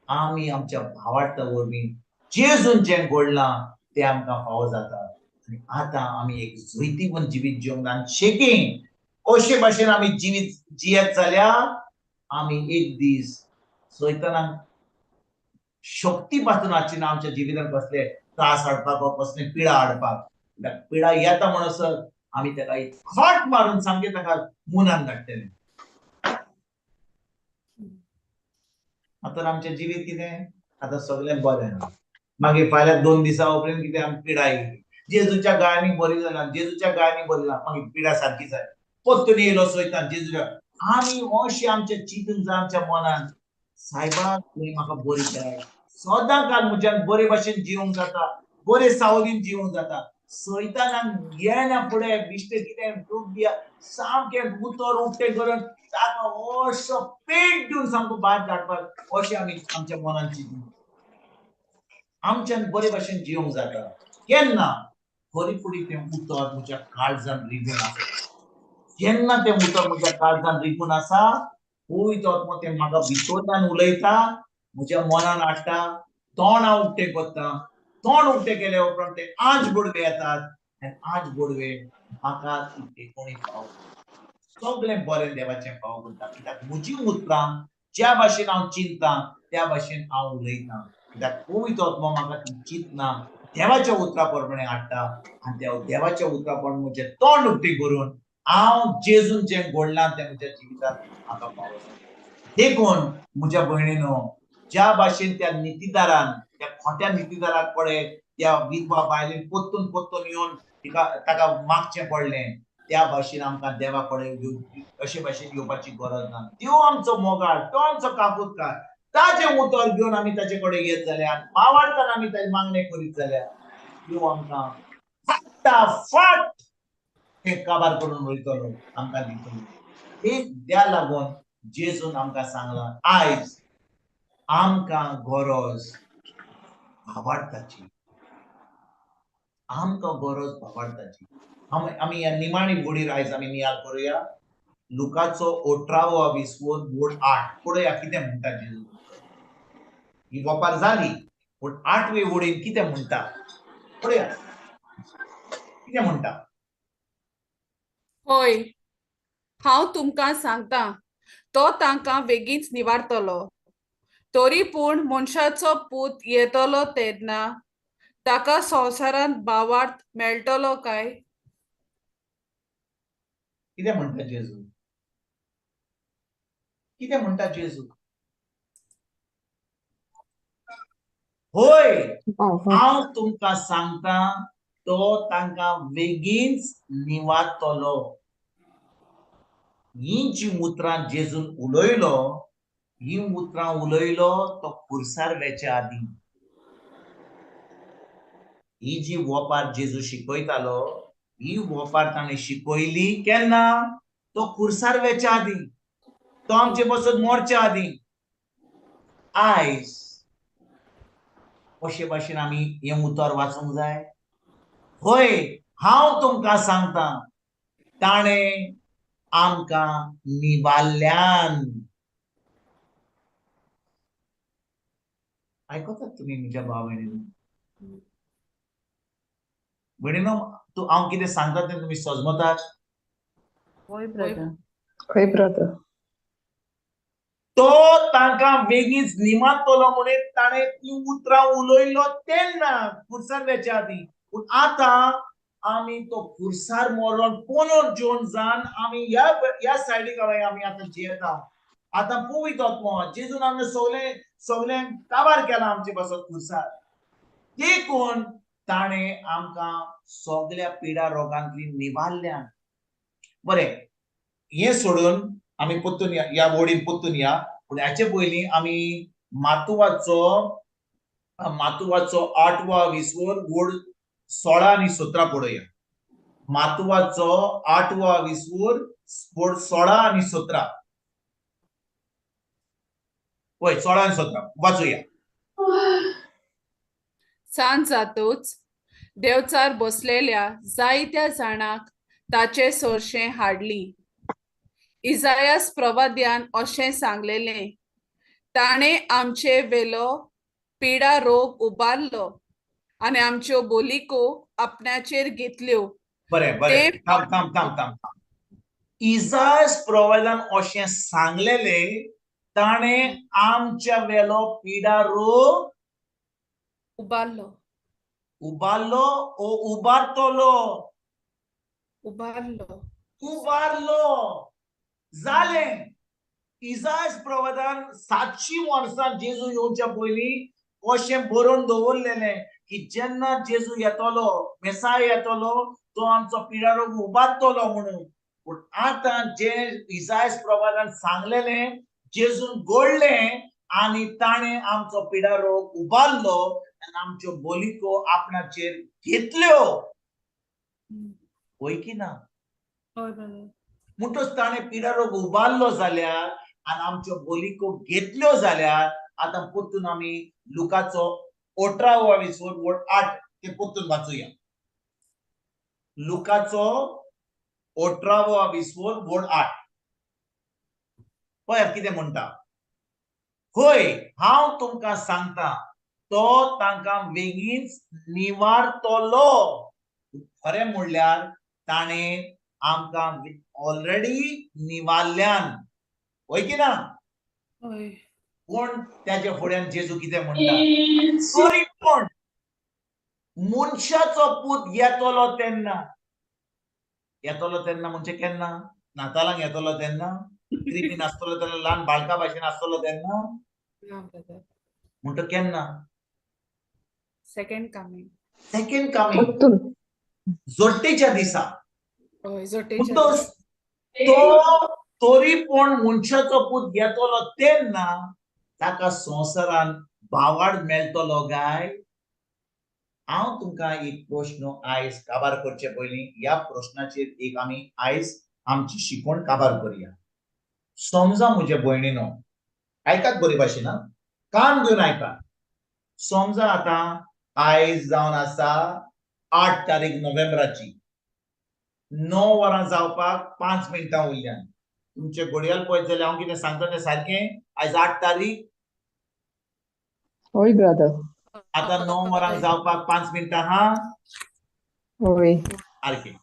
C: आमी आमच्या भावार्था वरवीं जेजून जें घडलां तें आमकां फावो जाता आनी आतां आमी एक जैतिवंत जिवीत जिवंक जाय. शेकीन अशे भाशेन आमी जिवीत जियेत जाल्यार आमी एक दीस सैतानाक शक्ती पासून हाडची ना आमच्या जिवितांत कसले त्रास हाडपाक वा कसले पिडा हाडपाक. पिडा येता म्हणसर आमी ताका एक खट मारून सामके ताका मुनान धाडटले. आतां आमचें जिवीत कितें, आतां सगळें बरें ना, मागीर फाल्यां 2 दिसा उपरांत कितें आमी पिडा येयली. जेजूच्या गायांनी बरी जाल्या, जेजूच्या गायांनी बरी जाल्या, मागीर पिडा सारकी जाली, परतून येयलो सैतान जेजूच्या. आमी अशें आमचें चिंतून जाय आमच्या मनान, सायबा तुवें म्हाका बरी केलाय, सदांकाल म्हज्यान बरे भाशेन जिवंक जाता, बरे सावलीन जिवंक जाता. सैतानाक येना फुडें बिश्टें कितें दूख दिया, सामकें उतर उक्तें करून ताका असो पेट दिवन सामको भायर धाडपाक अशें आमी आमच्या मनान चिंतून आमच्यान बरे भाशेन जिवंक जाता. केन्ना खरी फुडी तें उतर म्हज्या काळजान रिगून आसा. जेन्ना तें उतर म्हज्या काळजान रिगून आसा, पवित्र आत्मा तें म्हाका भितरल्यान उलयता, म्हज्या मनान हाडटा, तोंड हांव उक्तें करता. तोंड उक्तें केल्या उपरांत ते आंज बोडवे येतात आनी आंज बोडवे म्हाका कोणी फावो सगळें बरें देवाचें फावो करता. कित्याक म्हजी उतरां ज्या भाशेन हांव चिंततां त्या भाशेन हांव उलयतां. कित्याक पवित्र आत्मा म्हाका ती चिंतना देवाच्या उतरा प्रमाणे हाडटा आनी त्या देवाच्या उतरा प्रमाणे म्हजें तोंड उक्तें करून हांव जेजून जें घडलां तें म्हज्या जिवितांत म्हाका फावो जाता. देखून म्हज्या भयणीनो, ज्या भाशेन त्या नितीदारान, त्या खोट्या नितीदाराक पळय त्या विधवा बायलेन पोत्तून येवन ताका मागचें पडलें, त्या भाशेन आमकां देवा कडेन अशे भाशेन येवपाची गरज ना. देव आमचो मोगाळ, तो आमचो कापूतकार, ताजें उतर घेवन आमी ताचे कडेन येत जाल्यार, भावार्थान आमी ताचे मागणें करीत जाल्यार देव आमकां फटाफट तें काबार करून वयतलो, आमकां दितलो. एक त्या लागून जेजून आमकां सांगलां, आयज आमकां गरज भावार्थाची, आमकां गरज भावार्थाची. आमी ह्या निमाणी घडीर आयज आमी नियाळ करुया. लुकाचो 18-20 बोड 8 पळया कितें म्हणटा जेजू. ही वपार जाली, पूण 8वे वडीन कितें म्हणटा पळया, कितें म्हणटा.
A: होय, हांव तुमकां सांगता, तो तांकां बेगीनच निवारतलो. तरी पूण मनशाचो पूत येतलो तेन्ना ताका संवसारांत भावार्थ मेळटलो काय?
C: कितें म्हणटा जेजू, कितें म्हणटा जेजू. होय, हांव तुमकां सांगता, तो तांकां बेगीनच निवारतलो. ही जी उतरां जेजून उलयलो, ही उतरां उलयलो तो खुर्सार वेच्या आदीं. ही जी वपार जेजू शिकयतालो, ही वपार ताणें शिकयली केन्ना, तो खुर्सार वेच्या आदीं, तो आमचे बसत मोरच्या आदीं. आयज अशे भाशेन आमी हें उतर वाचूंक जाय. होय, हांव तुमकां सांगता, ताणें आमकां निवारल्यान. आयकतात तुमी म्हज्या भाव भयणीनो. भयणीनो, हांव कितें सांगता तें तुमी समजतात?
A: होय ब्रदर.
B: खंय ब्रदर.
C: तो तांकां बेगीनच निमारतलो म्हणून ताणें ती उतरां उलयलो तेन्ना खुर्सार वेच्या आदीं. पूण आतां आमी तो खुर्सार मरोन पुनर जेवन जावन आमी ह्या सायडीक आमी आतां जियेता. आतां पवित्र आत्मा जेजून आमचें सगळें काबार केलां आमचे पासत खुर्सार. देखून ताणें आमकां सगळ्या पिडा रोगांतली निवारल्यान. बरें, हें सोडून आमी परतून ह्या वडीन परतून या. पूण हाचे पयलीं आमी मातुवाचो 8-20 वड 16 आणि 17 पळोवया. मातवाचो 8वा विसवूर 16 आणि 17. होय 16 आणि 17 वाचूया.
A: सांज जातूच देवचार बसलेल्या जायत्या जाणांक ताचे सोर्शें हाडली. इजायास प्रवाद्यान अशें सांगलेलें, ताणें आमचे वेलो पिडा रोग उबारलो आनी आमच्यो बोलिको आपणाचेर घेतल्यो.
C: बरें बरें, थांब. इजायास प्रवाद्यान अशें सांगलेलें, ताणें आमच्या वेलो पिडा रोग
A: उबारलो
C: उबारलो ओ उबारतलो?
A: उबारलो
C: उबारलो जालें. इजायास प्रवादान 700 वर्सां जेजू येवच्या पयलीं अशें बरोवन दवरलेलें की जेन्ना जेजू येतलो, मेसाय येतलो, तो आमचो पिडा रोग उबारतलो म्हणून. पूण आतां जे इजायास प्रवादान सांगलेलें जेजून घडलें आनी ताणें आमचो पिडा रोग उबारलो आनी आमच्यो बोलिको आपणाचेर घेतल्यो. होय की ना?
A: हय ब्रदर.
C: म्हणटच ताणें पिडा रोग उबारलो जाल्यार आनी आमच्यो बोलिको घेतल्यो जाल्यार आतां परतून आमी लुकाचो 18वा विसवूर वड 8 ते परतून वाचूया. लुकाचो 18वा विसवूर वड 8. पळय कितें म्हणटा. होय, हांव तुमकां सांगता, तो तांकां बेगीनच निवारतलो. खरें म्हणल्यार ताणें आमकां ऑलरेडी निवारल्यान. होय की ना?
A: हय.
C: पूण त्याच्या फुड्यान जेजू कितें म्हणटा, तरी पूण मनशाचो पूत येतलो तेन्ना. येतलो तेन्ना म्हणजे केन्ना? नातालांक येतलो तेन्ना? क्रिमी नासतलो तेन्ना, ल्हान बाळका भाशेन आसतलो तेन्ना?
A: ना ब्रदर.
C: म्हणटा केन्ना?
A: Second coming.
C: सेकंड कमिंग, जोडटेच्या दिसा.
A: हय, जोटेच्या
C: म्हणटच
A: दिसा.
C: तो तरी पूण मनशाचो पूत येतलो तेन्ना ताका संवसारांत भावार्थ मेळटलो काय? हांव तुमकां एक प्रश्न आयज काबार करचे पयलीं ह्या प्रश्नाचेर एक आमी आयज आमची शिकवण काबार करुया. समजा म्हजे भयणीनो, आयकात बरे भाशेन, कान घेवन आयकात. समजा आतां आयज जावन आसा 8 तारीख नोव्हेंबराची. 9 वरां जावपाक 5 मिनटां उरल्यान. तुमचे घडयाळ पळयत जाल्यार हांव कितें सांगता तें सारकें? आयज 8 तारीख.
B: होय ब्रदर.
C: आतां 9 वरां जावपाक 5 मिनटां हा.
B: होय.
C: सारकें.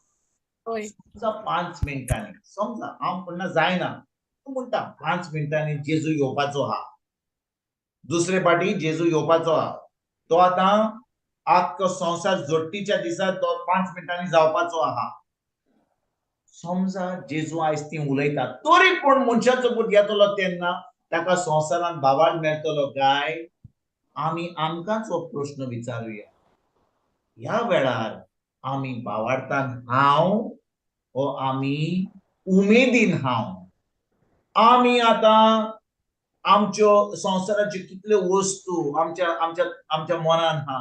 A: हय.
C: समजा 5 मिनटांनी, समजा हांव म्हणना जायना, म्हणटा 5 मिनटांनी जेजू येवपाचो आहा. दुसरे फाटी जेजू येवपाचो आहा. तो आतां आख्खो संवसार जोडटीच्या दिसा तो 5 मिनटांनी जावपाचो आहा. समजा जेजू आयज ती उलयता, तरी पूण मनशाचो पूत येतलो तेन्ना ताका संवसारांत भावार्थ मेळटलो काय? आमी आमकांच हो प्रश्न विचारुया. ह्या वेळार आमी भावार्थान हांव हो आमी उमेदीन हांव. आमी आतां आमच्यो संवसाराच्यो कितल्यो वस्तू आमच्या मनान हा.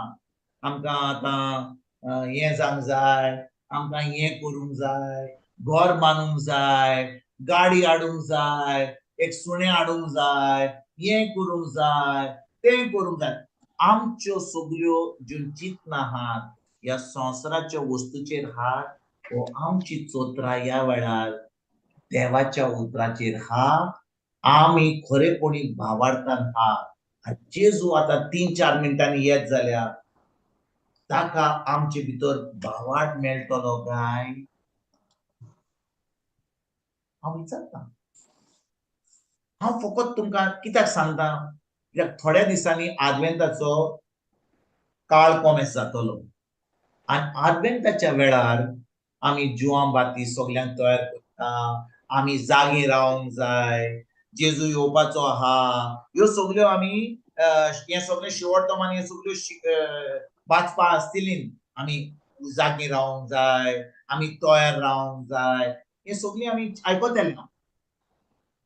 C: आमकां आतां हें जावंक जाय, आमकां हें करूंक जाय, घर बांदूंक जाय, गाडी हाडूंक जाय, एक सुणें हाडूंक जाय, हें करूंक जाय, तें करूंक जाय. आमच्यो सगळ्यो ज्यो चिंतना आहात ह्या संवसाराच्या वस्तूचेर आहात, वो आमची चोत्रां ह्या वेळार देवाच्या उतराचेर हा. आमी खरेपणी भावार्थान हा. जेजू आतां 3-4 मिनटांनी येत जाल्यार ताका आमचे भितर भावार्थ मेळटलो काय? हांव विचारता. हांव फकत तुमकां कित्याक सांगता, कित्याक थोड्या दिसांनी आदवेंताचो काळ कोमेस जातलो आनी आदवेंताच्या वेळार आमी जुवां बाती सगल्यांक तयार करता. आमी जागे रावंक जाय, जेजू येवपाचो आहा, ह्यो सगल्यो आमी हे सगळे शेवटतोमान ह्यो सगल्यो वाचपा आसतलीं. आमी जागे रावंक जाय, आमी तयार रावंक जाय, हे सगळी आमी आयकतलें.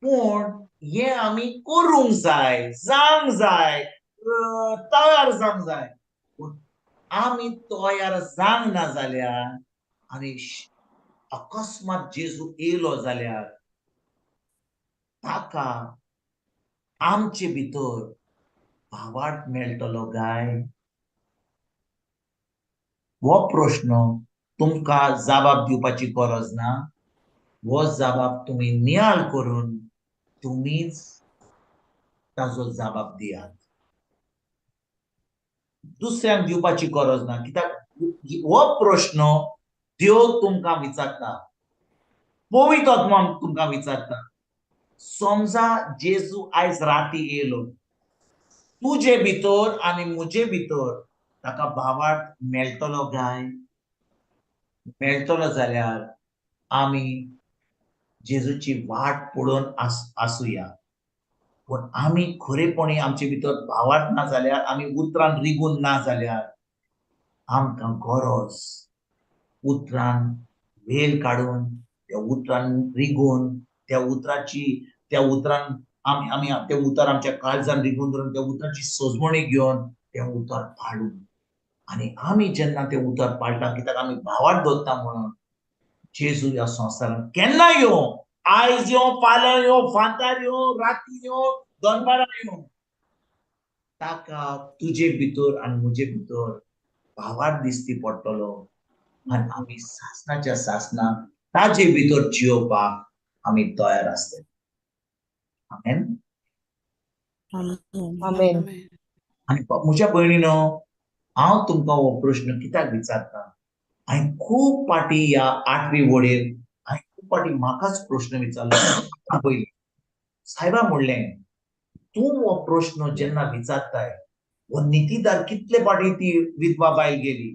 C: पूण हे आमी करूंक जाय, जावंक जाय, तयार जावंक जाय. पूण आमी तयार जावंक ना जाल्यार आनी अकस्मात जेजू येयलो जाल्यार ताका आमचे भितर भावार्थ मेळटलो काय? हो प्रश्न तुमकां जबाब दिवपाची गरज ना. हो जबाब तुम्ही नियाळ करून तुम्हीच ताजो जबाब दियात. दुसऱ्यांक दिवपाची गरज ना. कित्याक हो प्रश्न देव तुमकां विचारता, पवित्र आत्मा तुमकां विचारता. समजा जेजू आयज राती येयलो, तुजे भितर आनी मुजे भितर ताका भावार्थ मेळटलो काय? मेळटलो जाल्यार आमी जेजूची वाट पळोवन आसुया. पण आमी खरेपणी आमचे भितर भावार्थ ना जाल्यार, आमी उतरान रिगून ना जाल्यार आमकां गरज उतरान वेळ काडून त्या उतरान रिगून त्या उतरान आमी ते उतर आमच्या काळजान रिगून धरून त्या उतराची सोजमणी घेवन ते उतर पाडून आनी आमी जेन्ना ते उतर पाळटा, कित्याक आमी भावार्थ दवरता म्हणून जेजू ह्या संवसारांत केन्ना येवं, आयज येवं, फाल्यां येवं, फांतार येवं, राती येवं, दनपारां येवं, ताका तुजे भितर आनी मुजे भितर भावार्थ दिसती पडटलो आनी आमी सासणाच्या सासणाक ताजे भितर जियोवपाक आमी तयार आसतले. आमेन.
B: आमेन.
C: आनी म्हज्या भयणीनो, हांव तुमकां हो प्रश्न कित्याक विचारता? हांवें खूब पाटी ह्या 8वी वडीर हांवें खूब पाटी म्हाकाच प्रश्न विचारलो. पयलीं सायबा म्हणलें, तूं हो प्रश्न जेन्ना विचारताय, हो नितीदार कितले पाटी ती विधवा बायल गेली,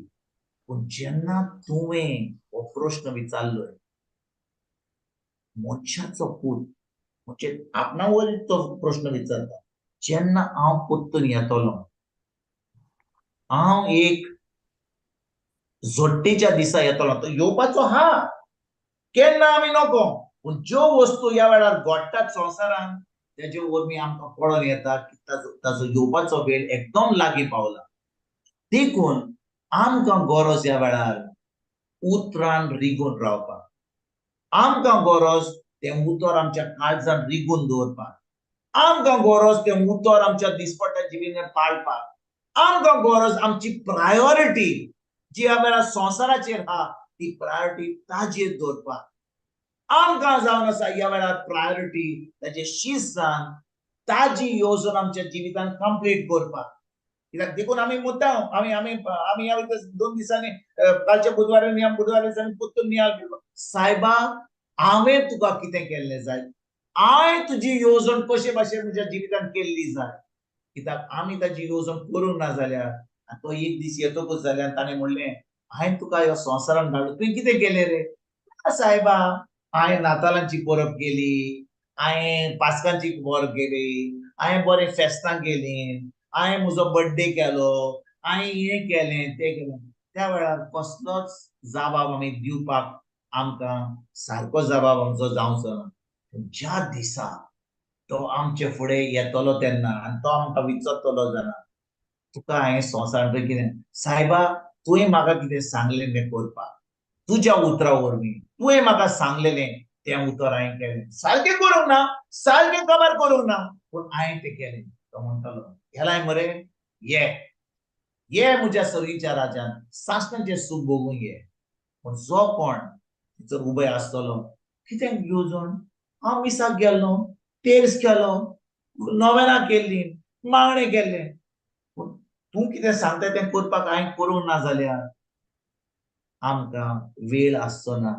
C: पूण जेन्ना तुवें हो प्रश्न विचारलोय, मनशाचो पूत म्हणजे आपणा वयर तो प्रश्न विचारता. जेन्ना हांव परतून येतलो, हांव एक जोडटेच्या दिसा येतलो, तो येवपाचो हा, केन्ना आमी नको, पूण ज्यो वस्तू ह्या वेळार घडटात संवसारांत तेजे वरवीं आमकां कळोन येता की ताजो येवपाचो वेळ एकदम लागीं पावला. देखून आमकां गरज ह्या वेळार उतरान रिगून रावपाक. आमकां गरज तें उतर आमच्या काळजान रिगून दवरपाक. आमकां गरज तें उतर आमच्या दिसपट्ट्या जिणेंत पाळपाक. आमकां गरज आमची प्रायोरिटी जी ह्या वेळार संवसाराचेर आहा ती प्रायोरिटी ताजेर दवरपाक. आमकां जावन आसा ह्या वेळार प्रायोरिटी ताजे शिस्तान ताजी येवजण आमच्या जिवितांत कंप्लीट करपाक. कित्याक देखून आमी मुद्दाम आमी ह्या 2 दिसांनी कालच्या बुधवारा दिसांनी परतून नियाळ केलो, सायबा हांवें तुका कितें केल्लें जाय, हांवें तुजी येवजण कशे भाशेन म्हज्या जिवितांत केल्ली जाय. कित्याक आमी ताजी येवजण करूंक ना जाल्यार तो एक दीस येतकूच जाल्यार ताणें म्हणलें, हांवें तुका ह्या संवसारांत धाडून तुवें कितें केलें रे? सायबा हांवें नातालांची परब केली, हांवें पास्कांची परब केली, हांवें बरें फेस्तां केलीं, हांवें म्हजो बर्थडे केलो, हांवें हें केलें तें केलें. त्या वेळार कसलोच जबाब आमी दिवपाक आमकां सारको जबाब आमचो जावचो ना. ज्या दिसा तो आमचे फुडें येतलो तेन्ना आनी तो आमकां विचारतलो जाल्यार तुका हांवें संवसारांत कितें, सायबा तुवें म्हाका कितें सांगलें तें करपाक, तुज्या उतरा वरवीं तुवें म्हाका सांगलेलें तें उतर हांवें केलें. सारकें करूंक ना, सारकें काबार करूंक ना, पूण हांवें तें केलें. तो म्हणटलो, गेलाय मरे, ये म्हज्या सर्गीच्या राजान, सासणाचें सूख भोगूंक ये. पूण जो कोण थंयसर उबे आसतलो, कितें येवजण, हांव मिसाक गेल्लो, तेर्स केलो, नोवेनां केल्लीं, मागणें केल्लें, पूण तूं कितें सांगता तें करपाक हांवें करूंक ना जाल्यार आमकां वेळ आसचो ना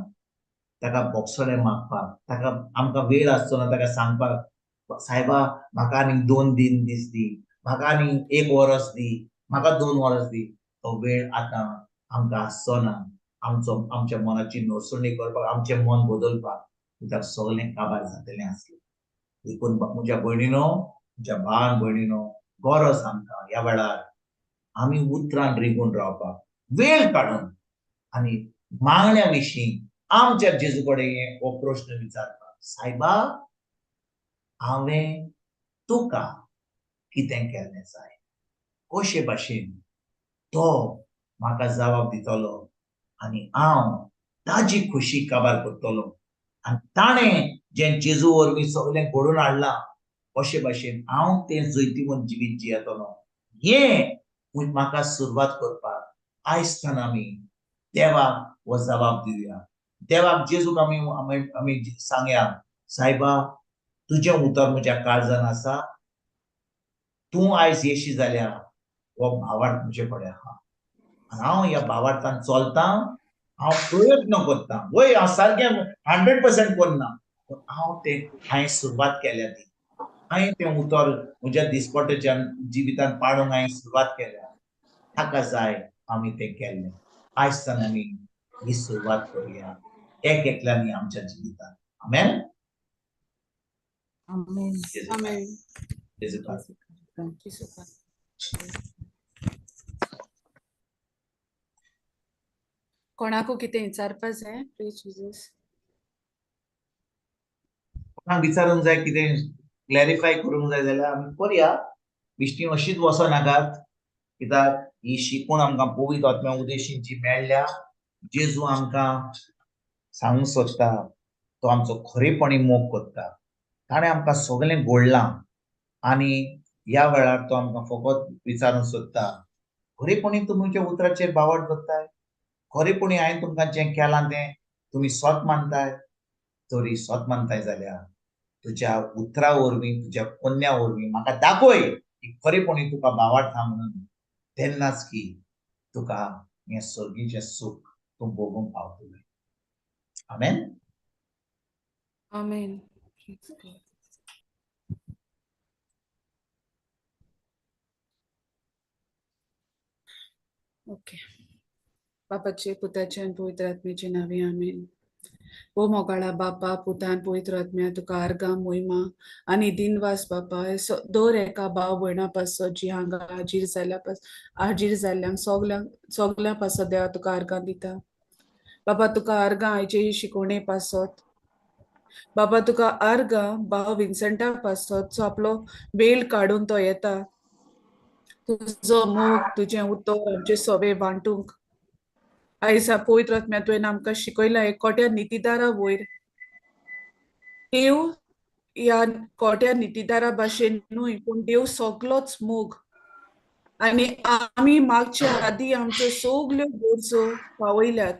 C: ताका बोगसोडे मागपाक, ताका आमकां वेळ आसचो ना ताका सांगपाक, सायबा म्हाका आनीक 2 दीस दी, म्हाका आनीक 1 वरस दी, म्हाका 2 वरस दी. तो वेळ आतां आमकां आसचो ना. आमच्या मनाची नोसणी करपाक, आमचें मन बदलपाक, कित्याक सगळें काबार जातलें आसलें. देखून म्हज्या भयणीनो, म्हज्या भावान भयणीनो, गरज आमकां ह्या वेळार आमी उतरान रिगून रावपाक, वेळ काडून आनी मागण्या विशीं आमच्या जेजू कडेन हो प्रश्न विचारपाक, सायबा हांवें तुका कितें केल्लें जाय, कशे भाशेन तो म्हाका जबाब दितलो आनी हांव ताजी खुशी काबार करतलो आनी ताणें जें जेजू वरवीं सगळें घडोवन हाडलां अशे भाशेन हांव तें जैतिवंत जिवीत जियेतलो. हें म्हाका सुरवात करपाक आयज सावन आमी देवाक हो जबाब दिवया. देवाक जेजूक आमी सांगया, सायबा तुजें उतर म्हज्या काळजान आसा, तूं आयज येशी जाल्यार हो भावार्थ म्हजे कडेन आहा आनी हांव ह्या भावार्थान चलतां, हांव प्रयत्न करतां. वय हांव सारकें 100% करना, पूण हांवें सुरवात केल्या ती. हांवें तें उतर म्हज्या दिसपट्याच्या जिवितांत पाडूंक हांवें सुरवात केल्या. ताका जाय आमी तें केल्लें. आयज सावन आमी ही सुरवात करुया एक एकल्यांनी आमच्या जिवितांत. आमेन.
A: आमेन. आमेन.
C: जेजू काळ.
A: कोणाकू कितें विचारपा जाय? Please Jesus.
C: कोणाक विचारूंक जाय, कितें क्लॅरिफाय करूंक जाय जाल्यार आमी करया. बिश्टी अशीच वचनाकात, कित्याक ही शिकवण आमकां पवित्र आत्म्या उदेशीन जी मेळ्ळ्या, जेजू आमकां सांगूंक सोदता, तो आमचो खरेपणी मोग करता. ताणें आमकां सगळें घडलां आनी ह्या वेळार तो आमकां फकत विचारूंक सोदता, खरेपणी तुमच्या उतराचेर बावट करताय? खरेपणी हांवें तुमकां जें केलां तें तुमी सोत मानताय? तरी सोत मानताय जाल्यार तुज्या उतरा वरवीं, तुज्या कोन्या वरवीं म्हाका दाखय की खरेपणी तुका बावट आहा म्हणून. तेन्नाच की तुका हें सर्गीचें सूख तूं भोगूंक पावतलें. आमेन.
A: आमेन. ओके. बापाचे, पुताचे आनी पवित्र आत्म्याचे नांवे आमेन. ओ मोगाळा बापा, पुतान, पवित्र आत्म्या, तुका आर्गां, मोहिमा आनी दिनवास बापा. दर एका भाव भयणा पासत जी हांगा हाजीर जाल्ल्यांक सगळ्यां पासत देवा तुका आर्गां दिता. बाबा तुका आर्गां आयचे ही शिकोवणे पासत. बाबा तुका आर्गां भाव विन्संटा पासत, जो आपलो वेळ काडून तो येता. तुजो मोग, तुजें उतर आमचे सवे वांटूंक. आयज पवित्र आत्म्या तुवें आमकां शिकयलां एक कोट्या नितीदारा वयर. देव ह्या कोट्या नितीदारा भाशेन न्हय, पूण देव सगळोच मोग. आनी आमी मागच्या आदी आमच्यो सगल्यो गरजो पावयल्यात.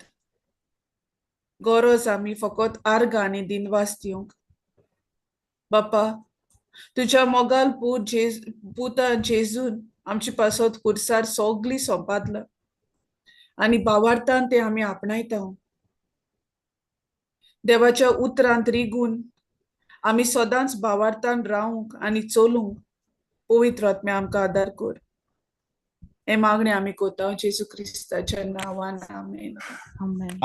A: गरज आमी फकत आर्गां आनी दिनवास दिवंक. बापा तुज्या मोगाल पुता जेजून आमची पासत खुर्सार सगळी सोंपातला आनी भावार्थान ते आमी आपणायता. देवाच्या उतरांत रिगून आमी सदांच भावार्थान रावंक आनी चलूंक पवित्र आत्म्या आमकां आदार कर. हे मागणें आमी कोता जेजू क्रिस्ताच्या नांवान. आमेन.
C: आमेन.